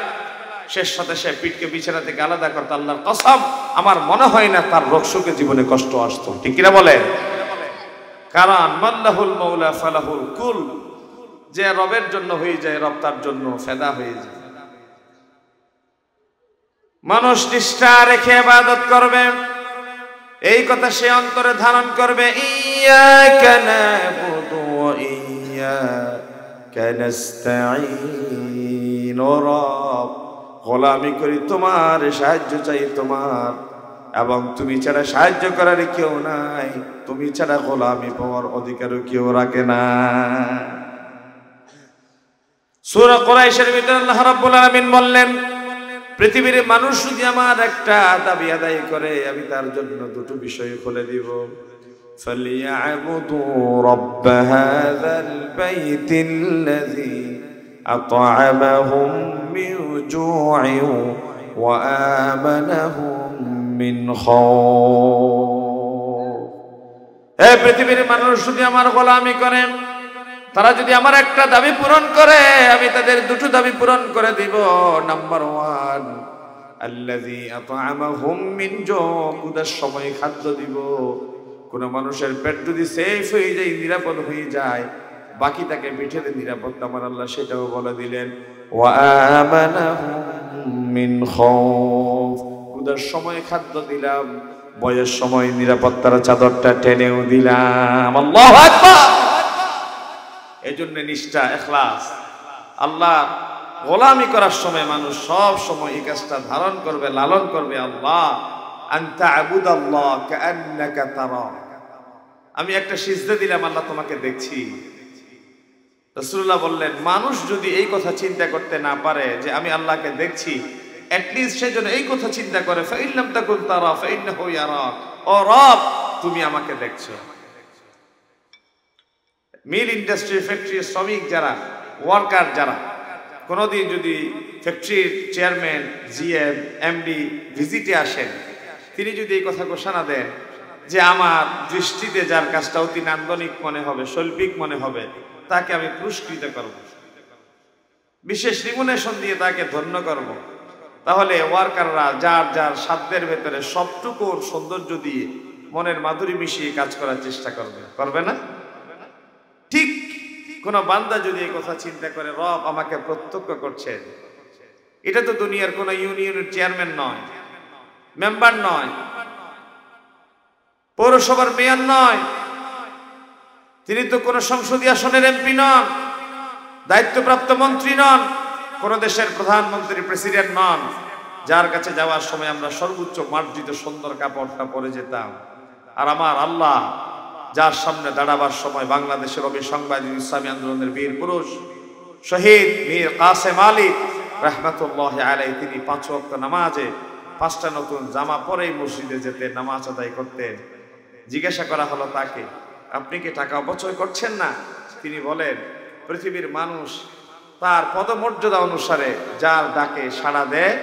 শেষ সাথে সে পিঠকে বিছানা থেকে আলাদা করতো, আল্লাহর কসম আমার মনে হয় না তার রোগ শোকে জীবনে কষ্ট আসতো। ঠিক কিনা বলে? কারণ মাল্লাহুল মাওলা ফালাহুল কুল, যে রবের জন্য হয়ে যায় রব তার জন্য ফেদা হয়ে যায়। মানুষ নিষ্ঠা রেখে ইবাদত করবে, এই কথা সে অন্তরে ধারণ করবে। ইয়াকা না'বুদু ওয়া ইয়াকা নাস্তাঈন। ও রব, গোলামি করি তোমার, সাহায্য চাই তোমার, এবং তুমি ছাড়া সাহায্য করার কেউ নাই, তুমি ছাড়া গোলামি পাওয়ার অধিকারও কেউ রাখে না। সূরা কুরাইশের ভিতরে আল্লাহ রাব্বুল আলামিন বললেন, পৃথিবীর মানুষ যদি আমার একটা দাবি আদায় করে আমি তার জন্য দুটো বিষয় খুলে দিব। ফালিয়াবুদু রাব্ব হাযাল বাইতিল্লাযী আত'আমাহুম মিন জু'ইন ওয়া আমানাহুম মিন খাউফ। হে পৃথিবীর মানুষ যদি আমার গোলামি করে, তারা যদি আমার একটা দাবি পূরণ করে আমি তাদের দুটো দাবি পূরণ করে দিব। নাম্বার 1, আল্লাযী আত'আমাহুম মিন জু', ক্ষুধার সময় খাদ্য দিব। কোন মানুষের পেট যদি সেফ হয়ে যায়, নিরাপদ হয়ে যায়, বাকি তাকে পিঠের নিরাপত্তা আমার আল্লাহ সেটাও বলে দিলেন। ওয়া আমানাহুম মিন খাউফ, ক্ষুধার সময় খাদ্য দিলাম, ভয়ের সময় নিরাপত্তার চাদরটা টেনেও দিলাম। আল্লাহু আকবার। এই জন্য নিষ্ঠা, ইখলাস, আল্লাহ গোলামি করার সময় মানুষ সব সময় এই কাজটা ধারণ করবে, লালন করবে। আল্লাহ আনতা আবুদাল্লাহ কাআন্নাকা তারা। আমি একটা সিজদা দিলাম, আল্লাহ তোমাকে দেখছি। রাসূলুল্লাহ বললেন, মানুষ যদি এই কথা চিন্তা করতে না পারে যে আমি আল্লাহকে দেখছি, অ্যাটলিস্ট সে যেন এই কথা চিন্তা করে ফাইন লাম তাকুন তারা ফাইন্নাহু ইয়ারাক। ও রব, তুমি আমাকে দেখছো। মিল ইন্ডাস্ট্রি, ফ্যাক্টরি শ্রমিক যারা, ওয়ার্কার যারা, কোনোদিন যদি ফ্যাক্টরির চেয়ারম্যান, জিএম, এমডি ভিজিটে আসেন, তিনি যদি এই কথা ঘোষণা দেন যে আমার দৃষ্টিতে যার কাজটা অতি নান্দনিক মনে হবে, শৈল্পিক মনে হবে, তাকে আমি পুরস্কৃত করব, বিশেষ রিমুনেশন দিয়ে তাকে ধন্য করব, তাহলে ওয়ার্কাররা যার যার সাধ্যের ভেতরে সবটুকুর সৌন্দর্য দিয়ে মনের মাধুরী মিশিয়ে কাজ করার চেষ্টা করবে, করবে না? ঠিক কোন বান্দা যদি এই কথা চিন্তা করে রব আমাকে প্রত্যক্ষ করছেন, এটা তো দুনিয়ার কোন ইউনিয়নের চেয়ারম্যান নয়, মেম্বার নয়, পৌরসভার মেয়র নয়, তিনি তো কোন সংসদীয় আসনের এমপি নন, দায়িত্বপ্রাপ্ত মন্ত্রী নন, কোন দেশের প্রধানমন্ত্রী প্রেসিডেন্ট নন, যার কাছে যাওয়ার সময় আমরা সর্বোচ্চ মার্জিত সুন্দর কাপড়টা পরে যেতাম। আর আমার আল্লাহ যার সামনে দাঁড়াবার সময় বাংলাদেশের অবিসংবাদিত ইসলামী আন্দোলনের বীর পুরুষ শহীদ মীর কাসেম আলী রাহমাতুল্লাহি আলাইহি, তিনি 5 ওয়াক্ত নামাজে 5টা নতুন জামা পরেই মসজিদে যেতে নামাজ আদায় করতেন। জিজ্ঞাসা করা হলো তাকে, আপনি কি টাকা অপচয় করছেন না? তিনি বলেন, পৃথিবীর মানুষ তার পদমর্যাদা অনুসারে যার ডাকে সাড়া দেয়,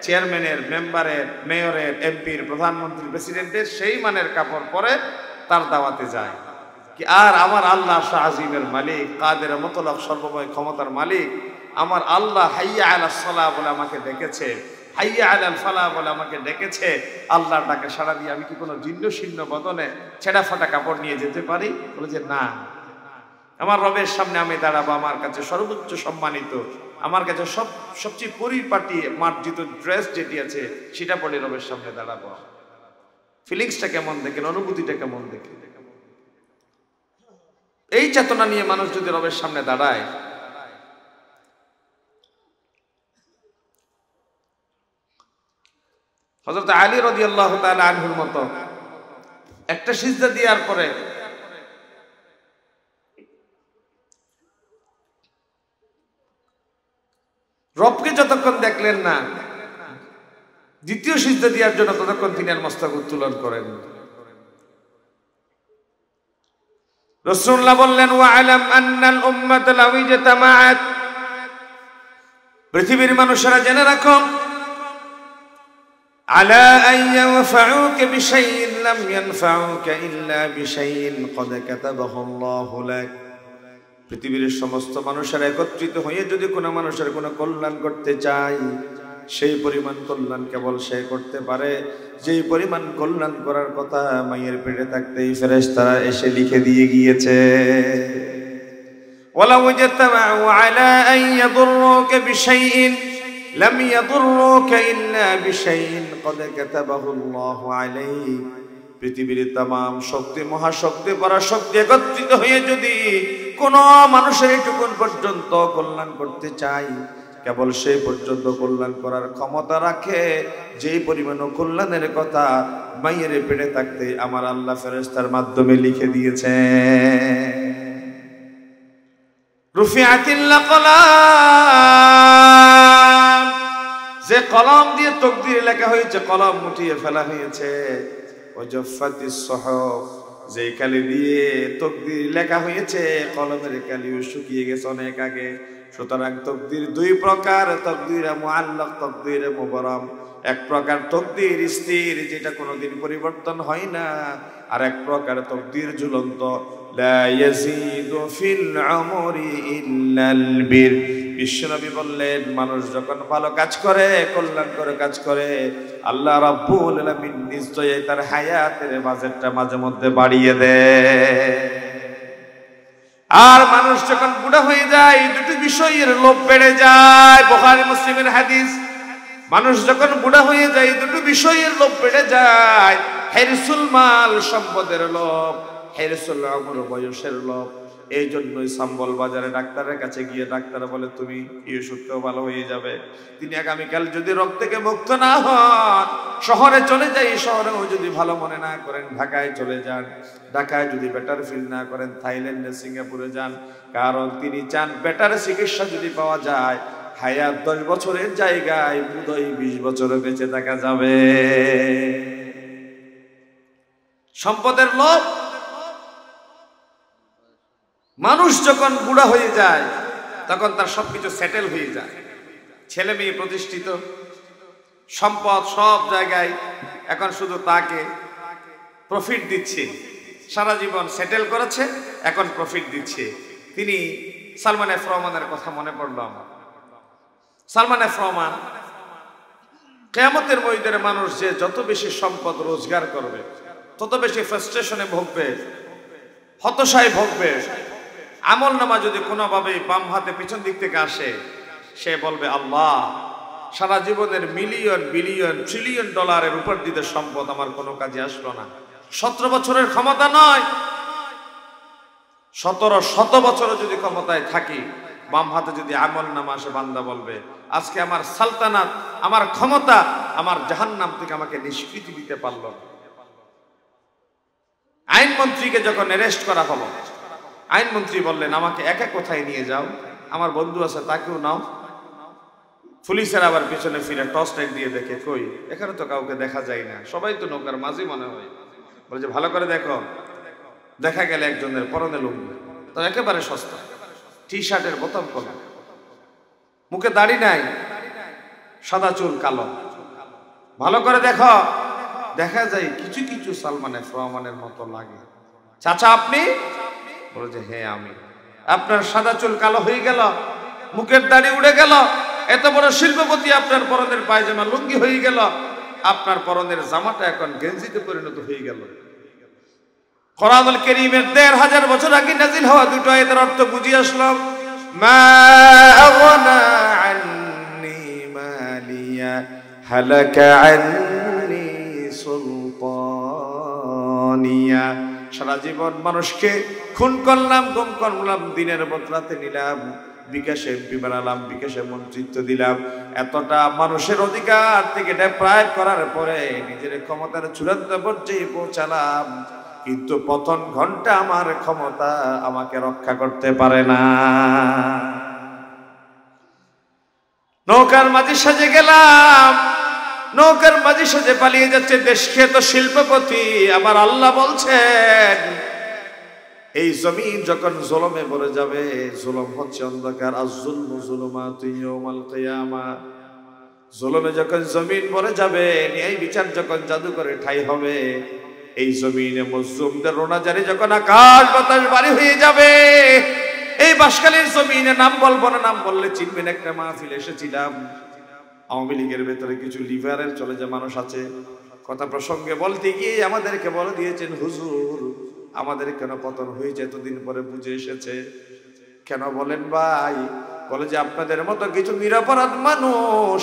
চেয়ারম্যানের, মেম্বারের, মেয়রের, এমপির, প্রধানমন্ত্রী, প্রেসিডেন্টের, সেই মানের কাপড় পরে তার দাওয়াতে যায়। কি আর আমার আল্লাহ শাহ আজিমের মালিক, কাদের মুতলক সর্বময় ক্ষমতার মালিক, আমার আল্লাহ হাইয়া আলাস সালাহ বলে আমাকে ডেকেছে, হাইয়া আলাল ফালাহ বলে আমাকে ডেকেছে। আল্লাহর ডাকে সাড়া দিয়ে আমি কি কোনো জীর্ণ শীর্ণ বদনে ছেঁড়া ফাটা কাপড় নিয়ে যেতে পারি? বলে যে না, আমার রবের সামনে আমি দাঁড়াবো, আমার কাছে সর্বোচ্চ সম্মানিত, আমার কাছে সবচেয়ে পরিপাটি মার্জিত ড্রেস যেটি আছে সেটা পরে রবের সামনে দাঁড়াবো। ফিলিংসটা কেমন দেখেন, অনুভূতিটা কেমন দেখেন। এই চেতনা নিয়ে মানুষ যদি রবের সামনে দাঁড়ায়, হযরত আলী রাদিয়াল্লাহু তাআলা আনহুর মতো একটা সিজদা দেওয়ার পরে রবকে যতক্ষণ দেখলেন না, দ্বিতীয় সিজদা দেওয়ার জন্য ততক্ষণ তিনি আর মস্তক উত্তোলন করেন। রাসূলুল্লাহ বললেন, ওয়া'লাম আন্নাল উম্মাতা লাউ ইজতামাআত, পৃথিবীর মানুষেরা জেনে রাখো, আলা আন ইয়ানফাউকা বিশাইইন লাম ইয়ানফাউকা ইল্লা বিশাইইন ক্বাদ কাতাবাহু আল্লাহু লাক। পৃথিবীর সমস্ত মানুষেরা একত্রিত হয়ে যদি কোনো মানুষের কোনো কল্যাণ করতে চায়, সেই পরিমাণ কল্যাণ কেবল সে করতে পারে যেই পরিমাণ কল্যাণ করার কথা মায়ের পেটে থাকতেই ফেরেশতারা এসে লিখে দিয়ে গিয়েছে। ওয়ালাউ ইজতামাউ আলা আন ইয়াদুররুকা বিশাইইন লাম ইয়াদুররুকা ইল্লা বিশাইইন ক্বাদ কাতাবাহু আল্লাহু আলাইক। পৃথিবীর तमाम শক্তি, মহাশক্তি, পরাশক্তি একত্রিত হয়ে যদি কোন মানুষের এইটুকুন পর্যন্ত কল্যাণ করতে চাই, কেবল সেই পর্যন্ত কল্যাণ করার ক্ষমতা রাখে যেই পরিমাণ কল্যাণের কথা মায়ের পেটে থাকতে আমার আল্লাহ ফেরেশতার মাধ্যমে লিখে দিয়েছে। রুফিআতিল কলাম, যে কলম দিয়ে তাকদীর লেখা হয়েছে, কলম মুঠিয়ে ফেলা হয়েছে। ওয়াজাফাতিস সুহুফ, যে কালি দিয়ে তাকদীর লেখা হয়েছে, কলমের কালিও শুকিয়ে গেছে অনেক আগে। সুতরাং তাকদীর 2 প্রকার, তাকদীর মুআল্লাক, তাকদীর মুবরাম। এক প্রকার তাকদীর স্থির, যেটা কোনোদিন পরিবর্তন হয় না, আর এক প্রকার তাকদীর ঝুলন্ত। লা ইয়াজিদু ফিল আমরি ইল্লাল বির। বিশ্বনবী বললেন, মানুষ যখন ভালো কাজ করে, কল্যাণ করে কাজ করে, আল্লাহ রাব্বুল আলামিন নিশ্চয়ই তার হায়াতের বাজেটটা মাঝে মধ্যে বাড়িয়ে দেয়। আর মানুষ যখন বুড়া হয়ে যায়, দুটি বিষয়ের লোভ বেড়ে যায়। বুখারী মুসলিমের হাদিস। মানুষ যখন বুড়া হয়ে যায়, দুটো বিষয়ের লোভ বেড়ে যায়। হিরসুল মাল, সম্পদের লোভ, হিরসুল উমর, বয়সের লোভ। এই জন্যই সাম্বল বাজারে ডাক্তারের কাছে গিয়ে ডাক্তার বলে, তুমি এই ওষুধটাও ভালো হয়ে যাবে, তিনি আগামীকাল যদি রোগ থেকে মুক্ত না হন, শহরে চলে যাই, শহরেও যদি ভালো মনে না করেন ঢাকায় চলে যান, ঢাকায় যদি বেটার ফিল না করেন থাইল্যান্ডে, সিঙ্গাপুরে যান। কারণ তিনি চান বেটার চিকিৎসা যদি পাওয়া যায়, হায়াত 10 বছরের জায়গায় বোধহয় 20 বছরে বেঁচে থাকা যাবে। সম্পদের লোভ। মানুষ যখন বুড়া হয়ে যায়, তখন তার সবকিছু সেটেল হয়ে যায়, ছেলে মেয়ে প্রতিষ্ঠিত, সম্পদ সব জায়গায়, এখন শুধু তাকে প্রফিট দিচ্ছে। সারা জীবন সেটেল করেছে, এখন প্রফিট দিচ্ছে। তিনি সালমান এফ রহমানের কথা মনে পড়ল আমার। সালমান এফ রহমান, কিয়ামতের ময়দানে মানুষ যে যত বেশি সম্পদ রোজগার করবে, তত বেশি ফ্রাস্ট্রেশনে ভুগবে, হতাশায় ভুগবে, আমল নামা যদি কোনোভাবে বাম হাতে পিছন দিক থেকে আসে, সে বলবে আল্লাহ, সারা জীবনের মিলিয়ন বিলিয়ন ট্রিলিয়ন ডলারের উপর দিতে সম্পদ আমার কোনো কাজে আসলো না। 17 বছরের ক্ষমতা নয়, 1700 বছরও যদি ক্ষমতায় থাকি, বাম হাতে যদি আমল নামা আসে, বান্দা বলবে আজকে আমার সালতানাত, আমার ক্ষমতা আমার জাহান্নাম থেকে আমাকে নিষ্কৃতি দিতে পারল না। আইনমন্ত্রীকে যখন অ্যারেস্ট করা হলো, আইনমন্ত্রী বললেন আমাকে একা কোথায় নিয়ে যাও, আমার বন্ধু আছে তাকেও নাও। পুলিশের আবার পিছনে ফিরে টর্চ লাইট দিয়ে দেখে, কই এখানে তো কাউকে দেখা যায় না, সবাই তো নৌকার মাঝি মনে হয়। বলছে ভালো করে দেখো, দেখা গেল একজনের পরনে লুঙ্গি, তো একেবারে সস্তা, টি শার্টের বোতাম খোলা, মুখে দাড়ি নাই, সাদা চুল কালো। ভালো করে দেখো, দেখা যায় কিছু কিছু সালমানের ফরমানের মতো লাগে। চাচা আপনি? বলে যে হ্যাঁ আমি। আপনার সাদা চুল কালো হয়ে গেল, মুখের দাড়ি উড়ে গেল, এত বড় শিল্পপতি, আপনার পরনের পায়জামা লুঙ্গি হয়ে গেল, আপনার পরনের জামাটা এখন গেঞ্জিতে পরিণত হয়ে গেল। কোরআনুল কারীমের ১৫০০ বছর আগে নাজিল হওয়া দুটো আয়াতের অর্থ বুঝিয়ে আসলাম। মা আগনা আন্নি মালিয়া হালাকা আন্নি সুলতানিয়া। সারা জীবন মানুষকে খুন করলাম, গুম করলাম, দিনের বদলাতে নিলাম, বিকাশে এমপি বানালাম, বিকাশে মন্ত্রিত্ব দিলাম, এতটা মানুষের অধিকার থেকে ডেপ্রাইভ করার পরে নিজের ক্ষমতার চূড়ান্ত পর্যায়ে পৌঁছালাম, কিন্তু প্রথম ঘন্টা আমার ক্ষমতা আমাকে রক্ষা করতে পারে না। নৌকার মাঝি সাজে গেলাম, নৌকার মাঝি সাজে পালিয়ে যাচ্ছে দেশখ্যাত শিল্পপতি। আমার আল্লাহ বলছেন এই জমিন যখন জুলুমে ভরে যাবে, জুলুম হচ্ছে অন্ধকার, আয-যুলমু যুলুমাতুন ইয়াওমাল কিয়ামা। জুলুমে যখন জমিন ভরে যাবে, ন্যায় বিচার যখন জাদু করে ঠাই হবে, এই জমিনে মজলুমদের রোনাজারি যখন আকাশ বাতাস ভারী হয়ে যাবে, এই বাঁশখালীর জমিনে নাম বলবো না, নাম বললে চিনবেন, একটা মাহফিল এসেছিলাম, আওয়ামী লীগের ভেতরে কিছু লিভারের চলে যে মানুষ আছে, কথা প্রসঙ্গে বলতে গিয়ে আমাদেরকে বলে দিয়েছেন হুজুর আমাদের কেন পতন হয়েছে এতদিন পরে বুঝে এসেছে। কেন বলেন ভাই? বলে যে আপনাদের মতো কিছু নিরপরাধ মানুষ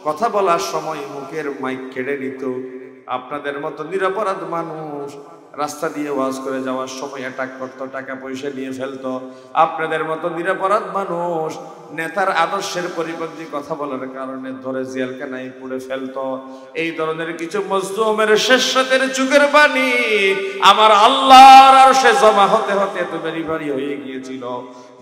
কথা বলার সময় মুখের মাইক কেড়ে নিত, আপনাদের মতো নিরপরাধ মানুষ রাস্তা দিয়ে ওয়াজ করে যাওয়ার সময় অ্যাটাক করতো, টাকা পয়সা নিয়ে ফেলতো, আপনাদের মতো নিরপরাধ মানুষ নেতার আদর্শের পরিপন্থী কথা বলার কারণে ধরে জেলখানায় পুড়ে ফেলতো। এই ধরনের কিছু মজলুমের শেষ রাতের চোখের পানি আমার আল্লাহর আরশে জমা হতে হতে এত বেরি ভারী হয়ে গিয়েছিল,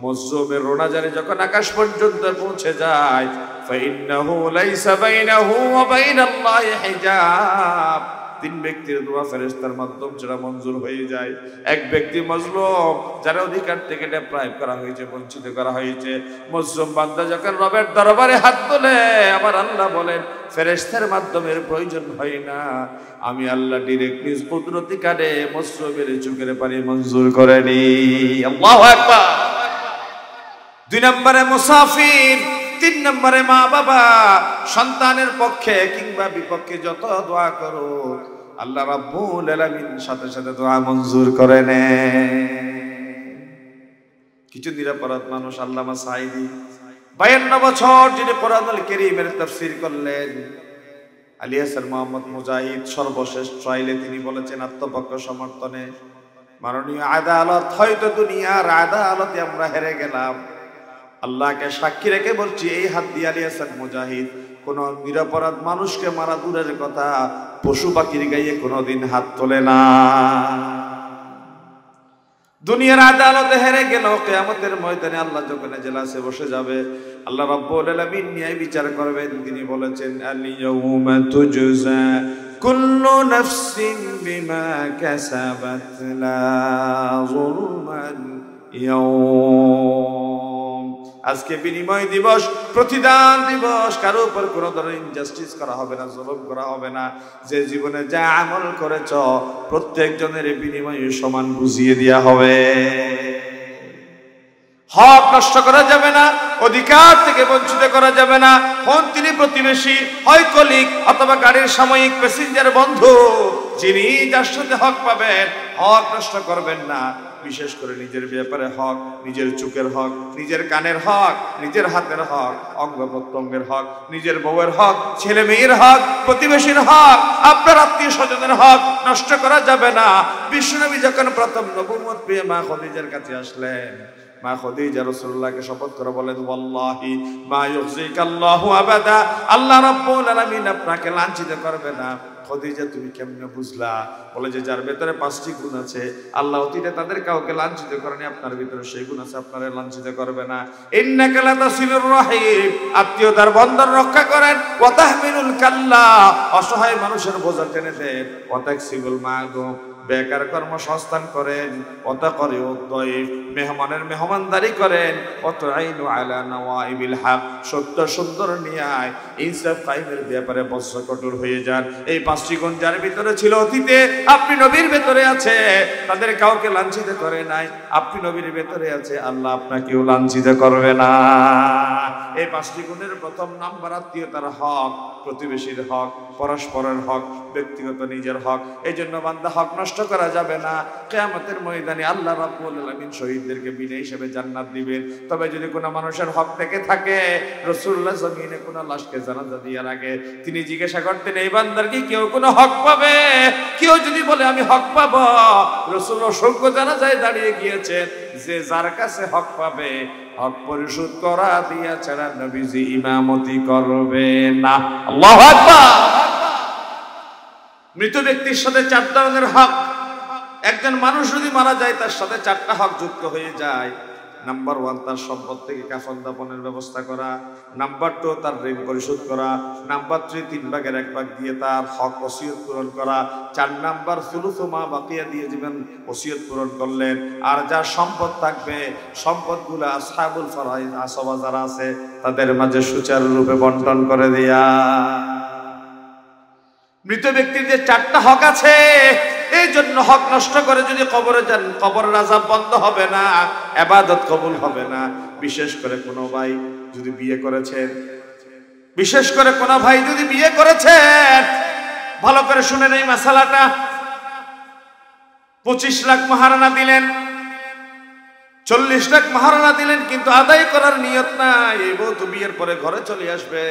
মজলুমের রোনাজারি যখন আকাশ পর্যন্ত পৌঁছে যায়, ফাইন্নাহু লাইসা বাইনাহু ওয়া বাইনাল্লাহি হিজাব। 3 ব্যক্তির দোয়া ফেরেশতার মাধ্যম ছাড়া মঞ্জুর হয়ে যায়। এক ব্যক্তি মজলুম, যার অধিকার থেকে ডেপ্রাইভ করা হয়েছে, বঞ্চিত করা হয়েছে, মজলুম বান্দা যখন রবের দরবারে হাত তোলে, আমার আল্লাহ বলেন ফেরেশতার মাধ্যমের প্রয়োজন হয় না, আমি আল্লাহ ডাইরেক্ট নিজ কুদরতি কাটে মজলুমের চোখের পানি মঞ্জুর করে নি। আল্লাহু আকবার। 2 নম্বরে মুসাফির, 3 নম্বরে মা বাবা। সন্তানের পক্ষে কিংবা বিপক্ষে যত দোয়া করো, আল্লাহ রাব্বুল আলামিন সাথে সাথে দোয়া মঞ্জুর করে নেন। কিছু নিরপরাধ মানুষ, আল্লামা সাঈদী 52 বছর যিনি কোরআনুল কারীমের তাফসীর করলেন, আলী হাসান মোহাম্মদ মুজাহিদ সর্বশেষ ট্রায়ালে তিনি বলেছেন আত্মপক্ষ সমর্থনে, মাননীয় আদালত, হয়তো দুনিয়ার আদালতে আমরা হেরে গেলাম, আল্লাহকে সাক্ষী রেখে বলছি, এই হাত দিয়ে আলী হাসান মুজাহিদ কোন নিরপরাধ মানুষকে মারা দূরের কথা, পশু পাখির গায়ে কোনোদিন হাত তোলে না। দুনিয়ার আদালতে হেরে গেল, কিয়ামতের ময়দানে আল্লাহ যখন এজলাসে বসে যাবে, আল্লাহ রাব্বুল আলামিন ন্যায় বিচার করবেন। তিনি বলেছেন আল ইয়াউমা তুজজা কুল্লু নাফসিন বিমা কাসাবাত লা যুলমান ইয়াউম। আজকে বিনিময় দিবস, প্রতিদান দিবস, কারো উপর কোনো ধরনের ইনজাস্টিস করা হবে না, জুলুম করা হবে না। যে জীবনে যা আমল করেছ প্রত্যেকজনের বিনিময় সমান বুঝিয়ে দেওয়া হবে। হক নষ্ট করা যাবে না, অধিকার থেকে বঞ্চিত করা যাবে না। হন তিনি প্রতিবেশী, হয় কলিগ অথবা গাড়ির সাময়িক প্যাসেঞ্জার বন্ধু, যিনি যার সাথে হক পাবেন, হক নষ্ট করবেন না। বিশেষ করে নিজের ব্যাপারে হক, নিজের চোখের হক, নিজের কানের হক, নিজের হাতের হক, অঙ্গ প্রত্যঙ্গের হক, নিজের বউয়ের হক, ছেলে মেয়ের হক, প্রতিবেশীর হক, আপনার আত্মীয় স্বজনের হক নষ্ট করা যাবে না। বিশ্বনবী যখন প্রথম নবুয়ত পেয়ে মা খদিজার কাছে আসলেন, মা খদিজা রাসূলুল্লাহকে শপথ করে বলেন, ওয়াল্লাহি মা ইউযিকাল্লাহু আবাদা, আল্লাহ রাব্বুল আলামিন আপনাকে লাঞ্ছিত করবে না। খদিজা তুমি কেমনে বুঝলা? বলে যে যার ভেতরে 5টি গুণ আছে, আল্লাহ অতীতে তাদের কাউকে লাঞ্ছিত করেনি, আপনার ভিতরে সেই গুণ আছে, আপনারা লাঞ্ছিত করবে না। ইন্নাকা লাতাসিলুর রাহিম, আত্মীয়তার বন্ধন রক্ষা করেন। ওয়া তাহমিলুল কাল্লা, অসহায় মানুষের বোঝা টেনে দেন। ওয়া তাকসিবুল মা'দুম, বেকার কর্মসংস্থান করেন। ওতা করে উদ্দয়ফ, মেহমানের মেহমানদারি করেন। অত আইনু আলা নওয়াইবিল হক, সত্য সুন্দর ন্যায় ইনসাফ কায়েমের ব্যাপারে বজ্র কঠোর হয়ে যান। এই 5টি গুণ যার ভিতরে ছিল অতীতে, আপনি নবীর ভেতরে আছে, তাদের কাউকে লাঞ্ছিত করে নাই। আপনি নবীর ভেতরে আছে, আল্লাহ আপনাকেও লাঞ্ছিত করবে না। এই 5টি গুণের প্রথম নাম্বার আত্মীয়তার হক, প্রতিবেশীর হক, পরস্পরের হক, ব্যক্তিগত নিজের হক। এই জন্য বান্দা হক নষ্ট করা যাবে না। কিয়ামতের ময়দানে আল্লাহ রাব্বুল আলামিন শহীদদেরকে বিনা হিসেবে জান্নাত দিবেন। তবে যদি কোনো মানুষের হক থেকে থাকে, রাসূলুল্লাহ জমিনে কোনো লাশকে জানাজা দেওয়ার আগে তিনি জিজ্ঞাসা করতেন, এই বান্দার কি কেউ কোনো হক পাবে? কেউ যদি বলে আমি হক পাবো, রাসূল অসংখ্য জানাজায় দাঁড়িয়ে গিয়েছেন যে যার কাছে হক পাবে, হক পরিশোধ করা দিয়া ছাড়া নবীজি ইমামতি করবে না। আল্লাহু আকবার। মৃত ব্যক্তির সাথে 4 ধরনের হক। একজন মানুষ যদি মারা যায়, তার সাথে 4টা হক যুক্ত হয়ে যায়। নাম্বার 1, তার সম্পদ থেকে কাফন দাফনের ব্যবস্থা করা। নাম্বার 2, তার ঋণ পরিশোধ করা। নাম্বার 3, 3 ভাগের 1 ভাগ দিয়ে তার হক ওসিয়ত পূরণ করা। 4 নাম্বার সুলুসু মা বাকিয়া দিয়ে জীবন ওসিয়ত পূরণ করলেন। আর যার সম্পদ থাকবে, সম্পদগুলো আসহাবুল ফরাইজ, আসবা যারা আছে, তাদের মাঝে সুচারুরূপে বন্টন করে দেয়া। মৃত ব্যক্তির যে 4টা হক আছে, এই জন্য হক নষ্ট করে যদি কবরে যান, কবরের আযাব বন্ধ হবে না, ইবাদত কবুল হবে না। বিশেষ করে কোনো ভাই যদি বিয়ে করেছেন, বিশেষ করে কোনো ভাই যদি বিয়ে করেছেন, ভালো করে শুনেন এই মাসালাটা। 25 লাখ মাহারানা দিলেন, 40 লাখ মাহারানা দিলেন, কিন্তু আদায় করার নিয়ত নাই। এই বউ তো বিয়ের পরে ঘরে চলে আসবে,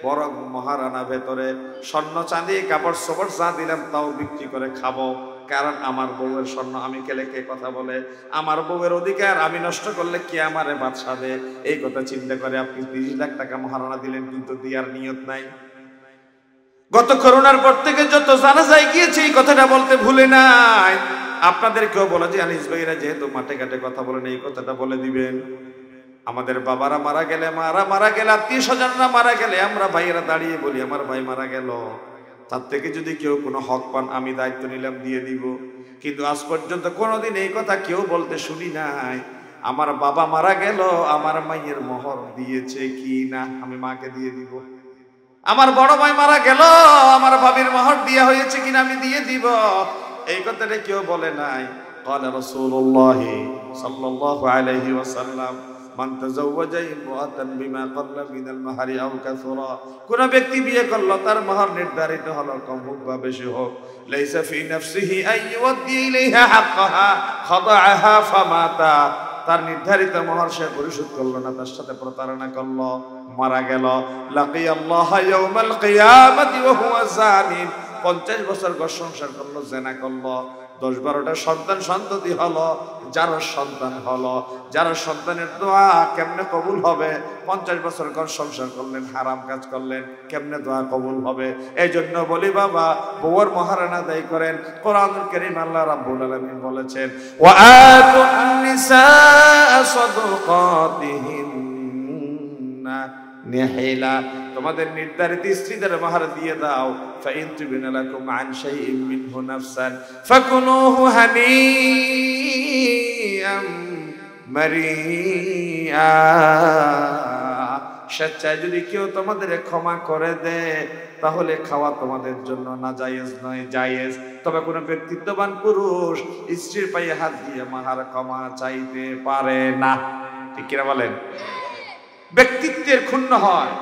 বরং মহারানা ভেতরে স্বর্ণ চাঁদি কাপড় সবর যা দিলাম তাও বিক্রি করে খাবো, কারণ আমার বউয়ের স্বর্ণ আমি খেলে কে কথা বলে, আমার বউয়ের অধিকার আমি নষ্ট করলে কে আমারে বাদশা দে। এই কথা চিন্তা করে আপনি 30 লাখ টাকা মহারানা দিলেন, কিন্তু দেওয়ার নিয়ত নাই। গত করোনার পর থেকে যত জানাজায় গিয়েছে, এই কথাটা বলতে ভুলে নাই। আপনাদেরকেও বলে যে আনিস ভাইরা যেহেতু মাঠে ঘাটে কথা বলেন, এই কথাটা বলে দিবেন। আমাদের বাবারা মারা গেলে, মারা মারা গেলে, আত্মীয় স্বজনরা মারা গেলে, আমরা ভাইয়েরা দাঁড়িয়ে বলি আমার ভাই মারা গেল, তার থেকে যদি কেউ কোনো হক পান আমি দায়িত্ব নিলাম দিয়ে দিব। কিন্তু আজ পর্যন্ত কোনোদিন এই কথা কেউ বলতে শুনি নাই, আমার বাবা মারা গেল, আমার মায়ের মোহর দিয়েছে কি না আমি মাকে দিয়ে দিব। আমার বড় ভাই মারা গেল, আমার ভাবির মোহর দেয়া হয়েছে কিনা আমি দিয়ে দিব। এই কথাটা কেউ বলে নাই। قال رسول الله صلى الله عليه وسلم মান তাযাওয়াজা ইমরাতান বিমা ক্বাল্লা মিনাল মাহরি আও কাসরা, কোন ব্যক্তি বিয়ে করলো তার মাহর নির্ধারিত হলো কম হোক বা বেশি হোক, লাইসা ফি নাফসিহি আইয়ুদ্দি ইলাইহা হাক্কাহা খাদাআহা ফামাতা, তার নির্ধারিত মাহর সে পরিশোধ করলো না, তার সাথে প্রতারণা করলো, মারা গেল, লাকিয়াল্লাহ ইয়াউমাল কিয়ামাতি ওয়া হুয়া জানিন, 50 বছর ঘর সংসার করলো, জেনা করলো, 10-12টা সন্তান সন্ততি হলো, যার সন্তান হলো, যার সন্তানের দোয়া কেমনে কবুল হবে? 50 বছর ঘর সংসার করলেন, হারাম কাজ করলেন, কেমনে দোয়া কবুল হবে? এই জন্য বলি বাবা, বউয়ের মহারানা আদায় করেন। কোরআনুল কারীম আল্লাহ রাব্বুল আলামিন বলেছেন, ওয়া আতুন নিসা সাদকাতিহিন্না নিহিলা, তোমাদের নির্ধারিত স্ত্রীদের মাহর দিয়ে দাও। ফাইন তুবিনা লাকুম আন শাইইন মিনহু নাফসান ফাকুনুহু হানিআম মারিআ, স্বেচ্ছায় যদি কেউ তোমাদের ক্ষমা করে দেয়, তাহলে খাওয়া তোমাদের জন্য না জায়েজ নয়, জায়েজ। তবে কোনো ব্যক্তিত্ববান পুরুষ স্ত্রীর পায়ে হাত দিয়ে মাহার ক্ষমা চাইতে পারে না। ঠিক কিনা বলেন? ব্যক্তিত্বের ক্ষুণ্ণ হয়।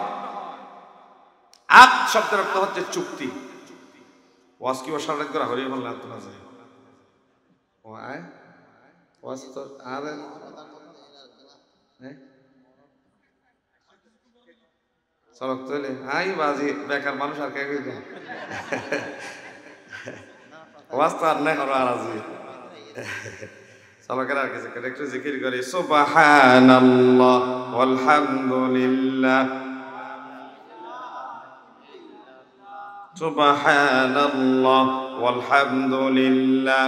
আক শব্দের অর্থ হচ্ছে চুক্তি। ওয়াজ কি বসার করা হরিয়ে বললেন আপনারা যায় ও আয় ওয়াস্তর আরে সড়ক তৈলে আই বাজি বেকার মানুষ আর কে কইবে ওয়াস্ত আর না করো আর আজি সড়কের আর কিছু করে একটু জিকির করি সুবহানাল্লাহ ওয়ালহামদুলিল্লাহ সুবহানাল্লাহ ওয়ালহামদুলিল্লাহ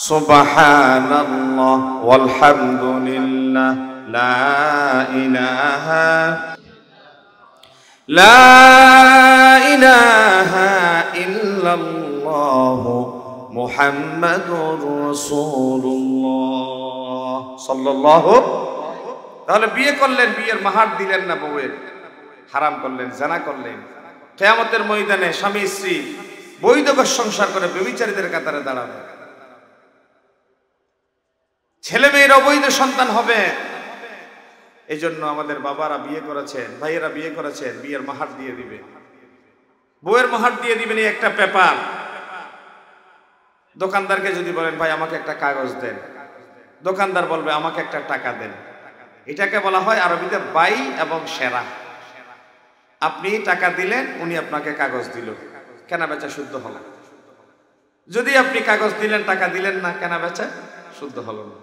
সুবহানাল্লাহ ওয়ালহামদুলিল্লাহ লা ইলাহা ইল্লাল্লাহ মুহাম্মাদুর রাসূলুল্লাহ সাল্লাল্লাহু। তাহলে বিয়ে করলেন, বিয়ের মাহার দিলেন না বউয়ের, হারাম করলেন, জিনা করলেন। কিয়ামতের ময়দানে স্বামী স্ত্রী বৈধ সংসার করে ব্যভিচারীদের কাতারে দাঁড়াবে। ছেলে মেয়ের অবৈধ সন্তান হবে। এই জন্য আমাদের বাবারা বিয়ে করেছেন, ভাইয়েরা বিয়ে করেছেন, বিয়ের মাহার দিয়ে দিবে, বউয়ের মাহার দিয়ে দিবেন। এই একটা পেপার। দোকানদারকে যদি বলেন ভাই আমাকে একটা কাগজ দেন, দোকানদার বলবে আমাকে একটা টাকা দেন। এটাকে বলা হয় আরবিতে বাই এবং সেরা। আপনি টাকা দিলেন, উনি আপনাকে কাগজ দিল, কেনা বেচা শুদ্ধ হলো। যদি আপনি কাগজ দিলেন টাকা দিলেন না, কেনা বেচা শুদ্ধ হলো না।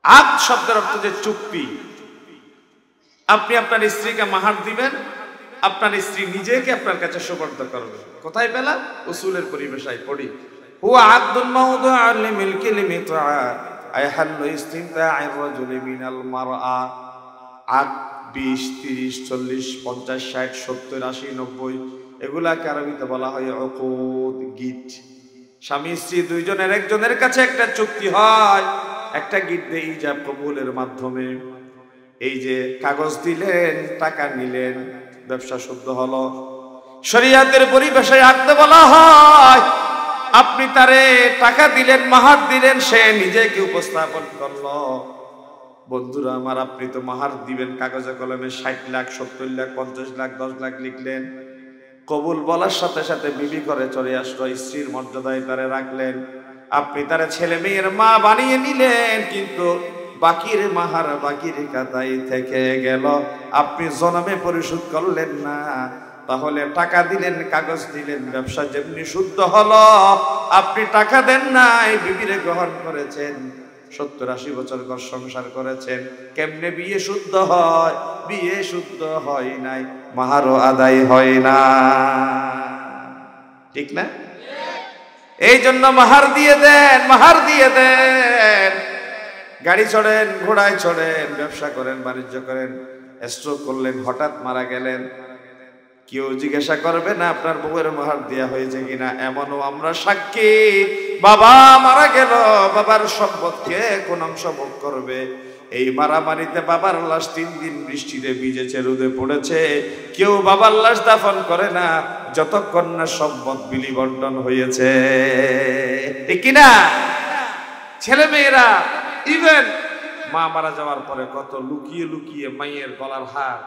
আদ শব্দের অর্থ যে চুক্তি। আপনি আপনার স্ত্রীকে মাহার দিবেন, আপনার স্ত্রী নিজেকে আপনার কাছে সুপর্দ করবে। কোথায় পেলাম? উসুলের পরিভাষায় পড়ি, হুয়া আদুন মাওদুআন লিমিলকি লিমিতা আইহাল্লু ইস্তিমতা'আর রাজুলি মিনাল মারআ। আদ 20, 30, 40, 50, 60, 70, 80, 90 এগুলাকে আরবিতে বলা হয় উকুদ, গিট। স্বামী স্ত্রী দুইজনের একজনের কাছে একটা চুক্তি হয়, একটা গিট দিয়ে ইজাব কবুলের মাধ্যমে। এই যে কাগজ দিলেন, টাকা নিলেন, ব্যবসা শুদ্ধ হলো। শরীয়তের পরিভাষায় আকদ বলা হয় আপনি তারে টাকা দিলেন, মাহার দিলেন, সে নিজেকে উপস্থাপন করলো। বন্ধুরা আমার, আপনি তো মাহার দিবেন কাগজে কলমে 60 লাখ, 70 লাখ, 50 লাখ, 10 লাখ লিখলেন। কবুল বলার সাথে সাথে বিবি করে চলে আসলো, স্ত্রীর মর্যাদায় তারে রাখলেন। আপনি তারে ছেলে মেয়ের মা বানিয়ে নিলেন, কিন্তু বাকির মাহার বাকির কাতাই থেকে গেল, আপনি জনমে পরিশোধ করলেন না। তাহলে টাকা দিলেন, কাগজ দিলেন, ব্যবসা যেমনি শুদ্ধ হলো, আপনি টাকা দেন নাই, বিবিরে গ্রহণ করেছেন, 70-80 বছর ঘর সংসার করেছেন। কেমনে বিয়ে শুদ্ধ হয়? বিয়ে শুদ্ধ হয় নাই, মাহারও আদায় হয় না। ঠিক না? এই জন্য মাহার দিয়ে দেন, মাহার দিয়ে দেন। গাড়ি চড়েন, ঘোড়ায় চড়েন, ব্যবসা করেন, বাণিজ্য করেন, স্ট্রোক করলেন, হঠাৎ মারা গেলেন, কেউ জিজ্ঞাসা করবে না আপনার বউয়ের মাহার দেয়া হয়েছে কিনা। এমনও আমরা সাক্ষী, বাবা মারা গেল, বাবার সম্পদকে কোন অংশ ভোগ করবে? এই মারামারিতে বাবার লাশ 3 দিন বৃষ্টিতে ভিজেছে, রোদে পড়েছে, কেউ বাবার লাশ দাফন করে না যতক্ষণ না সম্পদ বিলি বন্টন হয়েছে। ঠিক কিনা? ছেলে মেয়েরা ইভেন মা মারা যাওয়ার পরে কত লুকিয়ে লুকিয়ে মায়ের গলার হার,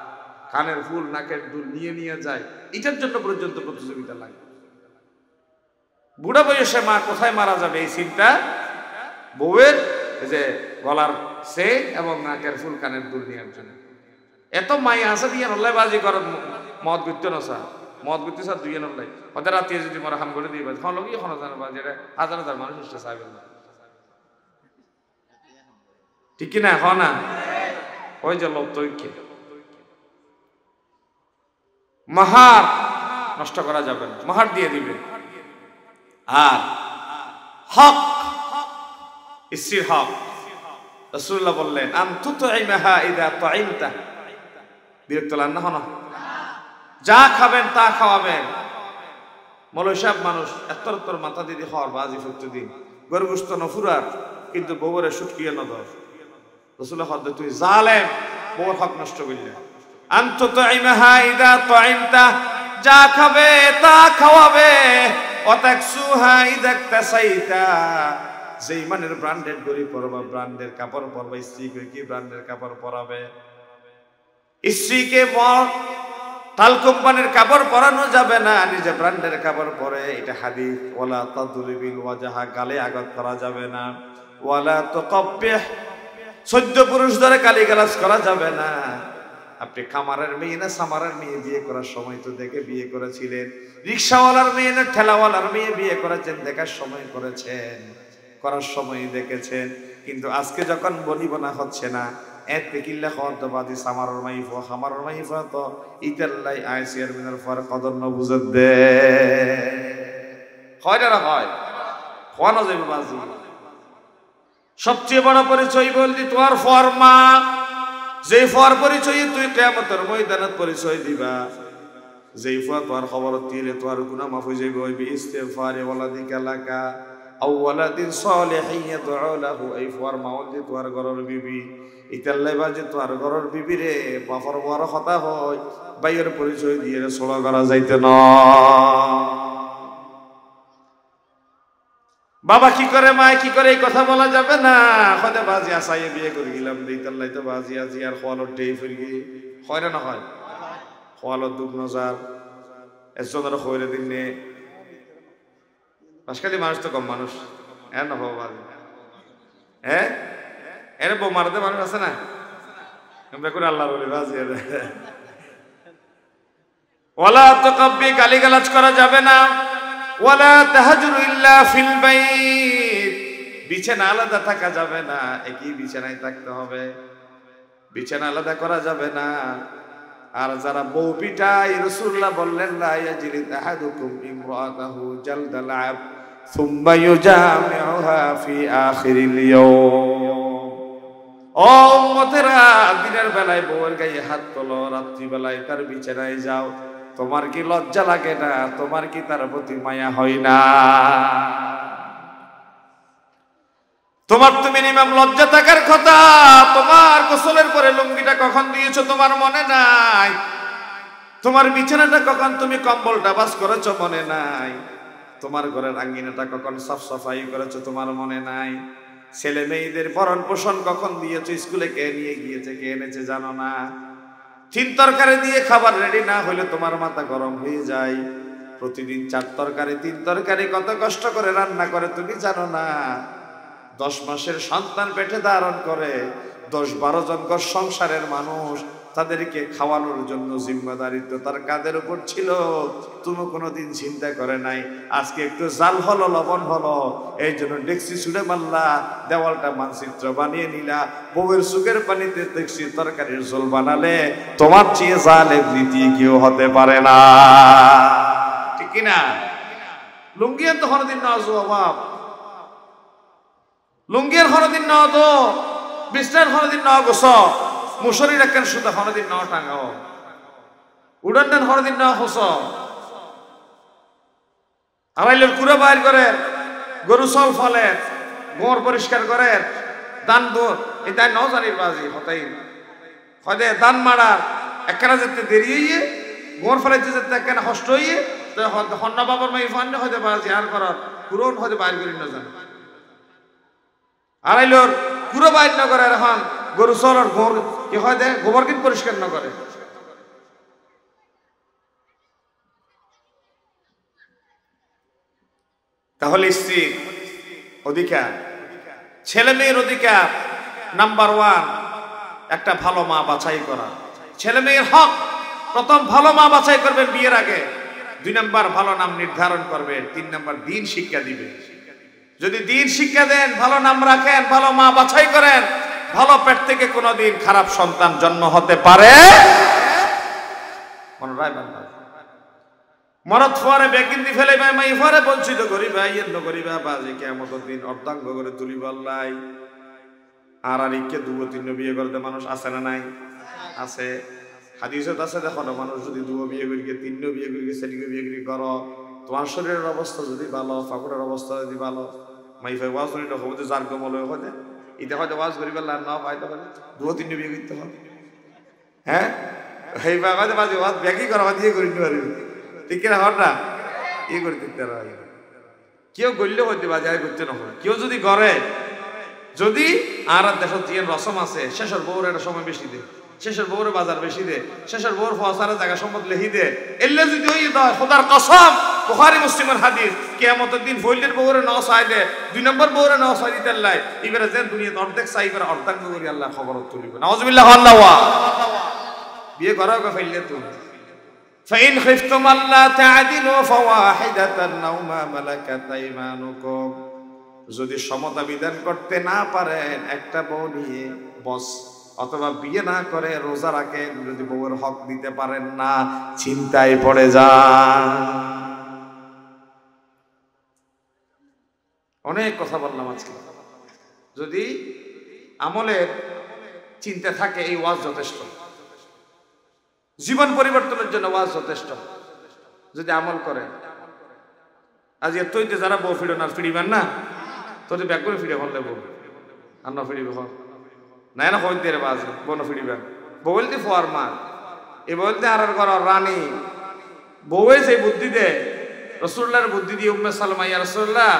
কানের ফুল, নাকের দুল নিয়ে নিয়ে যায়। এটার জন্য পর্যন্ত প্রতিযোগিতা লাগে। বুড়া বয়সে মা কোথায় মারা যাবে এই চিন্তা, বউয়ের যে গলার চেইন এবং নাকের ফুল, কানের দুল নেওয়ার জন্য। এত মাই আছে দিয়ে নল্লাই বাজি কর, মদ গুত্ত নসা, মদ গুত্তি স্যার দুইয়ে নল্লাই ওদের রাতিয়ে যদি মরা হাম করে দিয়ে বাজি হলো কি হলো জানো বাজি, এটা হাজার হাজার মানুষ উঠতে চাইবে না। ঠিক কিনা? হ না? ওই যে লোক তৈকে মাহার নষ্ট করা যাবে না, মাহার দিয়ে দিবে। আর হক, স্ত্রীর হক, রাসূলুল্লাহ বললেন আনতুতইমাহা ইযা তাইমতা। বিরক্ত লাগেন না? হনা যা খাবেন তা খাওয়াবেন। মৌলভী সাহেব মানুষ এত্তর মাথা দিদি খাওয়ার বাজি প্রতিদিন, গরু গোশত নফুরার, কিন্তু বউরে শুটকিয়ে নদর। রাসূলুল্লাহ হদ্দে তুই জালেম, বউর হক নষ্ট করলেন। আনতুতইমাহা ইযা তাইমতা, যা খাবে তা খাওয়াবে। অতাকসুহা ইযা তাসাইতা, যেই মানের ব্র্যান্ডেড গড়ি পরবা, ব্র্যান্ডের কাপড় পরবা। স্ত্রীকে কি ব্র্যান্ডের কাপড় পরাবে? স্ত্রীকে টাল কোম্পানির কাপড় পরানো যাবে না, নিজে ব্র্যান্ডের কাপড় পরে, এটা হাদিস। ওয়ালা তাদরিবিল ওয়াজহা, গালে আঘাত করা যাবে না। ওয়ালা তুকাব্বিহ, 14 পুরুষ ধরে গালিগালাজ করা যাবে না। আপনি খামারের মেয়ে না সামারের মেয়ে বিয়ে করার সময় তো দেখে বিয়ে করেছিলেন, রিকশাওয়ালার মেয়ে না ঠেলাওয়ালার মেয়ে বিয়ে করেছেন, দেখার সময় করেছেন, করার সময় দেখেছেন। কিন্তু আজকে যখন বনিবনা হচ্ছে না, এত কিল্লা খতবাদি সামারর মাইফ খামারর মাইফ তো ইতাল্লাই আইসিআর মিনার ফর কদর ন বুঝত দে হয় না হয় খোয়ানো যাবে বাজি। সবচেয়ে বড় পরিচয় বললি তোমার ফরমা, যে ফর পরিচয় তুই কিয়ামতের ময়দানত পরিচয় দিবা, যেই ফর তোমার খবর দিলে তোমার গুনাহ মাফ হয়ে যাবে। ওই ইস্তিগফারে ওয়ালাদিকা লাকা আও ওয়ালাদিন সালিহিন ইয়াদউ লাহু, এই ফরমা ওই তোমার ঘরের বিবি, ইতাল্লাই বাজে তোমার ঘরের বিবি রে বাফর বড় কথা হয়, বাইয়ের পরিচয় দিয়ে ছোড়া করা যাইতে না। বাবা কি করে মায় কি করে এই কথা বলা যাবে না। হয়তো বাজি আসাইয়ে বিয়ে করে গেলাম, দিতাল্লাই তো বাজি আজি আর খোয়ালোর ডেই ফিরগি হয় না হয়, খোয়ালোর দুঃখ নজার একজনের খৈরে দিন নে আজকালি মানুষ তো কম মানুষ হ্যাঁ না হবো বাজি হ্যাঁ এর বউ মারতে মানুষ আছে না, আমরা করে আল্লাহ বলি বাজি। ওয়ালা তুকাব্বি, গালিগালাজ করা যাবে না। ওয়ালা তাহাজুরু ইল্লা ফিল বাইত, বিছানা আলাদা থাকা যাবে না, একই বিছানায় থাকতে হবে, বিছানা আলাদা করা যাবে না। আর যারা বউ পিটায়, রাসূলুল্লাহ বললেন লা ইয়াজলিদ আহাদুকুম ইমরাতাহু জালদাল আব সুম্মা ইউজামিউহা ফি আখিরিল ইয়াওম। ও উম্মতেরা, দিনের বেলায় বউয়ের গায়ে হাত তোলো, রাত্রি বেলায় তার বিছানায় যাও, তোমার কি লজ্জা লাগে না? তোমার কি তার প্রতি মায়া হয় না? তোমার তো মিনিমাম লজ্জা থাকার কথা। তোমার গোসলের পরে লুঙ্গিটা কখন দিয়েছো তোমার মনে নাই? তোমার বিছানাটা কখন তুমি কম্বলটা বাস করেছো মনে নাই? তোমার ঘরের আঙ্গিনাটা কখন সাফ সাফাই করেছো তোমার মনে নাই? ছেলে মেয়েদের ভরণ পোষণ কখন দিয়েছো? স্কুলে কে নিয়ে গিয়েছে কে এনেছে জানো না? 3 তরকারি দিয়ে খাবার রেডি না হলে তোমার মাথা গরম হয়ে যায়। প্রতিদিন 4 তরকারি 3 তরকারি কত কষ্ট করে রান্না করে তুমি জানো না? 10 মাসের সন্তান পেটে ধারণ করে 10-12 জন সংসারের মানুষ, তাদেরকে খাওয়ানোর জন্য জিম্মাদারিত্ব তার কাঁধের উপর ছিল। তুমি কোনোদিন চিন্তা করে নাই আজকে একটু জাল হলো লবণ হলো এই জন্য ডেক্সি ছুড়ে মারলা, দেওয়ালটা মানচিত্র বানিয়ে নিলা, বউয়ের সুখের পানিতে ডেক্সি তরকারির ঝোল বানালে তোমার চেয়ে জালেম দ্বিতীয় কেউ হতে পারে না, ঠিক কিনা? লুঙ্গিয়ার তো হরদিন না অভাব, লুঙ্গির হরদিন না তো বিছনার হরদিন না গোস, মুসরি রাখেন সুতা হরদিন না টাঙাও, উড়ান দেন হরদিন না হোস, আড়াইলের কুড়া বাইর করে, গরু সল ফলে, গোর পরিষ্কার করে, দান দূর এই দায় নাও জানির বাজি হতাই হয়তো দান মারার একখানা যেতে দেরি হইয়ে গোর ফেলাইতে যেতে একখানা কষ্ট হইয়ে হন্না বাবার মাই ফান্নে হয়তো বাজি আর করার পুরন হয়তো বাইর করি না জানো। আড়াইলোর পুরো বাইর না করে এখন গরু চলার গোর কি হয় দেয় গোবর কিন পরিষ্কার না করে। তাহলে স্ত্রী অধিকার, ছেলে মেয়ের অধিকার নাম্বার 1 একটা ভালো মা বাছাই করা। ছেলে মেয়ের হক প্রথম ভালো মা বাছাই করবেন বিয়ের আগে, 2 নাম্বার ভালো নাম নির্ধারণ করবেন, 3 নাম্বার দিন শিক্ষা দিবেন। যদি দিন শিক্ষা দেন, ভালো নাম রাখেন, ভালো মা বাছাই করেন, ভালো পেট থেকে কোনোদিন খারাপ সন্তান জন্ম হতে পারে মরদ ফরে বেকিন্দি ফেলে মাই ফরে বঞ্চিত করিবা ইয়ের নগরিবা বাজে কিয়ামতের দিন অর্ধাঙ্গ করে তুলিব আল্লাহ। আর ইকে 2-3 বিয়ে করতে মানুষ আছে না নাই? আছে, হাদিসে আছে। দেখো না, মানুষ যদি 2 বিয়ে করি 3 বিয়ে করি 4 বিয়ে করি করো, তোমার শরীরের অবস্থা যদি ভালো, ফাকুরের অবস্থা যদি ভালো, মাইফাই ওয়াজ করি হবো যে যার কমল হয়ে এটা হয়তো ওয়াজ করি পারলে না পাইতে পারে 2-3 বিয়ে করতে হবে। হ্যাঁ এই বাগাতে বাজে ওয়াজ ব্যাকি করা দিয়ে করি নিতে পারবি, ঠিক কিনা? হর না ইয়ে করে দিতে পারবে। কেউ গড়লে হইতে বাজে আর করতে না হয়। কেউ যদি ঘরে যদি আর দেশত যে রসম আছে শেষের বউর একটা সময় বেশি দে, শেষের বউরে বাজার বেশি দে, শেষের বউর ফসারে জায়গা সম্পদ লেহি দে, এলে যদি ওই দয় খোদার কসম বুখারী মুসলিমের হাদিস কিয়ামতের দিন ফইলের বউরে ন চাই দে, 2 নম্বর বউরে ন চাই দিতে লাই এবারে যেন দুনিয়াতে অর্ধেক চাই এবারে অর্ধেক করে আল্লাহ খবর তুলিব। নাউজুবিল্লাহ আল্লাহ ওয়া বিয়ে করাও কে ফেললে তুমি فإن خفتم ألا تعدلوا فواحدة أو ما ملكت أيمانكم যদি সমতা বিধান করতে না পারেন একটা বউ নিয়ে বস, অথবা বিয়ে না করে রোজা রাখেন, যদি বউয়ের হক দিতে পারেন না চিন্তায় পড়ে যান। অনেক কথা বললাম আজকে। যদি আমলের চিন্তা থাকে এই ওয়াজ যথেষ্ট, জীবন পরিবর্তনের জন্য ওয়াজ যথেষ্ট। যদি আমল করে আজ এতইতে যারা বউ ফিরো না ফিরিবেন না তোর ব্যাগ করে ফিরে হলে বউ আর না ফিরিবে হল না না হইতে রে বাজ বউ ফিরিবেন বলতে ফোয়ার মার এ বলতে আর ঘর রানী বউয়ে সেই বুদ্ধি দে রাসূলুল্লাহর বুদ্ধি দিয়ে উম্মে সালমা ইয়া রাসূলুল্লাহ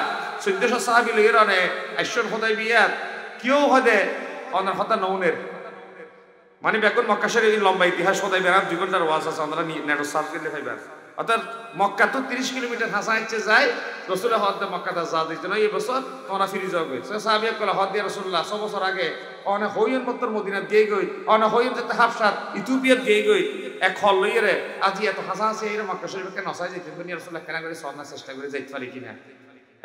1400 সাহাবী লইর অনে আইশর খোদাই বিয়াত কিও হদে অনার কথা নউনের মানে বেকুন মক্কা শরীফের লম্বা ইতিহাস খোদাই বেরাত 2 ঘন্টার ওয়াজ আছে আমরা নেট সার্চ করলে পাইবেন। অর্থাৎ মক্কা তো 30 কিলোমিটার হাসা ইচ্ছে যায় রাসূলের হদে মক্কাতে যা দিতে না এই বছর তোমরা ফিরে যাও গই সাহাবিয়া কলা হদ দিয়ে রাসূলুল্লাহ 6 বছর আগে অনে হইন মত্তর মদিনা দিয়ে গই অনে হইন যেতে হাফসাত ইথিওপিয়া দিয়ে গই এক হল লইরে আজি এত হাসা আছে এই মক্কা শরীফকে নসাই যাইতে দুনিয়া রাসূলুল্লাহ কেন করে সওয়ার চেষ্টা করে যাইতে পারি কিনা।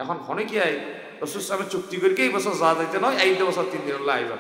এখন হনে কি আই রাসূল সাহেব চুক্তি করে এই বছর যা দিতে নয় এই বছর 3 দিন আইবা